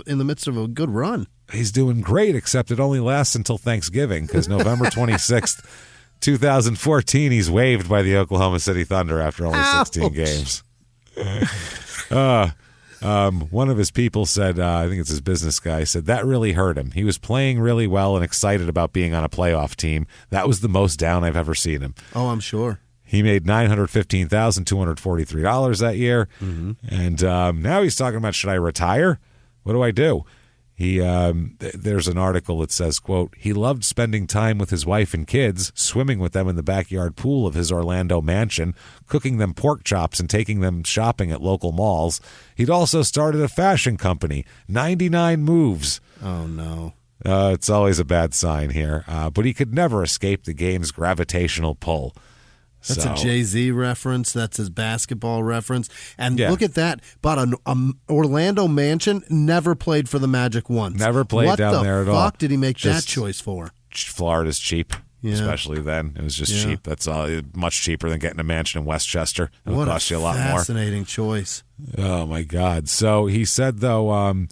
of a good run. He's doing great, except it only lasts until Thanksgiving, because November 26th 2014, he's waived by the Oklahoma City Thunder after only 16 games. One of his people said, I think it's his business guy, said that really hurt him. He was playing really well and excited about being on a playoff team. That was the most down I've ever seen him. Oh, I'm sure. He made $915,243 that year. Mm-hmm. And now he's talking about, should I retire? What do I do? There's an article that says, quote, he loved spending time with his wife and kids, swimming with them in the backyard pool of his Orlando mansion, cooking them pork chops and taking them shopping at local malls. He'd also started a fashion company, 99 Moves. Oh, no. It's always a bad sign here. But he could never escape the game's gravitational pull. That's a Jay-Z reference. That's his basketball reference. And look at that. Bought an Orlando mansion, never played for the Magic once. Never played down there at all. What the fuck did he make that choice for? Florida's cheap, especially then. It was just cheap. That's much cheaper than getting a mansion in Westchester. It would cost you a lot more. Fascinating choice. Oh, my God. So he said, though,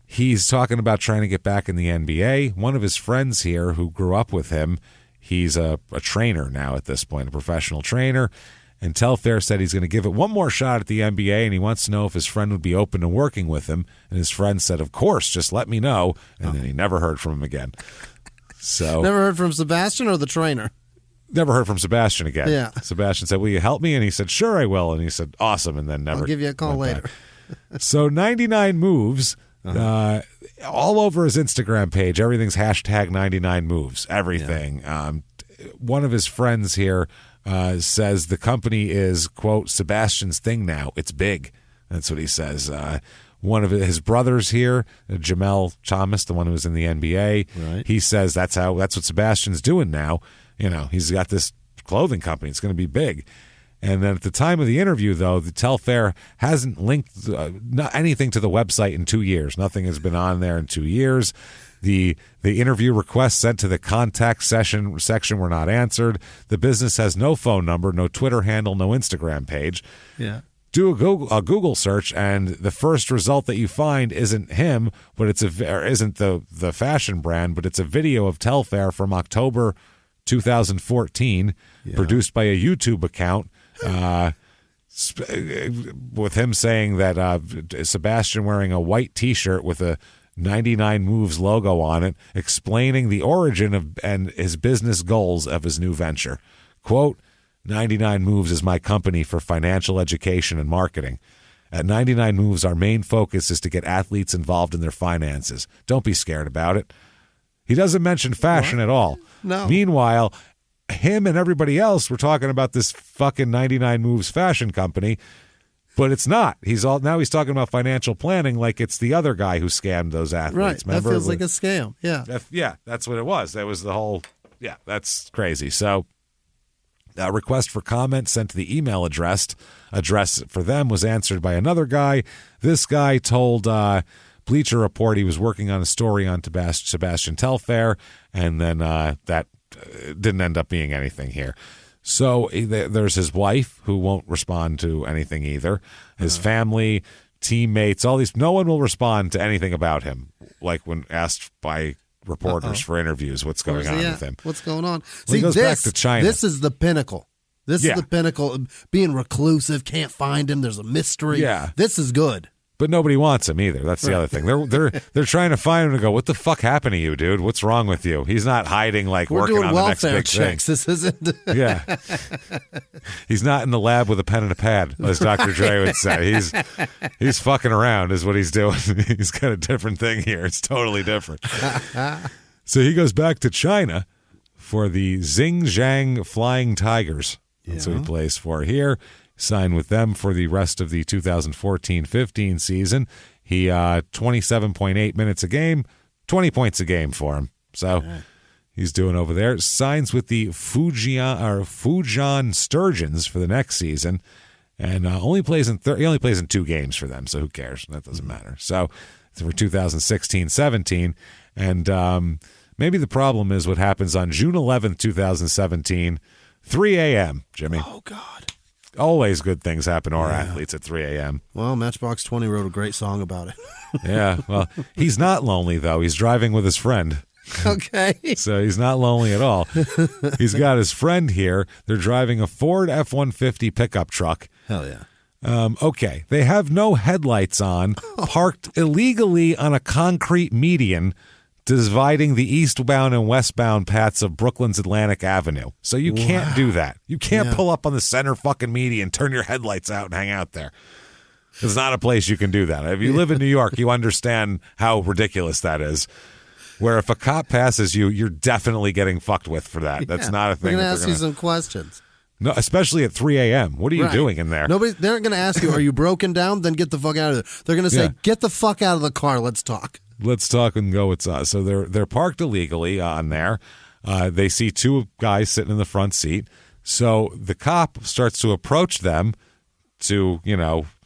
he's talking about trying to get back in the NBA. One of his friends here who grew up with him, he's a trainer now at this point, a professional trainer. And Telfair said he's going to give it one more shot at the NBA, and he wants to know if his friend would be open to working with him. And his friend said, of course, just let me know. And then he never heard from him again. So never heard from Sebastian or the trainer? Never heard from Sebastian again. Yeah. Sebastian said, will you help me? And he said, sure, I will. And he said, awesome. And then never. I'll give you a call later. So 99 Moves. All over his Instagram page, everything's hashtag 99 Moves, everything. Yeah. One of his friends here says the company is, quote, Sebastian's thing now. It's big. That's what he says. One of his brothers here, Jamel Thomas, the one who was in the NBA, he says that's what Sebastian's doing now. You know, he's got this clothing company. It's going to be big. And then at the time of the interview, though, the Telfair hasn't linked anything to the website in 2 years. Nothing has been on there in 2 years. The interview requests sent to the contact section were not answered. The business has no phone number, no Twitter handle, no Instagram page. Yeah. Do a Google search, and the first result that you find isn't him, but isn't the fashion brand, but it's a video of Telfair from October 2014, produced by a YouTube account. With him saying that Sebastian wearing a white T-shirt with a 99 Moves logo on it, explaining the origin of and his business goals of his new venture. Quote, 99 Moves is my company for financial education and marketing. At 99 Moves, our main focus is to get athletes involved in their finances. Don't be scared about it. He doesn't mention fashion at all. No. Meanwhile, him and everybody else were talking about this fucking 99 Moves fashion company, but it's not. He's talking about financial planning like it's the other guy who scammed those athletes. Right. Remember? That feels like a scam. Yeah. That's what it was. That was the whole, that's crazy. So a request for comment sent to the email address for them was answered by another guy. This guy told Bleacher Report he was working on a story on Sebastian Telfair, and then that didn't end up being anything here. So there's his wife who won't respond to anything either. His family, teammates, all these, no one will respond to anything about him. Like when asked by reporters for interviews, what's going on with him? What's going on? He goes back to China. This is the pinnacle. This is the pinnacle of being reclusive, can't find him, there's a mystery. Yeah. This is good. But nobody wants him either. That's the other thing. They're trying to find him to go, what the fuck happened to you, dude? What's wrong with you? He's not hiding like We're working doing on the next welfare big checks. thing. This isn't. Yeah. He's not in the lab with a pen and a pad, as Dr. Dre would say. He's fucking around is what he's doing. He's got a different thing here. It's totally different. So he goes back to China for the Xinjiang Flying Tigers. That's what he plays for here. Signed with them for the rest of the 2014-15 season. He 27.8 minutes a game, 20 points a game for him. So he's doing over there. Signs with the Fujian Sturgeons for the next season, and he only plays in 2 games for them. So who cares? That doesn't matter. So for 2016-17, and maybe the problem is what happens on June 11th, 2017, 3 a.m. Jimmy. Oh God. Always good things happen to our athletes at 3 a.m. Well, Matchbox 20 wrote a great song about it. Yeah, well, he's not lonely, though. He's driving with his friend. Okay. So he's not lonely at all. He's got his friend here. They're driving a Ford F-150 pickup truck. Hell yeah. Okay. They have no headlights on, parked illegally on a concrete median dividing the eastbound and westbound paths of Brooklyn's Atlantic Avenue. So you can't do that. You can't pull up on the center fucking median, turn your headlights out, and hang out there. It's not a place you can do that. If you live in New York, you understand how ridiculous that is. Where if a cop passes you, you're definitely getting fucked with for that. That's not a thing. They're going to ask you some questions. No, especially at 3 a.m. What are you doing in there? They aren't going to ask you, are you broken down? Then get the fuck out of there. They're going to say, get the fuck out of the car. Let's talk. Let's talk and go. It's us. So they're parked illegally on there. They see two guys sitting in the front seat. So the cop starts to approach them to,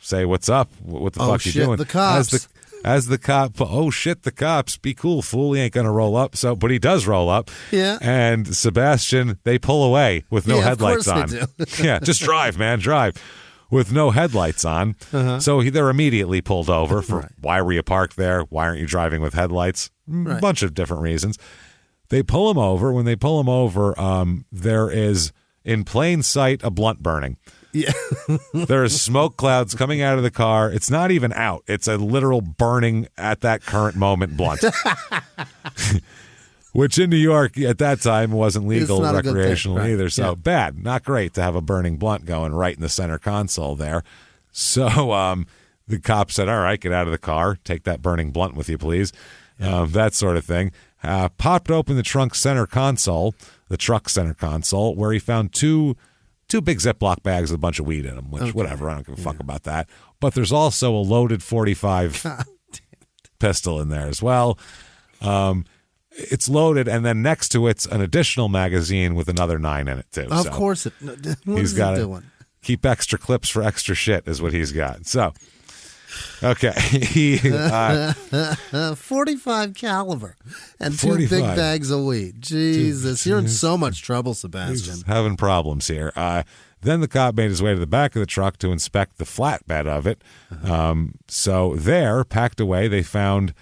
say, what's up? What the fuck you doing? The cops. As the cop, oh shit, the cops, be cool, fool, he ain't gonna roll up. So, but he does roll up. Yeah. And Sebastian, they pull away with no headlights on. Of course they do. Yeah, just drive, man, drive. With no headlights on. So they're immediately pulled over for why were you parked there? Why aren't you driving with headlights? A bunch of different reasons. They pull him over. When they pull him over, there is in plain sight a blunt burning. Yeah. There is smoke clouds coming out of the car. It's not even out. It's a literal burning at that current moment blunt. Which in New York at that time wasn't legal recreational either. So bad. Not great to have a burning blunt going right in the center console there. So the cop said, all right, get out of the car. Take that burning blunt with you, please. That sort of thing. Popped open the truck center console, where he found two big Ziploc bags with a bunch of weed in them, which, whatever, I don't give a fuck about that. But there's also a loaded 45 pistol in there as well. It's loaded, and then next to it's an additional magazine with another 9 in it, too. Of course. He's got to keep extra clips for extra shit is what he's got. So, okay. 45 caliber and 2 big bags of weed. Jesus, you're in so much trouble, Sebastian. He's having problems here. Then the cop made his way to the back of the truck to inspect the flatbed of it. So there, packed away, they found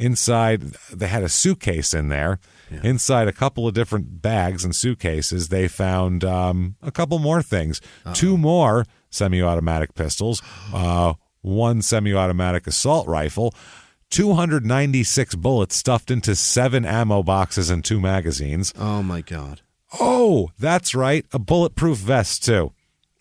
inside, they had a suitcase in there. Yeah. Inside a couple of different bags and suitcases, they found a couple more things. 2 more semi-automatic pistols, 1 semi-automatic assault rifle, 296 bullets stuffed into 7 ammo boxes and 2 magazines. Oh, my God. Oh, that's right. A bulletproof vest, too.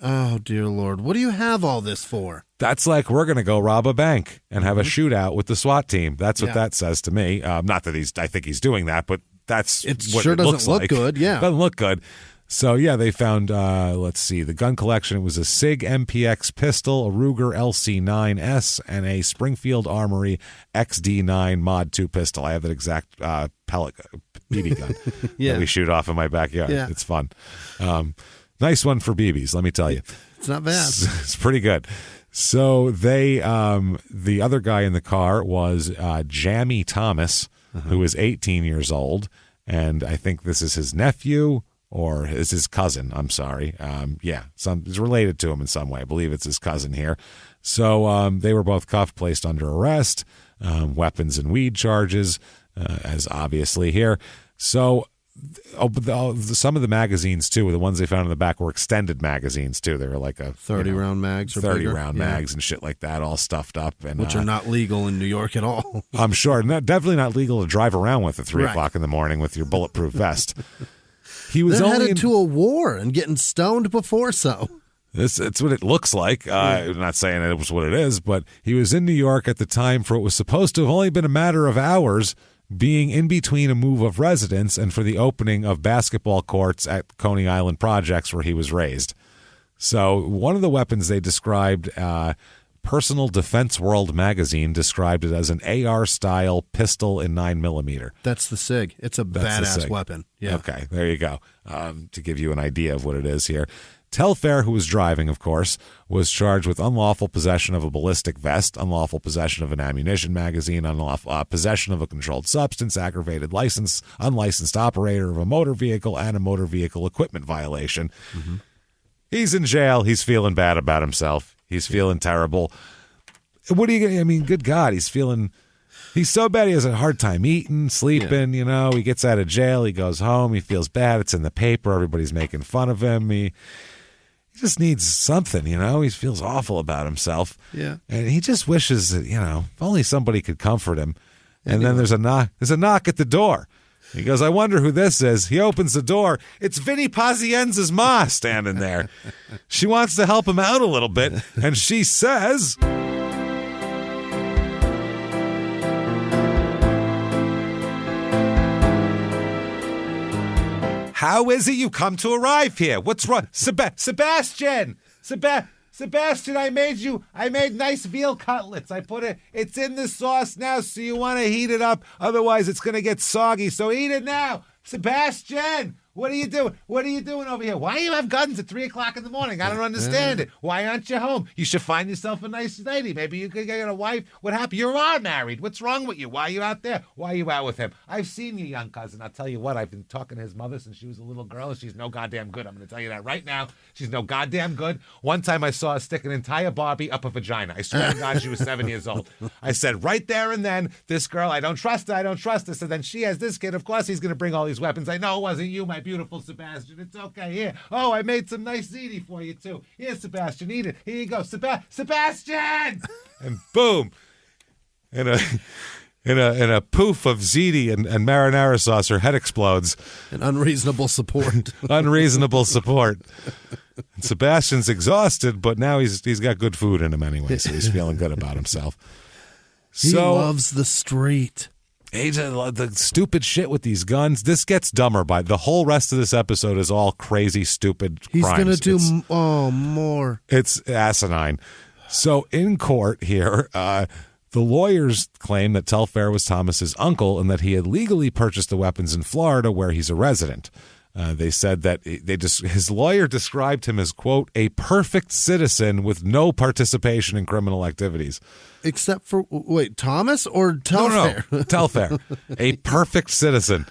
Oh, dear Lord. What do you have all this for? That's like we're going to go rob a bank and have a shootout with the SWAT team. That's what that says to me. Not that I think he's doing that, but that's what sure it looks doesn't look like. good, yeah. Doesn't look good. So, yeah, they found, let's see, the gun collection. It was a SIG MPX pistol, a Ruger LC9S, and a Springfield Armory XD9 Mod 2 pistol. I have that exact pellet BB gun that we shoot off in my backyard. Yeah. It's fun. Nice one for BBs, let me tell you. It's not bad. It's pretty good. So they, the other guy in the car was Jamie Thomas, who is 18 years old, and I think this is his nephew. Or is his cousin, I'm sorry. It's related to him in some way. I believe it's his cousin here. So they were both cuffed, placed under arrest, weapons and weed charges, as obviously here. So some of the magazines, too, the ones they found in the back were extended magazines, too. They were like a 30-round mags or 30-round mags and shit like that, all stuffed up. And which are not legal in New York at all. I'm sure. Definitely not legal to drive around with at 3 o'clock in the morning with your bulletproof vest. He was headed to a war and getting stoned before so. It's what it looks like. I'm not saying it was what it is, but he was in New York at the time for what was supposed to have only been a matter of hours, being in between a move of residence and for the opening of basketball courts at Coney Island Projects where he was raised. So one of the weapons they described, Personal Defense World magazine described it as an AR-style pistol in 9mm. That's the SIG. It's a badass weapon. Yeah. Okay, there you go. To give you an idea of what it is here. Telfair, who was driving, of course, was charged with unlawful possession of a ballistic vest, unlawful possession of an ammunition magazine, unlawful possession of a controlled substance, aggravated unlicensed operator of a motor vehicle, and a motor vehicle equipment violation. Mm-hmm. He's in jail. He's feeling bad about himself. He's feeling terrible. What are you going to, good God, he's feeling He's so bad he has a hard time eating, sleeping, He gets out of jail, he goes home, he feels bad. It's in the paper, everybody's making fun of him. He just needs something, He feels awful about himself. Yeah. And he just wishes that, if only somebody could comfort him. And then there's a knock at the door. He goes, I wonder who this is. He opens the door. It's Vinny Pazienza's ma standing there. She wants to help him out a little bit, and she says, how is it you come to arrive here? What's wrong? Sebastian, I made nice veal cutlets. It's in the sauce now, so you want to heat it up. Otherwise, it's going to get soggy. So eat it now. Sebastian, what are you doing? What are you doing over here? Why do you have guns at 3 o'clock in the morning? I don't understand it. Why aren't you home? You should find yourself a nice lady. Maybe you could get a wife. What happened? You are married. What's wrong with you? Why are you out there? Why are you out with him? I've seen your young cousin. I'll tell you what, I've been talking to his mother since she was a little girl. She's no goddamn good. I'm going to tell you that right now. She's no goddamn good. One time I saw her stick an entire Barbie up a vagina. I swear to God, she was 7 years old. I said right there and then, this girl, I don't trust her. So then she has this kid. Of course, he's going to bring all these weapons. I know it wasn't you, my beautiful Sebastian. It's okay. Here. Oh, I made some nice ziti for you, too. Here, Sebastian, eat it. Here you go. Sebastian! And boom. In a poof of ziti and marinara sauce, her head explodes. An unreasonable support. Unreasonable support. And Sebastian's exhausted, but now he's got good food in him anyway, so he's feeling good about himself. He loves the street. The stupid shit with these guns. This gets dumber by the whole rest of this episode is all crazy, stupid crimes. He's going to do more. It's asinine. So in court here, the lawyers claim that Telfair was Thomas's uncle and that he had legally purchased the weapons in Florida where he's a resident. They said that his lawyer described him as, quote, a perfect citizen with no participation in criminal activities. Except for, Thomas or Telfair? No, Telfair. A perfect citizen.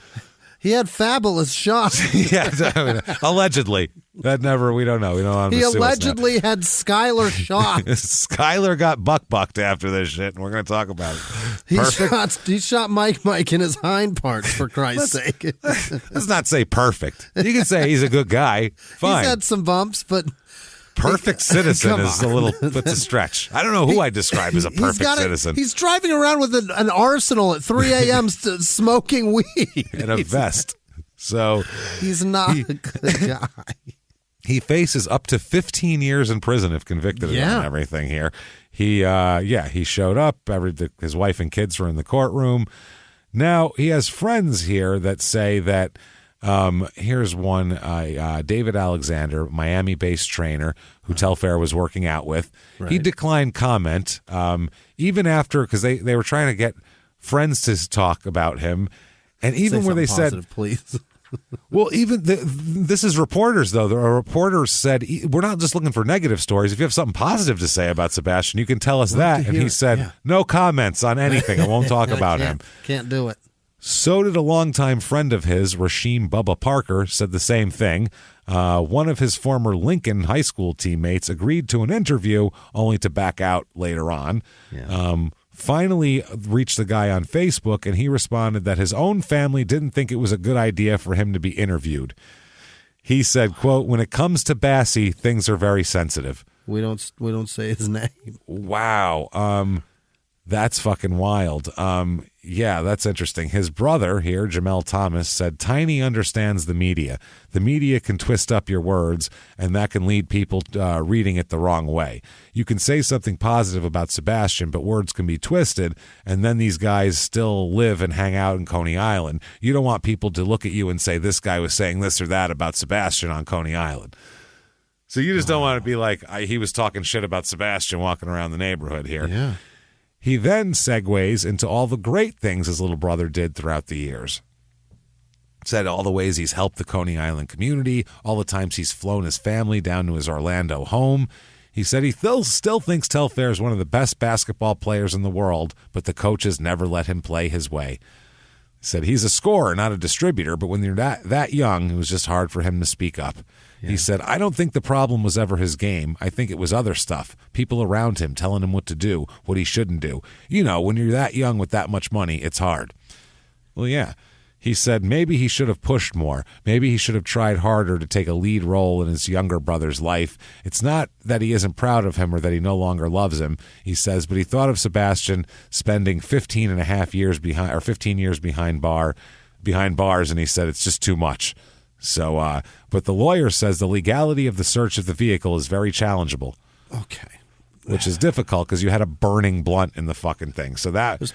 He had fabulous shots. Yeah, allegedly. We don't know. We don't want him He to sue us allegedly had Skylar shots. Skylar got bucked after this shit, and we're going to talk about it. He shot Mike in his hind parts, for Christ's sake. Let's not say perfect. You can say he's a good guy. Fine. He's had some bumps, but... Perfect citizen is that's a stretch. I don't know who I describe as a perfect citizen. He's driving around with an arsenal at 3 a.m. smoking weed. In a vest. So he's not a good guy. He faces up to 15 years in prison if convicted of everything here. He showed up. His wife and kids were in the courtroom. Now, he has friends here that say that here's one, David Alexander, Miami-based trainer who Telfair was working out with. Right. He declined comment, even after, because they were trying to get friends to talk about him. And even where they said, please. Well, even this is reporters, though. The reporters said, we're not just looking for negative stories. If you have something positive to say about Sebastian, you can tell us that. And he said, no comments on anything. I won't talk about him. Can't do it. So did a longtime friend of his, Rasheem Bubba Parker, said the same thing. One of his former Lincoln high school teammates agreed to an interview, only to back out later on. Yeah. Finally reached the guy on Facebook, and he responded that his own family didn't think it was a good idea for him to be interviewed. He said, quote, when it comes to Bassie, things are very sensitive. We don't say his name. Wow. That's fucking wild. Yeah, that's interesting. His brother here, Jamel Thomas, said Tiny understands the media. The media can twist up your words, and that can lead people reading it the wrong way. You can say something positive about Sebastian, but words can be twisted, and then these guys still live and hang out in Coney Island. You don't want people to look at you and say, this guy was saying this or that about Sebastian on Coney Island. So you just don't want to be like, he was talking shit about Sebastian walking around the neighborhood here. Yeah. He then segues into all the great things his little brother did throughout the years. Said all the ways he's helped the Coney Island community, all the times he's flown his family down to his Orlando home. He said he still thinks Telfair is one of the best basketball players in the world, but the coaches never let him play his way. Said he's a scorer, not a distributor, but when you're that young, it was just hard for him to speak up. Yeah. He said, I don't think the problem was ever his game. I think it was other stuff. People around him telling him what to do, what he shouldn't do. You know, when you're that young with that much money, it's hard. Well, yeah. He said maybe he should have pushed more. Maybe he should have tried harder to take a lead role in his younger brother's life. It's not that he isn't proud of him or that he no longer loves him, he says, but he thought of Sebastian spending 15 years behind bars, and he said it's just too much. So, but the lawyer says the legality of the search of the vehicle is very challengeable. Okay. Which is difficult because you had a burning blunt in the fucking thing. So that was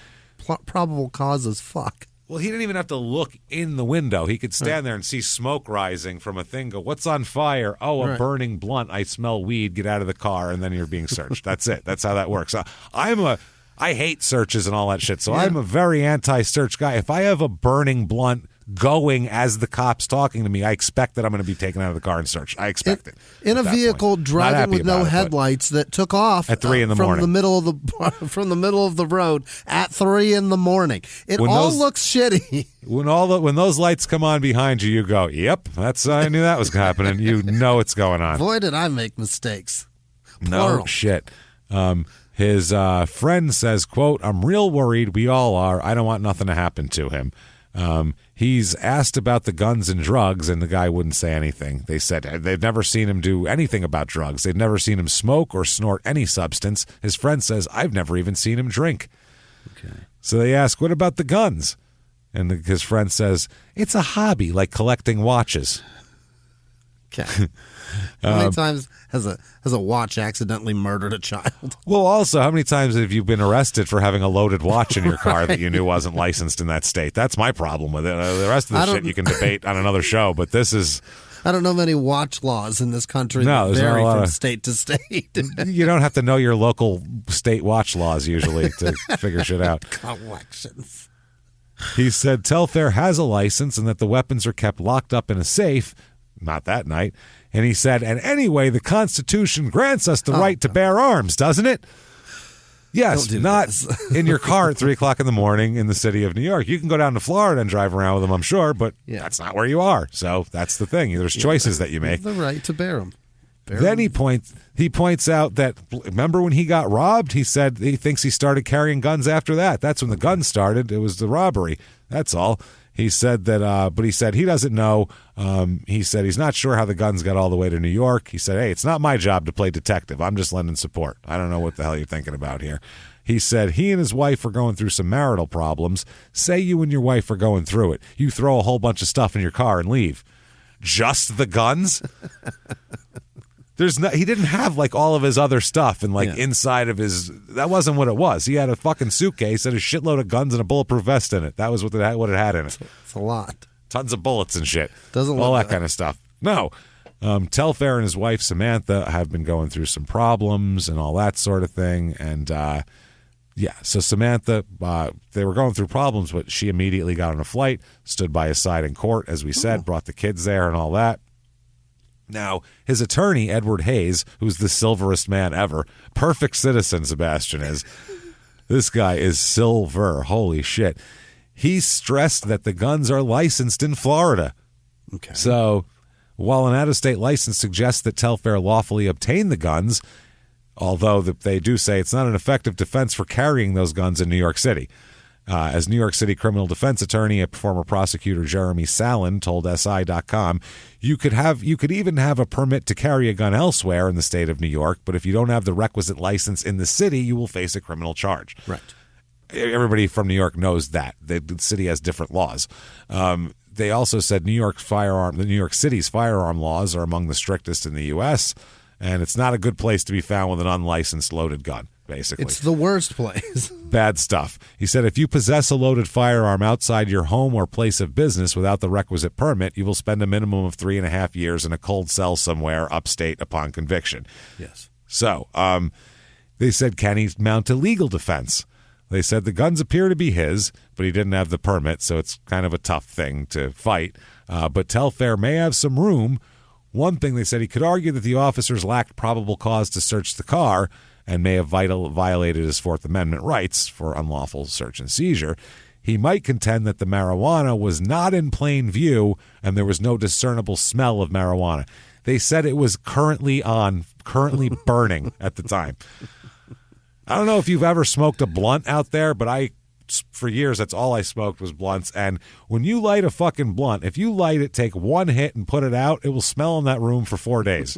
probable cause as fuck. Well, he didn't even have to look in the window. He could stand there and see smoke rising from a thing. Go, what's on fire? Oh, a burning blunt. I smell weed. Get out of the car, and then you're being searched. That's it. That's how that works. I hate searches and all that shit, so I'm a very anti-search guy. If I have a burning blunt going as the cop's talking to me, I expect that I'm going to be taken out of the car and searched. I expect it. In a vehicle driving with no headlights that took off at 3 a.m. from the middle of the road at 3 a.m. It all looks shitty. When those lights come on behind you, you go, "Yep, I knew that was happening." You know what's going on. Boy, did I make mistakes. Plural. No shit. His friend says, quote, "I'm real worried. We all are. I don't want nothing to happen to him." He's asked about the guns and drugs, and the guy wouldn't say anything. They said they've never seen him do anything about drugs. They've never seen him smoke or snort any substance. His friend says, I've never even seen him drink. Okay. So they ask, what about the guns? And his friend says, it's a hobby, like collecting watches. Okay. How many times has a watch accidentally murdered a child? Well, also, how many times have you been arrested for having a loaded watch in your car that you knew wasn't licensed in that state? That's my problem with it. The rest of the shit you can debate on another show, but this is... I don't know many watch laws in this country that vary from state to state. You don't have to know your local state watch laws usually to figure shit out. Collections. He said Telfair has a license and that the weapons are kept locked up in a safe. Not that night. And he said, and anyway, the Constitution grants us the right to bear arms, doesn't it? Yes, not in your car at 3 o'clock in the morning in the city of New York. You can go down to Florida and drive around with them, I'm sure, but that's not where you are. So that's the thing. There's choices that you make. The right to bear them. Then he points out that, remember when he got robbed? He said he thinks he started carrying guns after that. That's when the guns started. It was the robbery. That's all. He said that, but he said he doesn't know. He said he's not sure how the guns got all the way to New York. He said, hey, it's not my job to play detective. I'm just lending support. I don't know what the hell you're thinking about here. He said he and his wife are going through some marital problems. Say you and your wife are going through it. You throw a whole bunch of stuff in your car and leave. Just the guns? He didn't have like all of his other stuff and inside of his. That wasn't what it was. He had a fucking suitcase and a shitload of guns and a bulletproof vest in it. That was what it had in it. It's a lot. Tons of bullets and shit. Doesn't all look that kind of stuff. No. Telfair and his wife Samantha have been going through some problems and all that sort of thing. And so Samantha, they were going through problems, but she immediately got on a flight, stood by his side in court, as we said, brought the kids there and all that. Now, his attorney, Edward Hayes, who's the silverest man ever, perfect citizen, Sebastian is. This guy is silver. Holy shit. He stressed that the guns are licensed in Florida. Okay. So, while an out-of-state license suggests that Telfair lawfully obtained the guns, although they do say it's not an effective defense for carrying those guns in New York City. As New York City criminal defense attorney, a former prosecutor Jeremy Sallin told SI.com, you could even have a permit to carry a gun elsewhere in the state of New York, but if you don't have the requisite license in the city, you will face a criminal charge. Right. Everybody from New York knows that. The city has different laws. They also said New York City's firearm laws are among the strictest in the U.S., and it's not a good place to be found with an unlicensed loaded gun. Basically, it's the worst place. Bad stuff. He said if you possess a loaded firearm outside your home or place of business without the requisite permit, you will spend a minimum of 3.5 years in a cold cell somewhere upstate upon conviction. Yes. So they said, can he mount a legal defense? They said the guns appear to be his, but he didn't have the permit, so it's kind of a tough thing to fight. But Telfair may have some room. One thing they said, he could argue that the officers lacked probable cause to search the car and may have violated his Fourth Amendment rights for unlawful search and seizure. he might contend that the marijuana was not in plain view and there was no discernible smell of marijuana. They said it was currently burning at the time. I don't know if you've ever smoked a blunt out there, but for years, that's all I smoked was blunts. And when you light a fucking blunt, if you light it, take one hit and put it out, it will smell in that room for 4 days.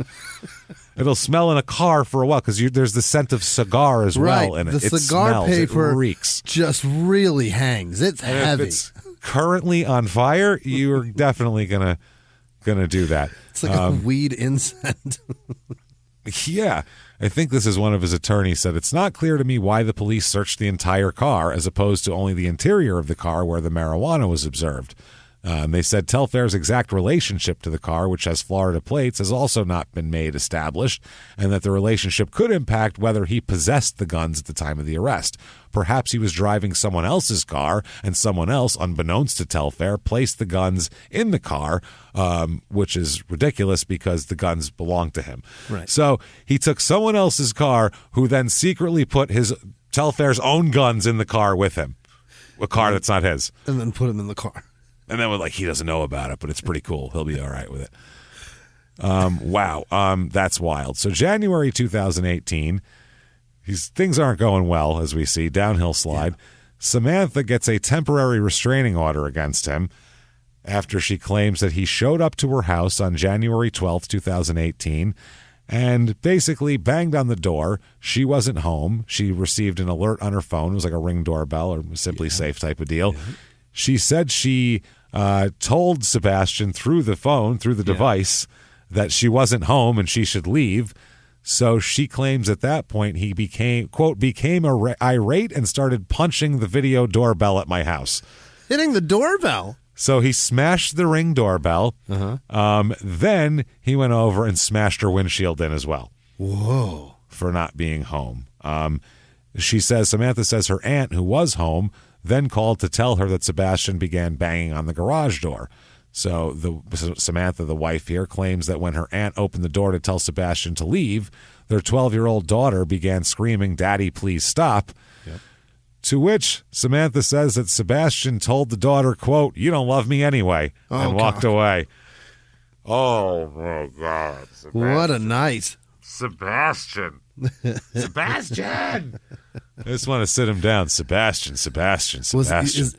It'll smell in a car for a while because there's the scent of cigar as well in it. The cigar paper reeks. Just really hangs. It's heavy. If it's currently on fire, you're definitely gonna do that. It's like a weed incense. Yeah. I think this is one of his attorneys said, it's not clear to me why the police searched the entire car as opposed to only the interior of the car where the marijuana was observed. They said Telfair's exact relationship to the car, which has Florida plates, has also not been made established, and that the relationship could impact whether he possessed the guns at the time of the arrest. Perhaps he was driving someone else's car, and someone else, unbeknownst to Telfair, placed the guns in the car, which is ridiculous because the guns belong to him. Right. So he took someone else's car, who then secretly put Telfair's own guns in the car with him, a car that's not his. And then put him in the car. And then he doesn't know about it, but it's pretty cool. He'll be all right with it. Wow. That's wild. So January 2018, things aren't going well, as we see. Downhill slide. Yeah. Samantha gets a temporary restraining order against him after she claims that he showed up to her house on January 12th, 2018, and basically banged on the door. She wasn't home. She received an alert on her phone. It was like a Ring doorbell or Simply Safe type of deal. Yeah. She said she told Sebastian through the device, that she wasn't home and she should leave. So she claims at that point he became irate and started punching the video doorbell at my house. Hitting the doorbell? So he smashed the Ring doorbell. Uh-huh. Then he went over and smashed her windshield in as well. Whoa. For not being home. Samantha says her aunt, who was home, then called to tell her that Sebastian began banging on the garage door. So Samantha, the wife here, claims that when her aunt opened the door to tell Sebastian to leave, their 12-year-old daughter began screaming, "Daddy, please stop." Yep. To which Samantha says that Sebastian told the daughter, quote, "You don't love me anyway," and walked away. Oh, my God. Sebastian. What a night. Sebastian. Sebastian! I just want to sit him down. Sebastian.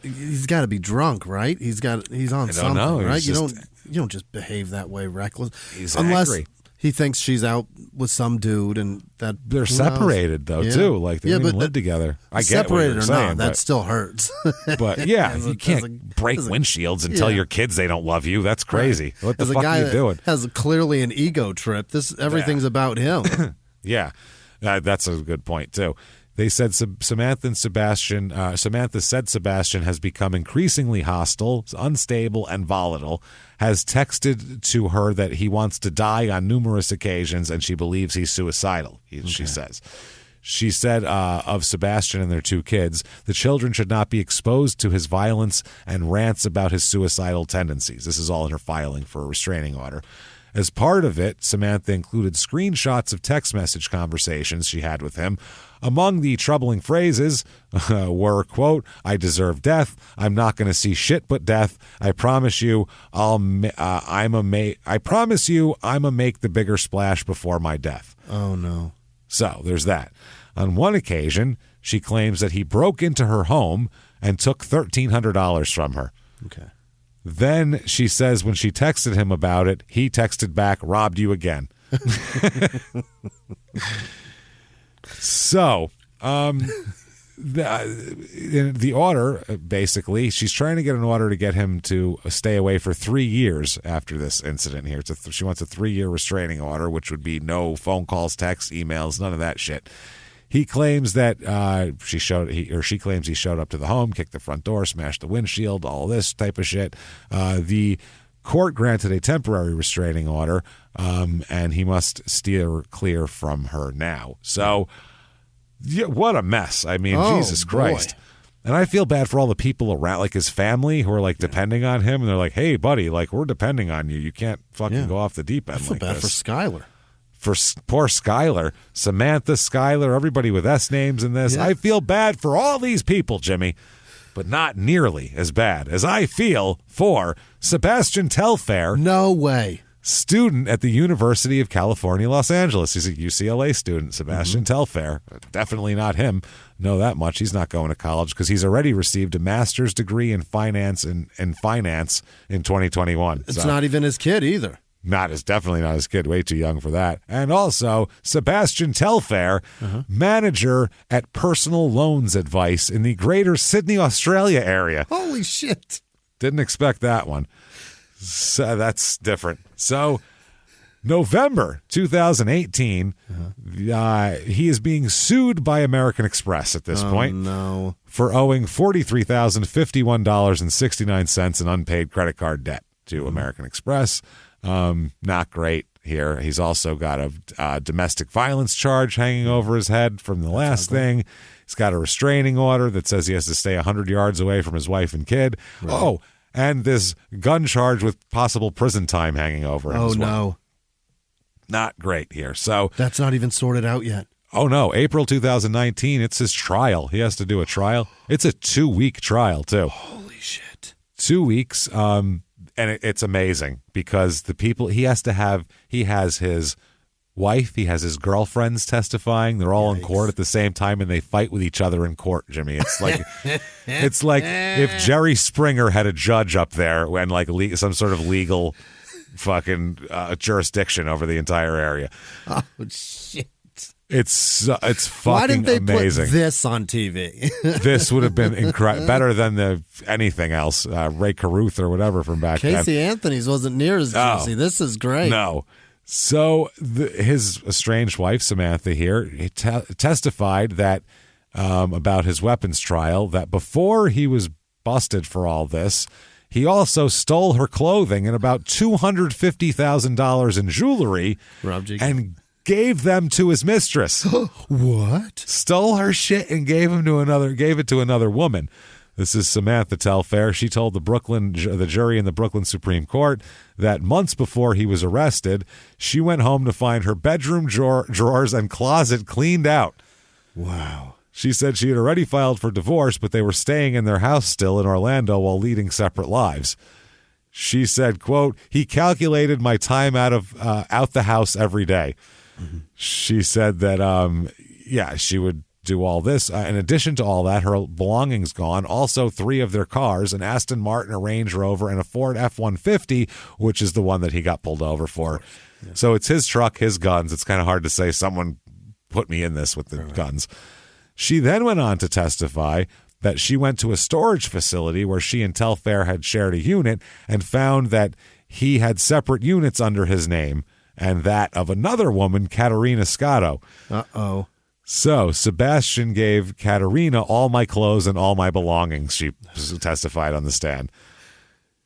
He's got to be drunk, right? He's on something, know. Right? You don't just behave that way reckless. He's unless angry. He thinks she's out with some dude, and that they're separated though too. Like they don't even live together. I get separated what you're or saying, not, that still hurts. But yeah, you can't break windshields and tell your kids they don't love you. That's crazy. Right. What the fuck are you doing? Has clearly an ego trip. Everything's about him. Yeah, that's a good point too. They said Samantha said Sebastian has become increasingly hostile, unstable, and volatile, has texted to her that he wants to die on numerous occasions, and she believes he's suicidal, she says. She said of Sebastian and their 2 kids, the children should not be exposed to his violence and rants about his suicidal tendencies. This is all in her filing for a restraining order. As part of it, Samantha included screenshots of text message conversations she had with him. Among the troubling phrases were, quote, "I deserve death. I'm not going to see shit but death. I promise you I'm a make the bigger splash before my death." Oh, no. So there's that. On one occasion, she claims that he broke into her home and took $1,300 from her. Okay. Then she says when she texted him about it, he texted back, "Robbed you again." So, the order, basically, she's trying to get an order to get him to stay away for 3 years after this incident here. She wants a 3-year restraining order, which would be no phone calls, texts, emails, none of that shit. He claims that she claims he showed up to the home, kicked the front door, smashed the windshield, all this type of shit. The court granted a temporary restraining order, and he must steer clear from her now. So, yeah, what a mess. I mean, Jesus Christ. Boy. And I feel bad for all the people around, like his family, who are like depending on him, and they're like, "Hey, buddy, like we're depending on you. You can't fucking go off the deep end like this." I feel bad for Skylar. For poor Skylar, Samantha, Skylar, everybody with S names in this. Yeah. I feel bad for all these people, Jimmy. but not nearly as bad as I feel for Sebastian Telfair. No way. Student at the University of California, Los Angeles. He's a UCLA student, Sebastian Telfair. Definitely not him. Know that much. He's not going to college because he's already received a master's degree in finance in 2021. It's not even his kid either. Definitely not his kid. Way too young for that. And also, Sebastian Telfair, manager at Personal Loans Advice in the Greater Sydney, Australia area. Holy shit. Didn't expect that one. So that's different. So November 2018, he is being sued by American Express at this point for owing $43,051.69 in unpaid credit card debt to American Express. Not great here. He's also got a domestic violence charge hanging over his head from the last thing. He's got a restraining order that says he has to stay 100 yards away from his wife and kid. Right. Oh, and this gun charge with possible prison time hanging over him as well. No. Not great here. So that's not even sorted out yet. Oh, no. April 2019, it's his trial. He has to do a trial. It's a 2-week trial, too. Holy shit. 2 weeks. And it's amazing because the people he has his wife, he has his girlfriends testifying. They're all in court at the same time, and they fight with each other in court, Jimmy. It's like if Jerry Springer had a judge up there and like some sort of legal fucking jurisdiction over the entire area. Oh, shit. It's fucking Why didn't they amazing. Put this on TV? This would have been better than anything else. Ray Carruth or whatever from back then. Casey Anthony's wasn't near as juicy. This is great. No. So his estranged wife, Samantha here, testified that about his weapons trial, that before he was busted for all this, he also stole her clothing and about $250,000 in jewelry and gave them to his mistress. What? Stole her shit and gave it to another woman. This is Samantha Telfair. She told the jury in the Brooklyn Supreme Court that months before he was arrested, she went home to find her bedroom drawers and closet cleaned out. Wow. She said she had already filed for divorce, but they were staying in their house still in Orlando while leading separate lives. She said, quote, he calculated my time out the house every day. Mm-hmm. She said that, she would do all this. In addition to all that, her belongings gone. Also, 3 of their cars, an Aston Martin, a Range Rover, and a Ford F-150, which is the one that he got pulled over for. Yeah. So it's his truck, his guns. It's kind of hard to say someone put me in this with the guns. She then went on to testify that she went to a storage facility where she and Telfair had shared a unit and found that he had separate units under his name and that of another woman, Katerina Scotto. Uh-oh. So Sebastian gave Katerina all my clothes and all my belongings, she testified on the stand.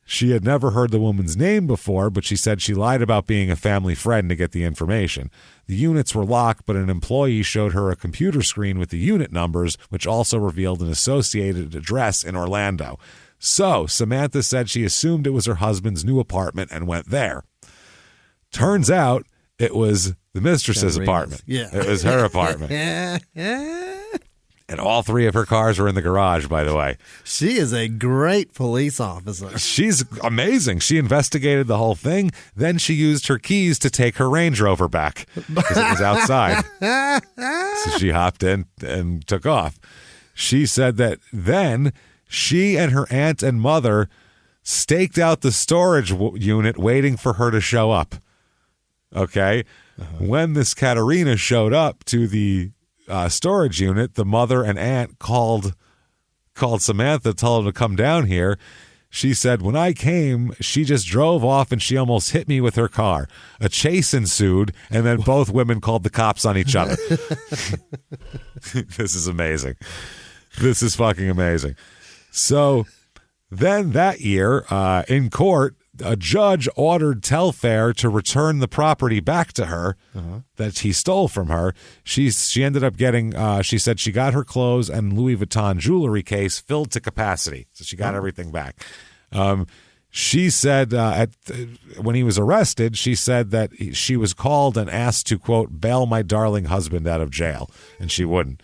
She had never heard the woman's name before, but she said she lied about being a family friend to get the information. The units were locked, but an employee showed her a computer screen with the unit numbers, which also revealed an associated address in Orlando. So Samantha said she assumed it was her husband's new apartment and went there. Turns out it was the mistress's apartment. Yeah. It was her apartment. And all 3 of her cars were in the garage, by the way. She is a great police officer. She's amazing. She investigated the whole thing. Then she used her keys to take her Range Rover back because it was outside. So she hopped in and took off. She said that then she and her aunt and mother staked out the storage unit waiting for her to show up. Okay? When this Katerina showed up to the storage unit, the mother and aunt called Samantha, told her to come down here. She said, when I came, she just drove off and she almost hit me with her car. A chase ensued, and then both women called the cops on each other. This is amazing. This is fucking amazing. So then that year, in court, a judge ordered Telfair to return the property back to her that he stole from her. She ended up getting, she said she got her clothes and Louis Vuitton jewelry case filled to capacity. So she got everything back. She said when he was arrested, she said that she was called and asked to, quote, bail my darling husband out of jail. And she wouldn't.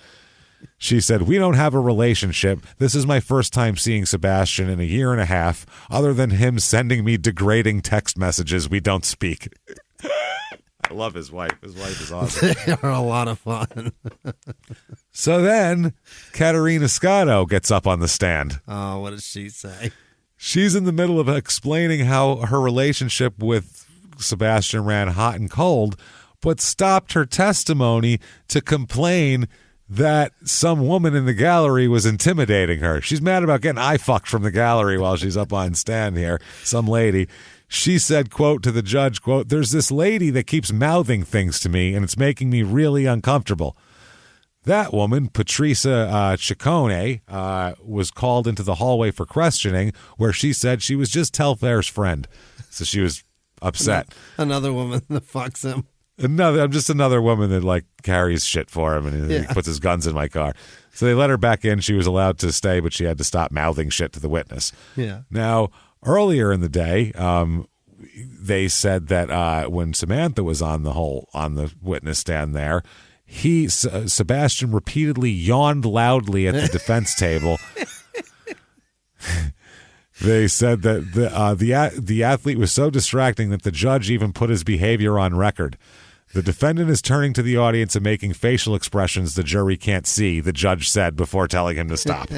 She said, "We don't have a relationship. This is my first time seeing Sebastian in a year and a half. Other than him sending me degrading text messages, we don't speak." I love his wife. His wife is awesome. They are a lot of fun. So then Katerina Scotto gets up on the stand. Oh, what does she say? She's in the middle of explaining how her relationship with Sebastian ran hot and cold, but stopped her testimony to complain that some woman in the gallery was intimidating her. She's mad about getting eye fucked from the gallery while she's up on stand here. Some lady. She said, quote, to the judge, quote, "There's this lady that keeps mouthing things to me, and it's making me really uncomfortable." That woman, Patricia Ciccone, was called into the hallway for questioning, where she said she was just Telfair's friend. So she was upset. Another woman that fucks him. I'm just another woman that like carries shit for him, and he puts his guns in my car. So they let her back in. She was allowed to stay, but she had to stop mouthing shit to the witness. Yeah. Now, earlier in the day, they said that when Samantha was on the witness stand there, Sebastian repeatedly yawned loudly at the defense table. They said that the athlete was so distracting that the judge even put his behavior on record. The defendant is turning to the audience and making facial expressions the jury can't see, the judge said before telling him to stop.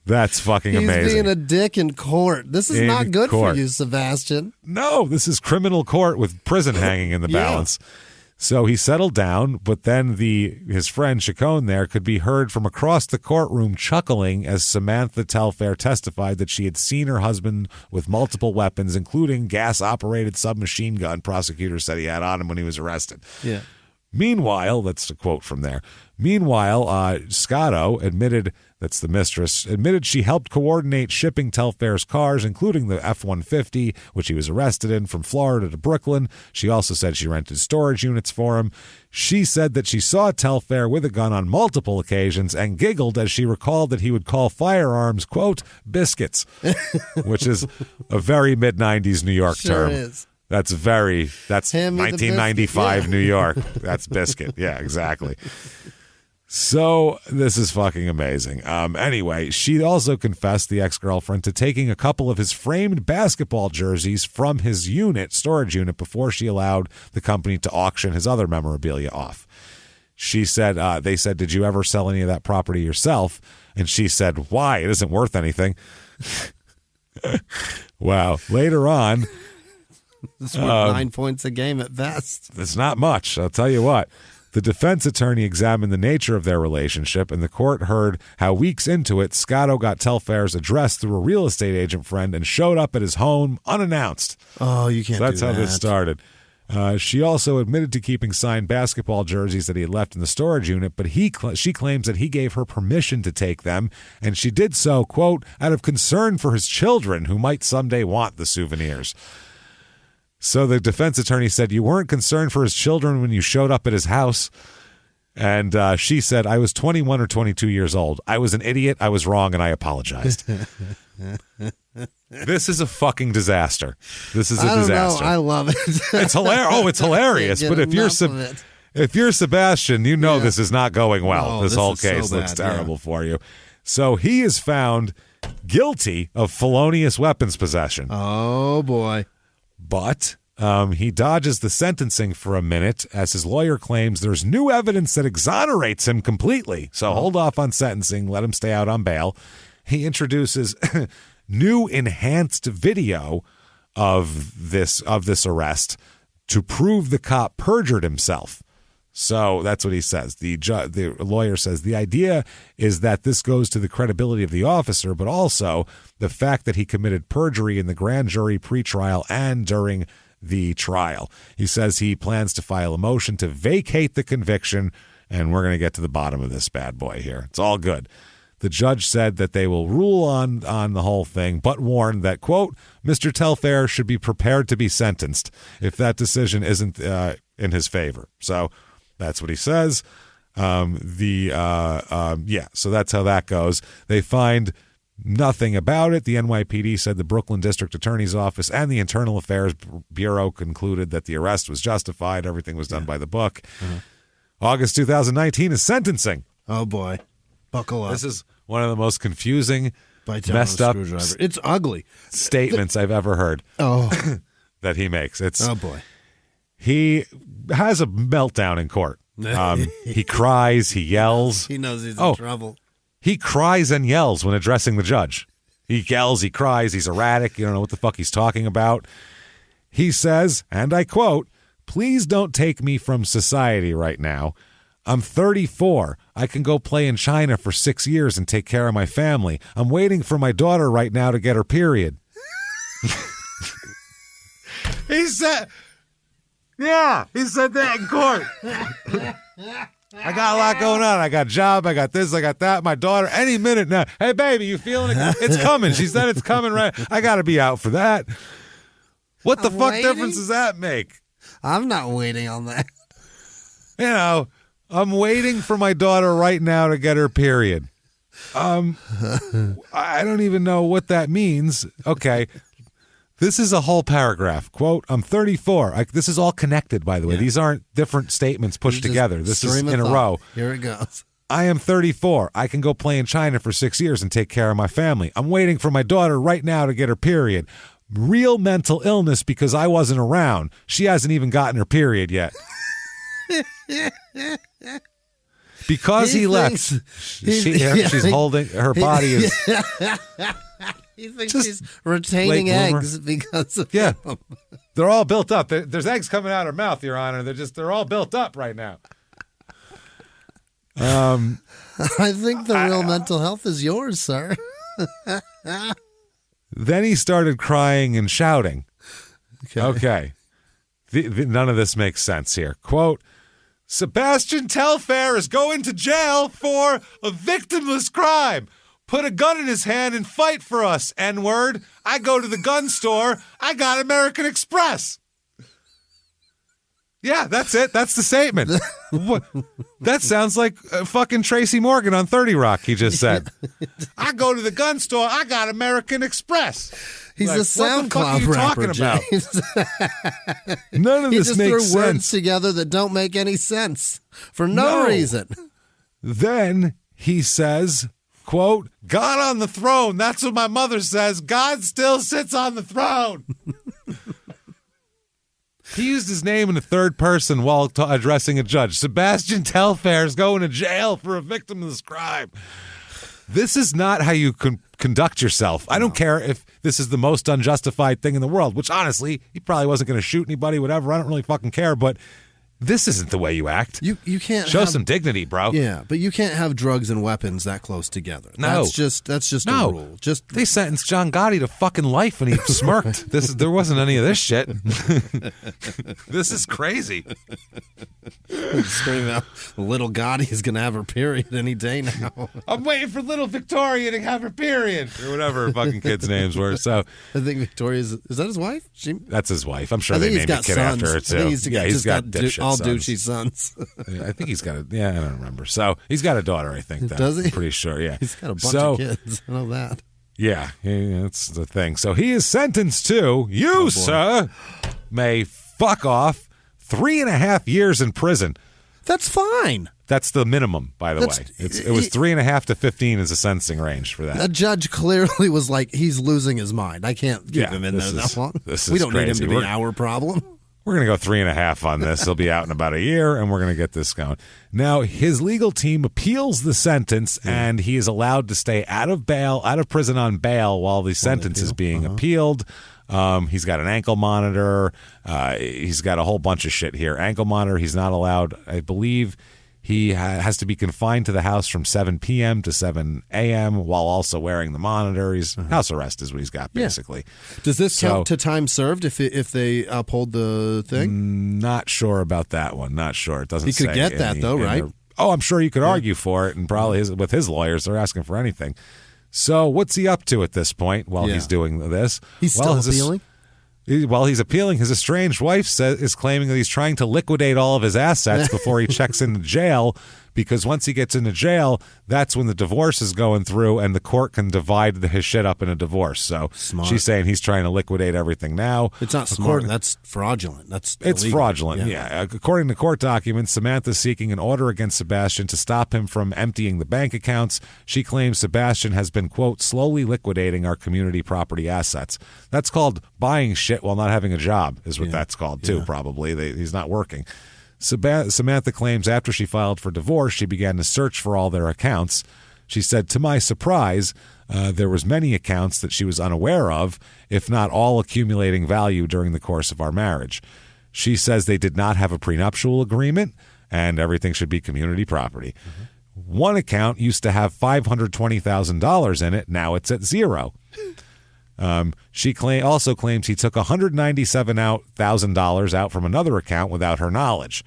That's fucking amazing. He's being a dick in court. This is not good for you, Sebastian. No, this is criminal court with prison hanging in the balance. So he settled down, but then his friend Ciccone there could be heard from across the courtroom chuckling as Samantha Telfair testified that she had seen her husband with multiple weapons, including gas-operated submachine gun. Prosecutors said he had on him when he was arrested. Yeah. Meanwhile, that's a quote from there. Meanwhile, Scotto admitted, that's the mistress, admitted she helped coordinate shipping Telfair's cars, including the F-150, which he was arrested in, from Florida to Brooklyn. She also said she rented storage units for him. She said that she saw Telfair with a gun on multiple occasions and giggled as she recalled that he would call firearms, quote, biscuits, which is a very mid-90s New York term. Is. That's 1995 New York. That's biscuit. Yeah, exactly. So this is fucking amazing. Anyway, she also confessed, the ex-girlfriend, to taking a couple of his framed basketball jerseys from his storage unit, before she allowed the company to auction his other memorabilia off. She said, they said, "Did you ever sell any of that property yourself?" And she said, "Why? It isn't worth anything." Wow. Later on, it's worth 9 points a game at best. It's not much, I'll tell you what. The defense attorney examined the nature of their relationship, and the court heard how weeks into it, Scotto got Telfair's address through a real estate agent friend and showed up at his home unannounced. Oh, you can't do that. That's how this started. She also admitted to keeping signed basketball jerseys that he had left in the storage unit, but she claims that he gave her permission to take them, and she did so, quote, out of concern for his children who might someday want the souvenirs. So the defense attorney said, "You weren't concerned for his children when you showed up at his house." And she said, "I was 21 or 22 years old. I was an idiot. I was wrong, and I apologized." This is a fucking disaster. This is a disaster. I love it. It's hilarious. Oh, it's hilarious. But if you're Sebastian, you know this is not going well. This whole case looks terrible for you. So he is found guilty of felonious weapons possession. Oh, boy. But he dodges the sentencing for a minute, as his lawyer claims there's new evidence that exonerates him completely. So hold off on sentencing, let him stay out on bail. He introduces new enhanced video of this arrest to prove the cop perjured himself. So that's what he says. The lawyer says the idea is that this goes to the credibility of the officer, but also the fact that he committed perjury in the grand jury pretrial and during the trial. He says he plans to file a motion to vacate the conviction, and we're going to get to the bottom of this bad boy here. It's all good. The judge said that they will rule on the whole thing, but warned that, quote, Mr. Telfair should be prepared to be sentenced if that decision isn't in his favor. So that's what he says. So that's how that goes. They find nothing about it. The NYPD said the Brooklyn District Attorney's Office and the Internal Affairs Bureau concluded that the arrest was justified. Everything was done by the book. August 2019 is sentencing. Oh, boy. Buckle up. This is one of the most confusing, Bite down messed on a up screwdriver. It's ugly. statements I've ever heard. Oh. That he makes. Oh, boy. He has a meltdown in court. He cries, he yells. He knows he's in trouble. He cries and yells when addressing the judge. He yells, he cries, he's erratic. You don't know what the fuck he's talking about. He says, and I quote, "Please don't take me from society right now. I'm 34. I can go play in China for 6 years and take care of my family. I'm waiting for my daughter right now to get her period." He said that in court. I got a lot going on. I got a job. I got this. I got that. My daughter, any minute now. Hey, baby, you feeling it? It's coming. She said it's coming right. I got to be out for that. What the fuck difference does that make? I'm not waiting on that. You know, I'm waiting for my daughter right now to get her period. I don't even know what that means. Okay. This is a whole paragraph. Quote, "I'm 34. This is all connected, by the way. These aren't different statements pushed together. This is in a row. Here it goes. I am 34. I can go play in China for 6 years and take care of my family. I'm waiting for my daughter right now to get her period. Real mental illness because I wasn't around. She hasn't even gotten her period yet." Because he left, she's holding, her body is... He thinks she's retaining eggs because of him. They're all built up. There's eggs coming out of her mouth, Your Honor. They're all built up right now. I think the real mental health is yours, sir. Then he started crying and shouting. Okay. None of this makes sense here. Quote, "Sebastian Telfair is going to jail for a victimless crime. Put a gun in his hand and fight for us, N-word. I go to the gun store. I got American Express." Yeah, that's it. That's the statement. That sounds like fucking Tracy Morgan on 30 Rock, he just said. "I go to the gun store. I got American Express." He's like, a SoundCloud rapper, James. None of this makes sense. He just threw words together that don't make any sense for no reason. Then he says, quote, "God on the throne. That's what my mother says. God still sits on the throne." He used his name in the third person while addressing a judge. Sebastian Telfair is going to jail for a victim of this crime. This is not how you conduct yourself. I don't care if this is the most unjustified thing in the world, which honestly, he probably wasn't going to shoot anybody, whatever. I don't really fucking care, but this isn't the way you act. You can't show some dignity, bro. Yeah, but you can't have drugs and weapons that close together. No, that's just a rule. They sentenced John Gotti to fucking life, and he smirked. There wasn't any of this shit. This is crazy. Screaming out, "Little Gotti is gonna have her period any day now." I'm waiting for little Victoria to have her period, or whatever her fucking kids' names were. So I think Victoria's is that his wife? That's his wife. I'm sure they named a kid after her too. He's got all douchey sons. I think he's got I don't remember. So he's got a daughter, I think. Does he? I'm pretty sure, yeah. He's got a bunch of kids. I know that. Yeah, that's the thing. So he is sentenced to, sir, may fuck off 3.5 years in prison. That's fine. That's the minimum, by the way. It was 3.5 to 15 is the sentencing range for that. A judge clearly was like, he's losing his mind. I can't keep him in there that long. We don't need him to be our problem. We're going to go 3.5 on this. He'll be out in about a year, and we're going to get this going. Now, his legal team appeals the sentence, and he is allowed to stay out of prison on bail while the sentence is being appealed. He's got an ankle monitor. He's got a whole bunch of shit here. Ankle monitor, he's not allowed, I believe. He has to be confined to the house from 7 p.m. to 7 a.m. while also wearing the monitor. He's house arrest is what he's got, basically. Yeah. Does this count to time served if they uphold the thing? Not sure about that one. Not sure. It doesn't say. He could get that, though, right? I'm sure you could argue for it, and probably with his lawyers, they're asking for anything. So what's he up to at this point while he's doing this? He's still appealing? While he's appealing, his estranged wife is claiming that he's trying to liquidate all of his assets before he checks into jail because once he gets into jail, that's when the divorce is going through and the court can divide his shit up in a divorce. So she's saying he's trying to liquidate everything now. It's not smart. That's fraudulent. It's fraudulent, yeah. According to court documents, Samantha's seeking an order against Sebastian to stop him from emptying the bank accounts. She claims Sebastian has been, quote, slowly liquidating our community property assets. That's called buying shit while not having a job, is what that's called, too, probably. He's not working. Samantha claims after she filed for divorce, she began to search for all their accounts. She said, to my surprise, there was many accounts that she was unaware of, if not all accumulating value during the course of our marriage. She says they did not have a prenuptial agreement and everything should be community property. Mm-hmm. One account used to have $520,000 in it. Now it's at zero. She also claims he took $197,000 out from another account without her knowledge.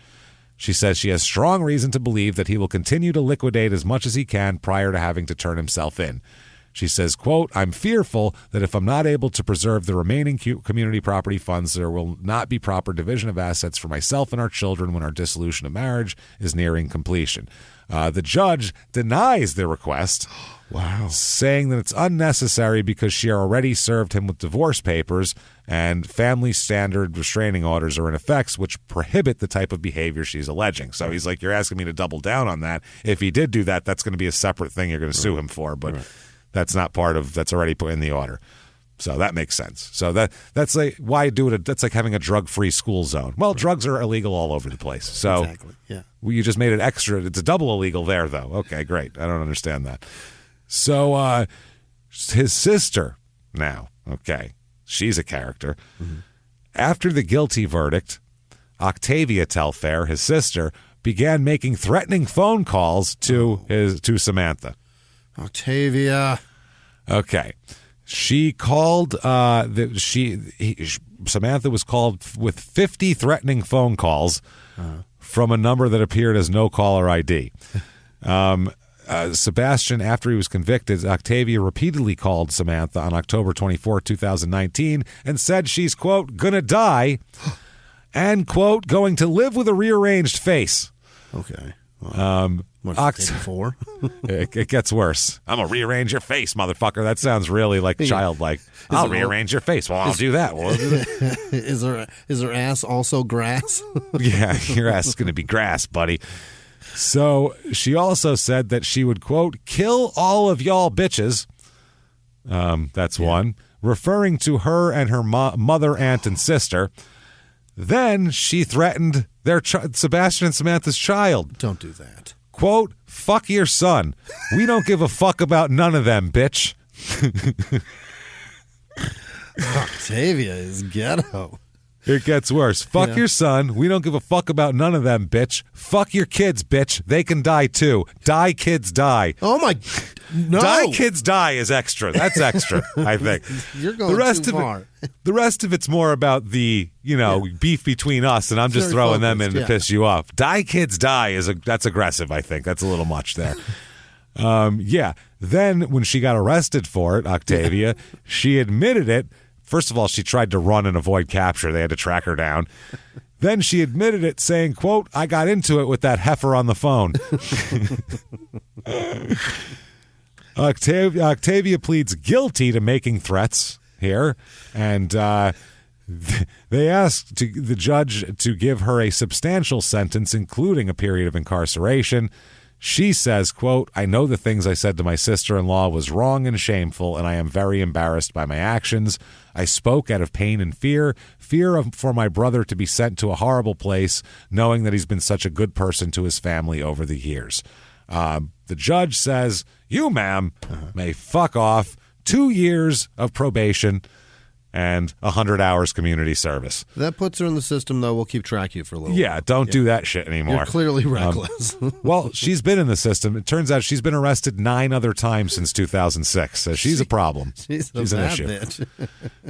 She says she has strong reason to believe that he will continue to liquidate as much as he can prior to having to turn himself in. She says, quote, I'm fearful that if I'm not able to preserve the remaining community property funds, there will not be proper division of assets for myself and our children when our dissolution of marriage is nearing completion. The judge denies the request. Wow. Saying that it's unnecessary because she already served him with divorce papers and family standard restraining orders are in effect, which prohibit the type of behavior she's alleging. So he's like, you're asking me to double down on that. If he did do that, that's going to be a separate thing you're going to sue him for. But that's not that's already put in the order. So that makes sense. So that's like, why do it? That's like having a drug-free school zone. Well, drugs are illegal all over the place. So exactly. Yeah. You just made it extra. It's a double illegal there, though. Okay, great. I don't understand that. So his sister now, okay, she's a character. Mm-hmm. After the guilty verdict, Octavia Telfair, his sister, began making threatening phone calls to Samantha. Octavia. Okay. She called Samantha was called with 50 threatening phone calls from a number that appeared as no caller ID. Sebastian, after he was convicted, Octavia repeatedly called Samantha on October 24, 2019, and said she's, quote, gonna die and, quote, going to live with a rearranged face. Okay. Well, what's it it gets worse. I'm going to rearrange your face, motherfucker. That sounds really like childlike. I'll rearrange your face. Well, I'll do that. Is her ass also grass? Yeah, your ass is going to be grass, buddy. So she also said that she would, quote, kill all of y'all bitches. That's one. Referring to her and her mother, aunt, and sister. Then she threatened their Sebastian and Samantha's child. Don't do that. Quote, fuck your son. We don't give a fuck about none of them, bitch. Octavia is ghetto. It gets worse. Fuck your son. We don't give a fuck about none of them, bitch. Fuck your kids, bitch. They can die too. Die, kids, die. Oh, my... No. Die, kids, die is extra. That's extra, I think. You're going too far. The rest of it's more about the, beef between us, and I'm just throwing them in to piss you off. Die, kids, die that's aggressive, I think. That's a little much there. Then when she got arrested for it, Octavia, she admitted it. First of all, she tried to run and avoid capture. They had to track her down. Then she admitted it, saying, quote, I got into it with that heifer on the phone. Octavia pleads guilty to making threats here, and they asked the judge to give her a substantial sentence, including a period of incarceration. She says, quote, I know the things I said to my sister-in-law was wrong and shameful, and I am very embarrassed by my actions. I spoke out of pain and fear for my brother to be sent to a horrible place, knowing that he's been such a good person to his family over the years. The judge says, you, ma'am, may fuck off. 2 years of probation and 100 hours community service. That puts her in the system, though. We'll keep track of you for a little while. Don't do that shit anymore. You're clearly reckless. Well, she's been in the system. It turns out she's been arrested 9 other times since 2006, so she's a problem. She's an issue. Bitch.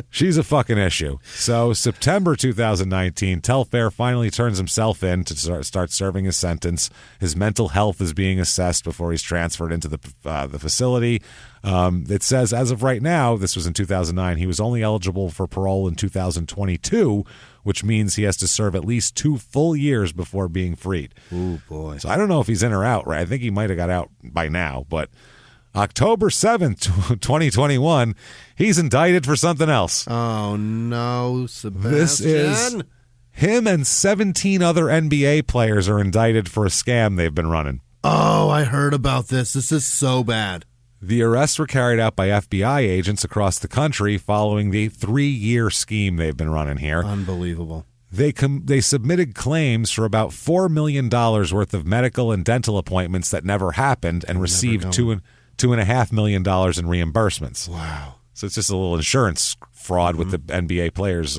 She's a fucking issue. So September 2019, Telfair finally turns himself in to start serving his sentence. His mental health is being assessed before he's transferred into the facility. It says, as of right now, this was in 2009, he was only eligible eligible for parole in 2022, which means he has to serve at least 2 full years before being freed. Oh, boy. So I don't know if he's in or out, right? I think he might have got out by now, but October 7th, 2021, he's indicted for something else. Oh, no, Sebastian. This is him and 17 other NBA players are indicted for a scam they've been running. Oh, I heard about this. This is so bad. The arrests were carried out by FBI agents across the country following the 3-year scheme they've been running here. Unbelievable. They submitted claims for about $4 million worth of medical and dental appointments that never happened and received $2.5 million in reimbursements. Wow. So it's just a little insurance fraud with the NBA players,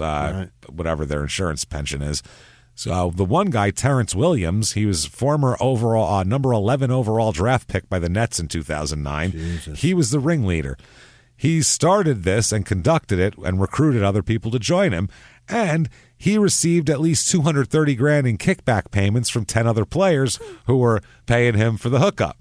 whatever their insurance pension is. So the one guy, Terrence Williams, he was former overall number 11 overall draft pick by the Nets in 2009. Jesus. He was the ringleader. He started this and conducted it and recruited other people to join him. And he received at least $230,000 in kickback payments from 10 other players who were paying him for the hookup.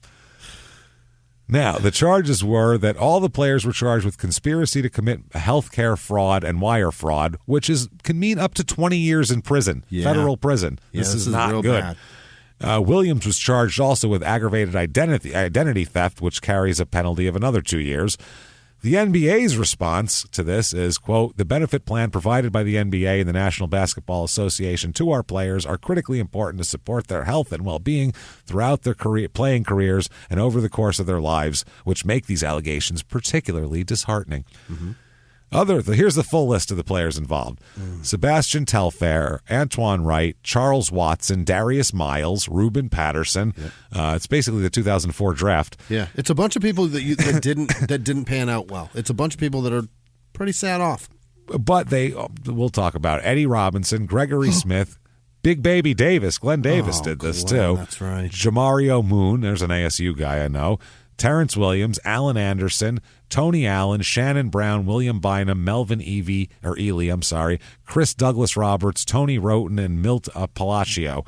Now, the charges were that all the players were charged with conspiracy to commit healthcare fraud and wire fraud, which can mean up to 20 years in prison, federal prison. This is not real good. Williams was charged also with aggravated identity theft, which carries a penalty of another 2 years. The NBA's response to this is, quote, the benefit plan provided by the NBA and the National Basketball Association to our players are critically important to support their health and well-being throughout their playing careers and over the course of their lives, which make these allegations particularly disheartening. Mm-hmm. Here's the full list of the players involved. Sebastian Telfair, Antoine Wright, Charles Watson, Darius Miles, Ruben Patterson. It's basically the 2004 draft. Yeah, it's a bunch of people that didn't pan out well. It's a bunch of people that are pretty sad off. But we'll talk about Eddie Robinson, Gregory Smith, Big Baby Davis. Glenn Davis did this too. That's right. Jamario Moon, there's an ASU guy I know. Terrence Williams, Alan Anderson, Tony Allen, Shannon Brown, William Bynum, Melvin Ely, Chris Douglas Roberts, Tony Roten, and Milt Palacio.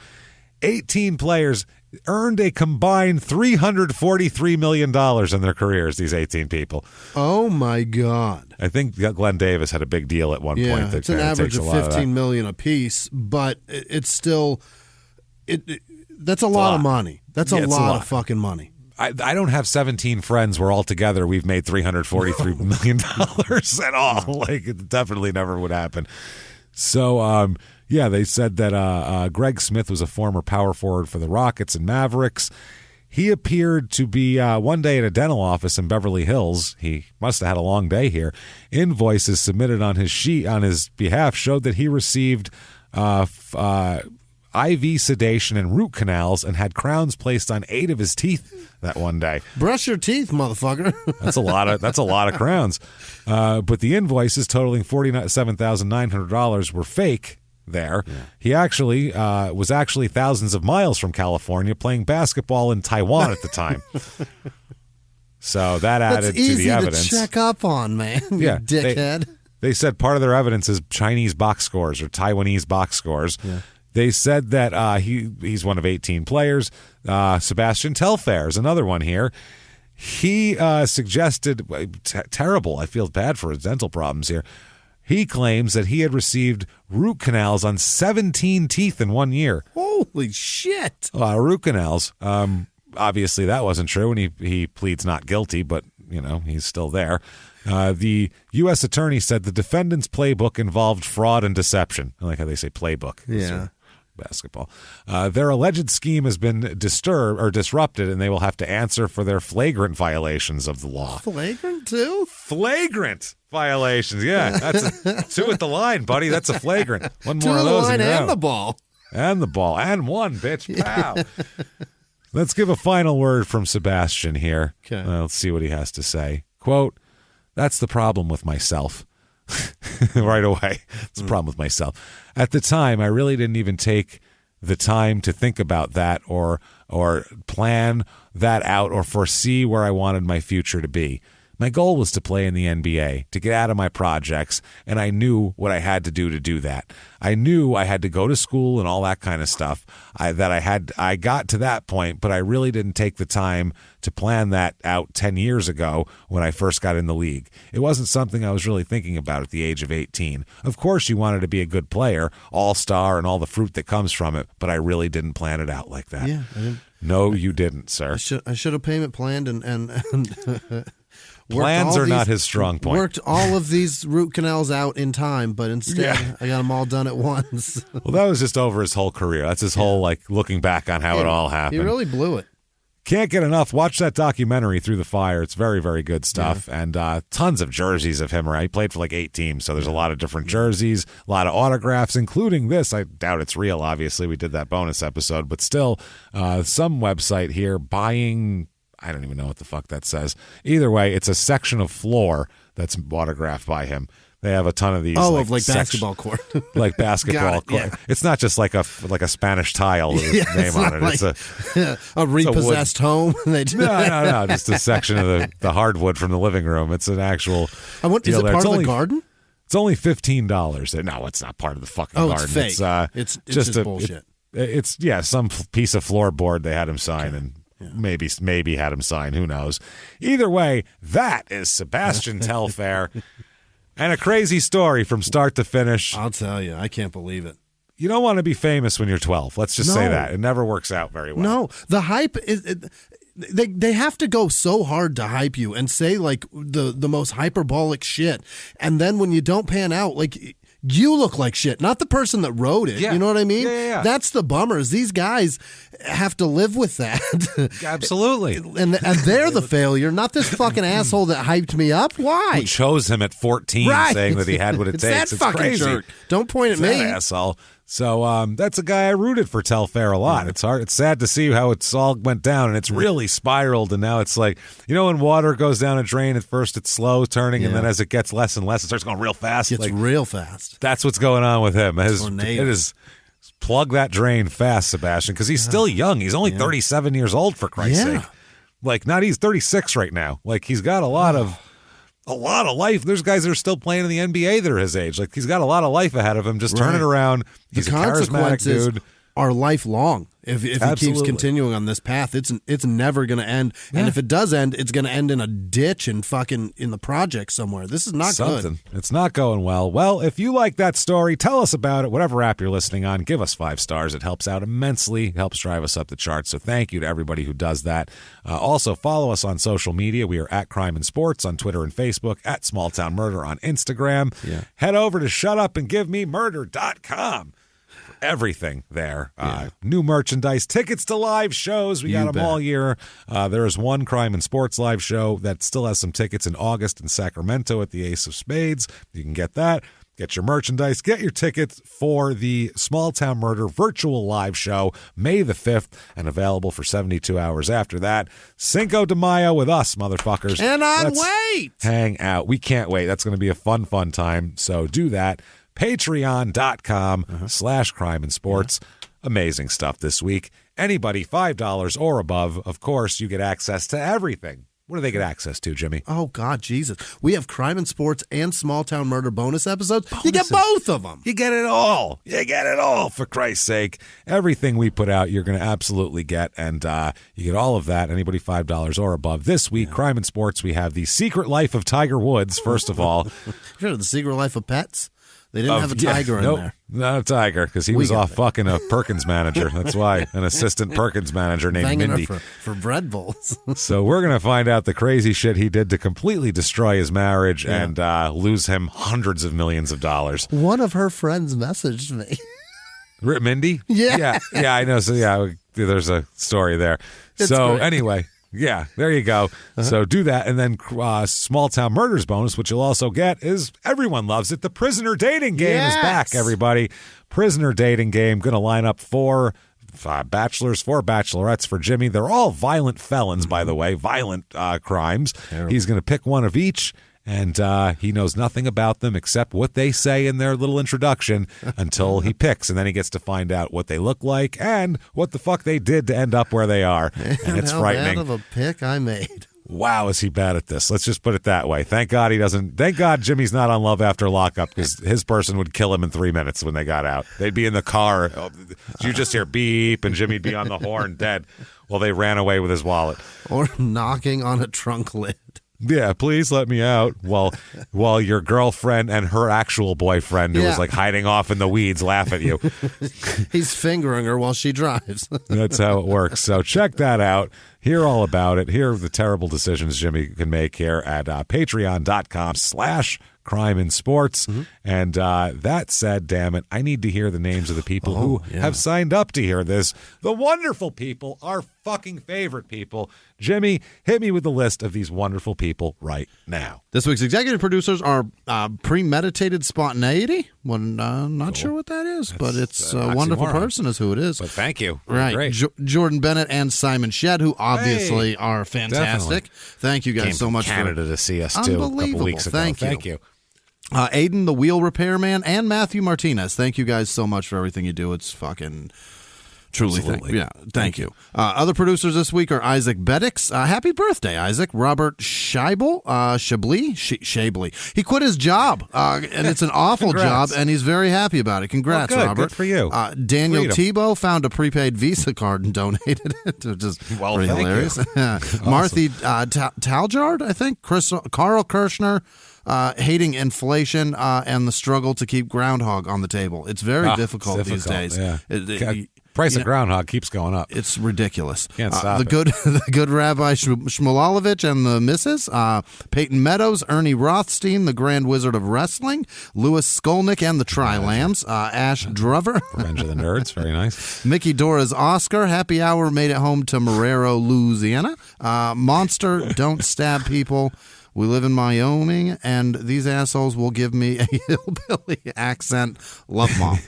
18 players earned a combined $343 million in their careers, these 18 people. Oh, my God. I think Glenn Davis had a big deal at one point. Yeah, it's an average of $15 million apiece, but it's still that's a lot of money. That's a lot of fucking money. I don't have 17 friends where all together we've made $343 million at all. Like, it definitely never would happen. So, they said that Greg Smith was a former power forward for the Rockets and Mavericks. He appeared to be one day at a dental office in Beverly Hills. He must have had a long day here. Invoices submitted on his behalf showed that he received IV sedation and root canals and had crowns placed on 8 of his teeth that one day. Brush your teeth, motherfucker. That's a lot of crowns. But the invoices totaling $47,900 were fake there. Yeah. He actually was thousands of miles from California playing basketball in Taiwan at the time. So that added to the evidence. That's easy to check up on, man. Yeah, dickhead. They said part of their evidence is Chinese box scores or Taiwanese box scores. Yeah. They said that he's one of 18 players. Sebastian Telfair is another one here. He suggested, terrible, I feel bad for his dental problems here. He claims that he had received root canals on 17 teeth in 1 year. Holy shit. A lot of root canals. Obviously, that wasn't true, and he pleads not guilty, but, he's still there. The U.S. attorney said the defendant's playbook involved fraud and deception. I like how they say playbook. Yeah. Basketball. Their alleged scheme has been disrupted, and they will have to answer for their flagrant violations of the law. Flagrant too? Flagrant violations. Yeah, that's 2 at the line, buddy. That's a flagrant. One more of those, and out. The ball, and one, bitch. Pow. Let's give a final word from Sebastian here. Okay. Let's see what he has to say. Quote: "That's the problem with myself." Right away. It's a problem with myself. At the time, I really didn't even take the time to think about that or plan that out or foresee where I wanted my future to be. My goal was to play in the NBA, to get out of my projects, and I knew what I had to do that. I knew I had to go to school and all that kind of stuff. I got to that point, but I really didn't take the time to plan that out 10 years ago when I first got in the league. It wasn't something I was really thinking about at the age of 18. Of course, you wanted to be a good player, all-star, and all the fruit that comes from it, but I really didn't plan it out like that. Yeah, I didn't. No, you didn't, sir. I should have payment planned and plans are not his strong point. Worked all of these root canals out in time, but instead I got them all done at once. Well, that was just over his whole career. That's his whole, looking back on how it all happened. He really blew it. Can't get enough. Watch that documentary, Through the Fire. It's very, very good stuff. Yeah. And tons of jerseys of him. He played for 8 teams, so there's a lot of different jerseys, a lot of autographs, including this. I doubt it's real, obviously. We did that bonus episode. But still, some website here buying... I don't even know what the fuck that says. Either way, it's a section of floor that's autographed by him. They have a ton of these. Oh, of basketball court. Like basketball court. Yeah. It's not just like a Spanish tile with his name on it. It's a repossessed home. No. Just a section of the hardwood from the living room. It's an actual Is it part of the garden? It's only $15. No, it's not part of the fucking garden. It's fake. It's just bullshit. It's some piece of floorboard they had him sign and maybe had him sign. Who knows? Either way, that is Sebastian Telfair. And a crazy story from start to finish. I'll tell you, I can't believe it. You don't want to be famous when you're 12. Let's just say that. It never works out very well. No, the hype is... They have to go so hard to hype you and say the most hyperbolic shit. And then when you don't pan out, you look like shit, not the person that wrote it. Yeah. You know what I mean? Yeah. That's the bummer is these guys have to live with that. Absolutely. and they're the failure, not this fucking asshole that hyped me up. Why? Who chose him at 14 saying that he had what it takes. It's fucking crazy. jerk. Don't point at me. That asshole. So that's a guy I rooted for, Telfair, a lot. It's hard. It's sad to see how it's all went down, and it's really spiraled, and now it's like, when water goes down a drain, at first it's slow turning, and then as it gets less and less, it starts going real fast. It's real fast. That's what's going on with him. It is plug that drain fast, Sebastian, because he's still young. He's only 37 years old, for Christ's sake. He's 36 right now. He's got a lot of life. There's guys that are still playing in the NBA that are his age. He's got a lot of life ahead of him. Just turn it around. He's a charismatic dude. Are lifelong. If he keeps continuing on this path, it's never going to end. And if it does end, it's going to end in a ditch and fucking in the project somewhere. This is not good. It's not going well. Well, if you like that story, tell us about it. Whatever app you're listening on, give us 5 stars. It helps out immensely. Helps drive us up the charts. So thank you to everybody who does that. Also, follow us on social media. We are at Crime and Sports on Twitter and Facebook, at Small Town Murder on Instagram. Yeah. Head over to shutupandgivememurder.com. Everything there. New merchandise, tickets to live shows. We got them all year. There is one Crime and Sports live show that still has some tickets in August in Sacramento at the Ace of Spades. You can get that. Get your merchandise. Get your tickets for the Small Town Murder virtual live show May the 5th and available for 72 hours after that. Cinco de Mayo with us, motherfuckers. Cannot wait. Hang out. We can't wait. That's going to be a fun time. So do that. Patreon.com/crime and sports. Amazing stuff this week. Anybody $5 or above, of course, you get access to everything. What do they get access to, Jimmy? Oh, God, Jesus. We have Crime and Sports and Small Town Murder bonus episodes. You get both of them. You get it all. You get it all, for Christ's sake. Everything we put out, you're going to absolutely get, and you get all of that. Anybody $5 or above. This week, Crime and Sports, we have The Secret Life of Tiger Woods, first of all. You know, The Secret Life of Pets? They didn't have a tiger in there. Not a tiger, because he was off fucking a Perkins manager. That's why, an assistant Perkins manager named Banging Mindy. For bread bowls. So we're going to find out the crazy shit he did to completely destroy his marriage and lose him hundreds of millions of dollars. One of her friends messaged me. Mindy? Yeah. Yeah, I know. So, there's a story there. Anyway... Yeah, there you go. So do that. And then Small Town Murders bonus, which you'll also get, is everyone loves it. The Prisoner Dating Game is back, everybody. Prisoner Dating Game. Going to line up 4 bachelors, 4 bachelorettes for Jimmy. They're all violent felons, by the way, violent crimes. Terrible. He's going to pick one of each. And he knows nothing about them except what they say in their little introduction until he picks. And then he gets to find out what they look like and what the fuck they did to end up where they are. And it's frightening. How bad of a pick I made. wow, is he bad at this? Let's just put it that way. Thank God Jimmy's not on Love After Lockup, because his person would kill him in 3 minutes when they got out. They'd be in the car. You just hear beep, and Jimmy'd be on the horn dead. Well, they ran away with his wallet. Or knocking on a trunk lid. Yeah, please let me out. While your girlfriend and her actual boyfriend, who was like hiding off in the weeds, laugh at you. He's fingering her while she drives. That's how it works. So check that out. Hear all about it. Hear the terrible decisions Jimmy can make here at patreon.com/crime in sports. And that said, damn it, I need to hear the names of the people who have signed up to hear this. The wonderful people, our fucking favorite people. Jimmy, hit me with the list of these wonderful people right now. This week's executive producers are Premeditated Spontaneity. Well, not sure what that is, but it's a wonderful person is who it is. But thank you. Right. Great. Jordan Bennett and Simon Shedd, who obviously are fantastic. Definitely. Thank you guys Came so from much Canada to see us too a couple weeks ago. Thank you. Aiden, the wheel repairman, and Matthew Martinez. Thank you guys so much for everything you do. It's fucking truly thank you. Other producers this week are Isaac Beddix. Happy birthday, Isaac. Robert Scheibel, Shabley. He quit his job, and it's an awful job, and he's very happy about it. Congrats, Robert. Good for you. Daniel Tebow found a prepaid Visa card and donated it, which is pretty hilarious. Marthy Taljard, I think. Carl Kirshner. Hating inflation and the struggle to keep groundhog on the table. It's very difficult these days. Yeah. Price of groundhog keeps going up. It's ridiculous. Can't stop the good Rabbi Shmulovich and the Misses, Peyton Meadows, Ernie Rothstein, the Grand Wizard of Wrestling, Louis Skolnick and the Tri-Lambs, Ash Drover. Revenge of the Nerds, very nice. Mickey Dora's Oscar, Happy Hour made it home to Marrero, Louisiana. Monster, Don't Stab People. We live in Wyoming, and these assholes will give me a hillbilly accent. Love mom.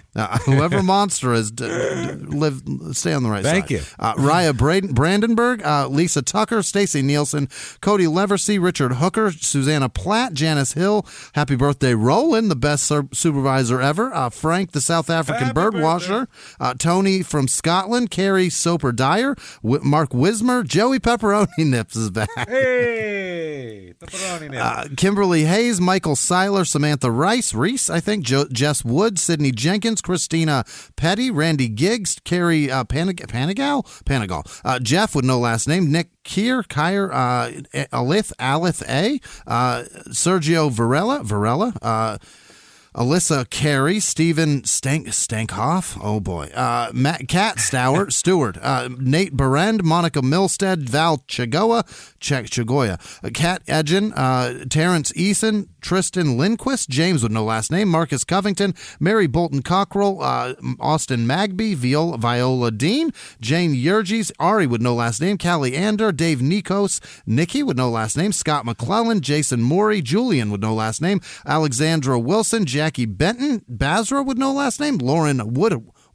Whoever Monster is, stay on the right side. Thank you. Raya Brandenburg, Lisa Tucker, Stacy Nielsen, Cody Leversey, Richard Hooker, Susanna Platt, Janice Hill. Happy birthday, Roland, the best supervisor ever. Frank, the South African bird washer. Tony from Scotland, Carrie Soper Dyer, Mark Wismer, Joey Pepperoni Nips is back. Hey! Kimberly Hayes, Michael Seiler, Samantha Reese, I think, Jess Wood, Sydney Jenkins, Christina Petty, Randy Giggs, Carrie Panagal, Jeff with no last name, Nick Keir, Alith A, Sergio Varela, Alyssa Carey, Stephen Stankhoff, oh boy, Kat Stewart, Nate Berend, Monica Milstead, Val Chagoya, Kat Edgen, Terrence Eason, Tristan Lindquist, James with no last name, Marcus Covington, Mary Bolton Cockrell, Austin Magby, Viola Dean, Jane Yerges, Ari with no last name, Callie Ander, Dave Nikos, Nikki with no last name, Scott McClellan, Jason Morey, Julian with no last name, Alexandra Wilson, Jackie Benton, Basra with no last name, Lauren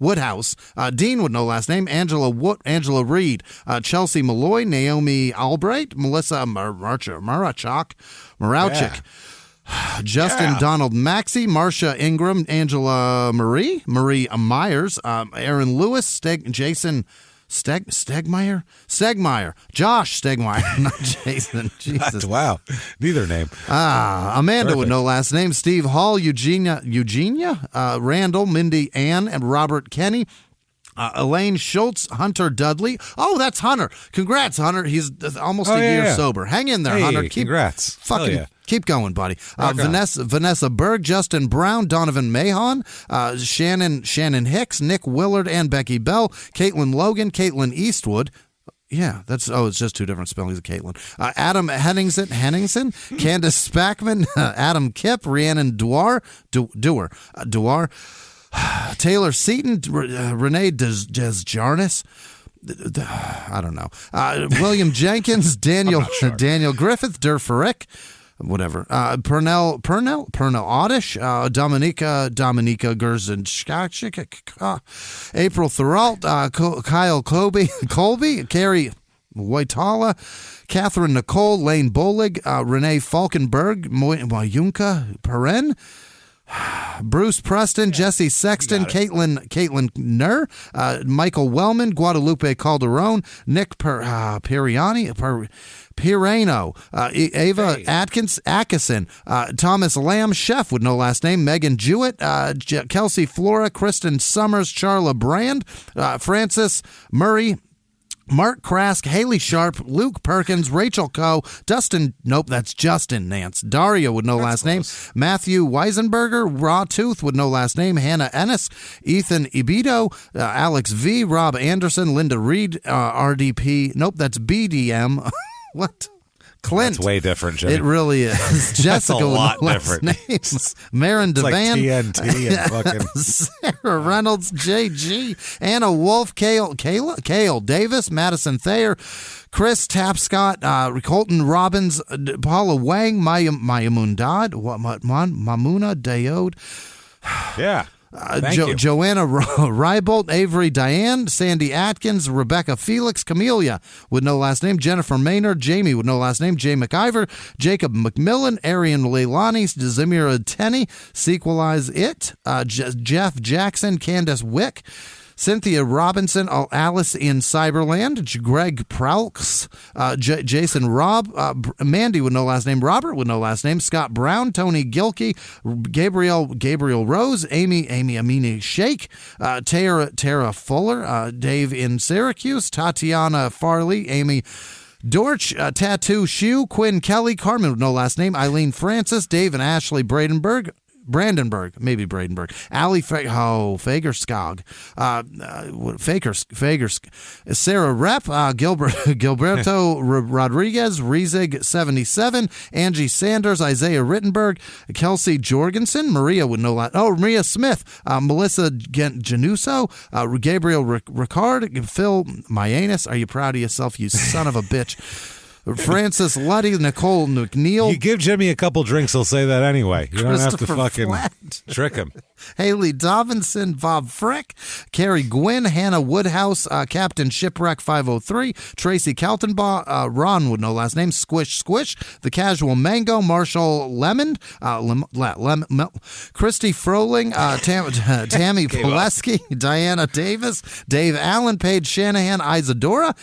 Woodhouse, Dean with no last name, Angela Reed, Chelsea Malloy, Naomi Albright, Melissa Marachik, Justin Donald Maxey, Marcia Ingram, Angela Marie Myers, Aaron Lewis, Jason Stegmeyer, Josh Stegmeyer, not Jason. Jesus. Wow, neither name. Amanda with no last name, Steve Hall, Eugenia, Randall, Mindy Ann, and Robert Kenny. Elaine Schultz, Hunter Dudley. Oh, that's Hunter. Congrats, Hunter. He's almost a year sober. Hang in there, Hunter. Congrats. Keep going, buddy. Vanessa Berg, Justin Brown, Donovan Mahon, Shannon Hicks, Nick Willard, and Becky Bell, Caitlin Logan, Caitlin Eastwood. Yeah, it's just two different spellings of Caitlin. Adam Henningsen, Candace Spackman, Adam Kipp, Rhiannon Dewar, Taylor Seaton, Renee Desjarnis. I don't know. William Jenkins, Daniel Griffith, Durferick, whatever. Pernell Oddish, Dominika Gerzenschak, April Thuralt, Kyle Colby, Carrie Waitala, Catherine Nicole, Lane Bolig, Renee Falkenberg, Mayunka Perrin. Bruce Preston, Jesse Sexton, Caitlin Nur, Michael Wellman, Guadalupe Calderon, Nick Pirano, Ava Atkinson, Thomas Lamb, chef with no last name, Megan Jewett, Kelsey Flora, Kristen Summers, Charla Brand, Francis Murray, Mark Krask, Haley Sharp, Luke Perkins, Rachel Coe, Justin Nance, Daria with no last name, Matthew Weisenberger, Raw Tooth with no last name, Hannah Ennis, Ethan Ibido, Alex V, Rob Anderson, Linda Reed, RDP, that's BDM. What? Clint. That's way different, Jimmy. It really is. Jessica a lot with no different. Names. Marin It's like Devan. TNT and fucking Sarah Reynolds, JG, Anna Wolf, Kale Davis, Madison Thayer, Chris Tapscott, Colton Robbins, Paula Wang, Maya Mundad, Mamuna Dayode. Yeah. Thank you. Joanna Rybolt, Avery Diane, Sandy Atkins, Rebecca Felix, Camellia with no last name, Jennifer Maynard, Jamie with no last name, Jay McIver, Jacob McMillan, Arian Leilani, Zamira Tenney, Sequelize It, Jeff Jackson, Candace Wick, Cynthia Robinson, Alice in Cyberland, Greg Prowks, Jason Robb, Mandy with no last name, Robert with no last name, Scott Brown, Tony Gilkey, Gabriel Rose, Amy Amini Sheikh, Tara Fuller, Dave in Syracuse, Tatiana Farley, Amy Dorch, Tattoo Shoe, Quinn Kelly, Carmen with no last name, Eileen Francis, Dave and Ashley Brandenburg, Ali Fagerskog, Sarah Rep, Gilberto Rodriguez, Riesig 77, Angie Sanders, Isaiah Rittenberg, Kelsey Jorgensen, Maria with no last, Maria Smith, Melissa Januso, Gabriel Ricard, Phil Mayanis. Are you proud of yourself, you son of a bitch? Francis Luddy, Nicole McNeil. You give Jimmy a couple drinks, he'll say that anyway. You don't have to fucking trick him. Haley Dobinson, Bob Frick, Carrie Gwynn, Hannah Woodhouse, Captain Shipwreck 503, Tracy Kaltenbaugh, Ron with no last name, Squish, The Casual Mango, Marshall Lemon, Christy Froling, Tammy Pileski, Diana Davis, Dave Allen, Paige Shanahan, Isadora,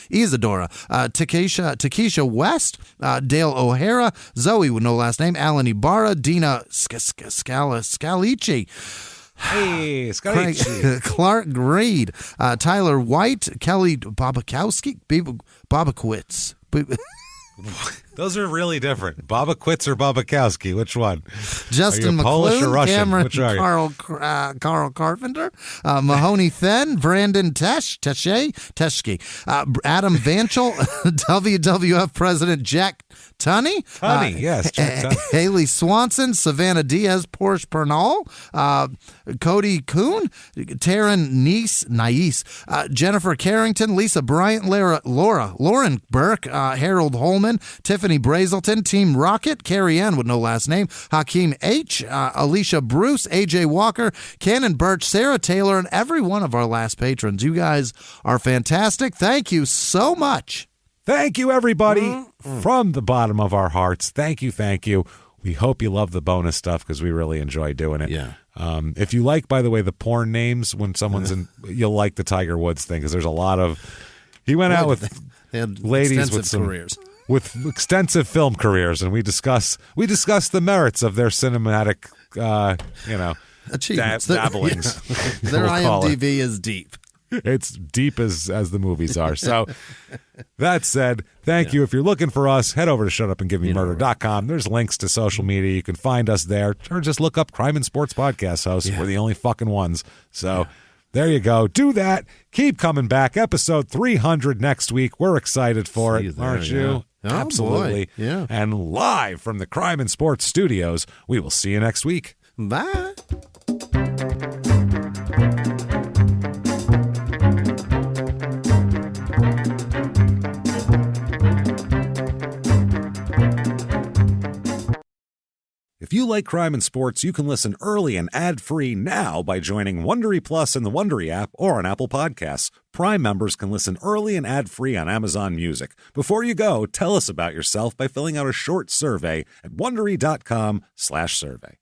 Takesha West, Dale O'Hara, Zoe with no last name, Alan Ibarra, Dina Scalici. Hey, Scalici. Clark Reed, Tyler White, Kelly Babakowski, Babakowitz. Those are really different. Babakowitz or Babakowski? Which one? Justin Polish or McClune, Russian? Cameron Which are you? Carl Carpenter, Mahoney Fenn, Brandon Teschke, Adam Vanchel, WWF President Jack Tunney, yes, Jack Tunney. Haley Swanson, Savannah Diaz, Porsche Pernal, Cody Kuhn, Taryn Nice, Jennifer Carrington, Lisa Bryant, Lauren Burke, Harold Holman, Tiffany Brazelton, Team Rocket, Carrie Ann with no last name, Hakeem H, Alicia Bruce, AJ Walker, Cannon Birch, Sarah Taylor, and every one of our last patrons. You guys are fantastic. Thank you so much. Thank you, everybody, from the bottom of our hearts. Thank you. We hope you love the bonus stuff because we really enjoy doing it. Yeah. If you like, by the way, the porn names when someone's in, you'll like the Tiger Woods thing because there's a lot of. He went out with ladies with some careers. With extensive film careers, and we discuss the merits of their cinematic, achievements, dabblings. Their IMDb is deep. It's deep as the movies are. So that said, thank you. If you're looking for us, head over to shutupandgivememurder.com. There's links to social media. You can find us there. Or just look up Crime and Sports Podcast House. We're the only fucking ones. So there you go. Do that. Keep coming back. Episode 300 next week. We're excited for it, aren't you? Oh, absolutely. Boy. Yeah. And live from the Crime and Sports Studios, we will see you next week. Bye. If you like crime and sports, you can listen early and ad-free now by joining Wondery Plus in the Wondery app or on Apple Podcasts. Prime members can listen early and ad-free on Amazon Music. Before you go, tell us about yourself by filling out a short survey at Wondery.com/survey.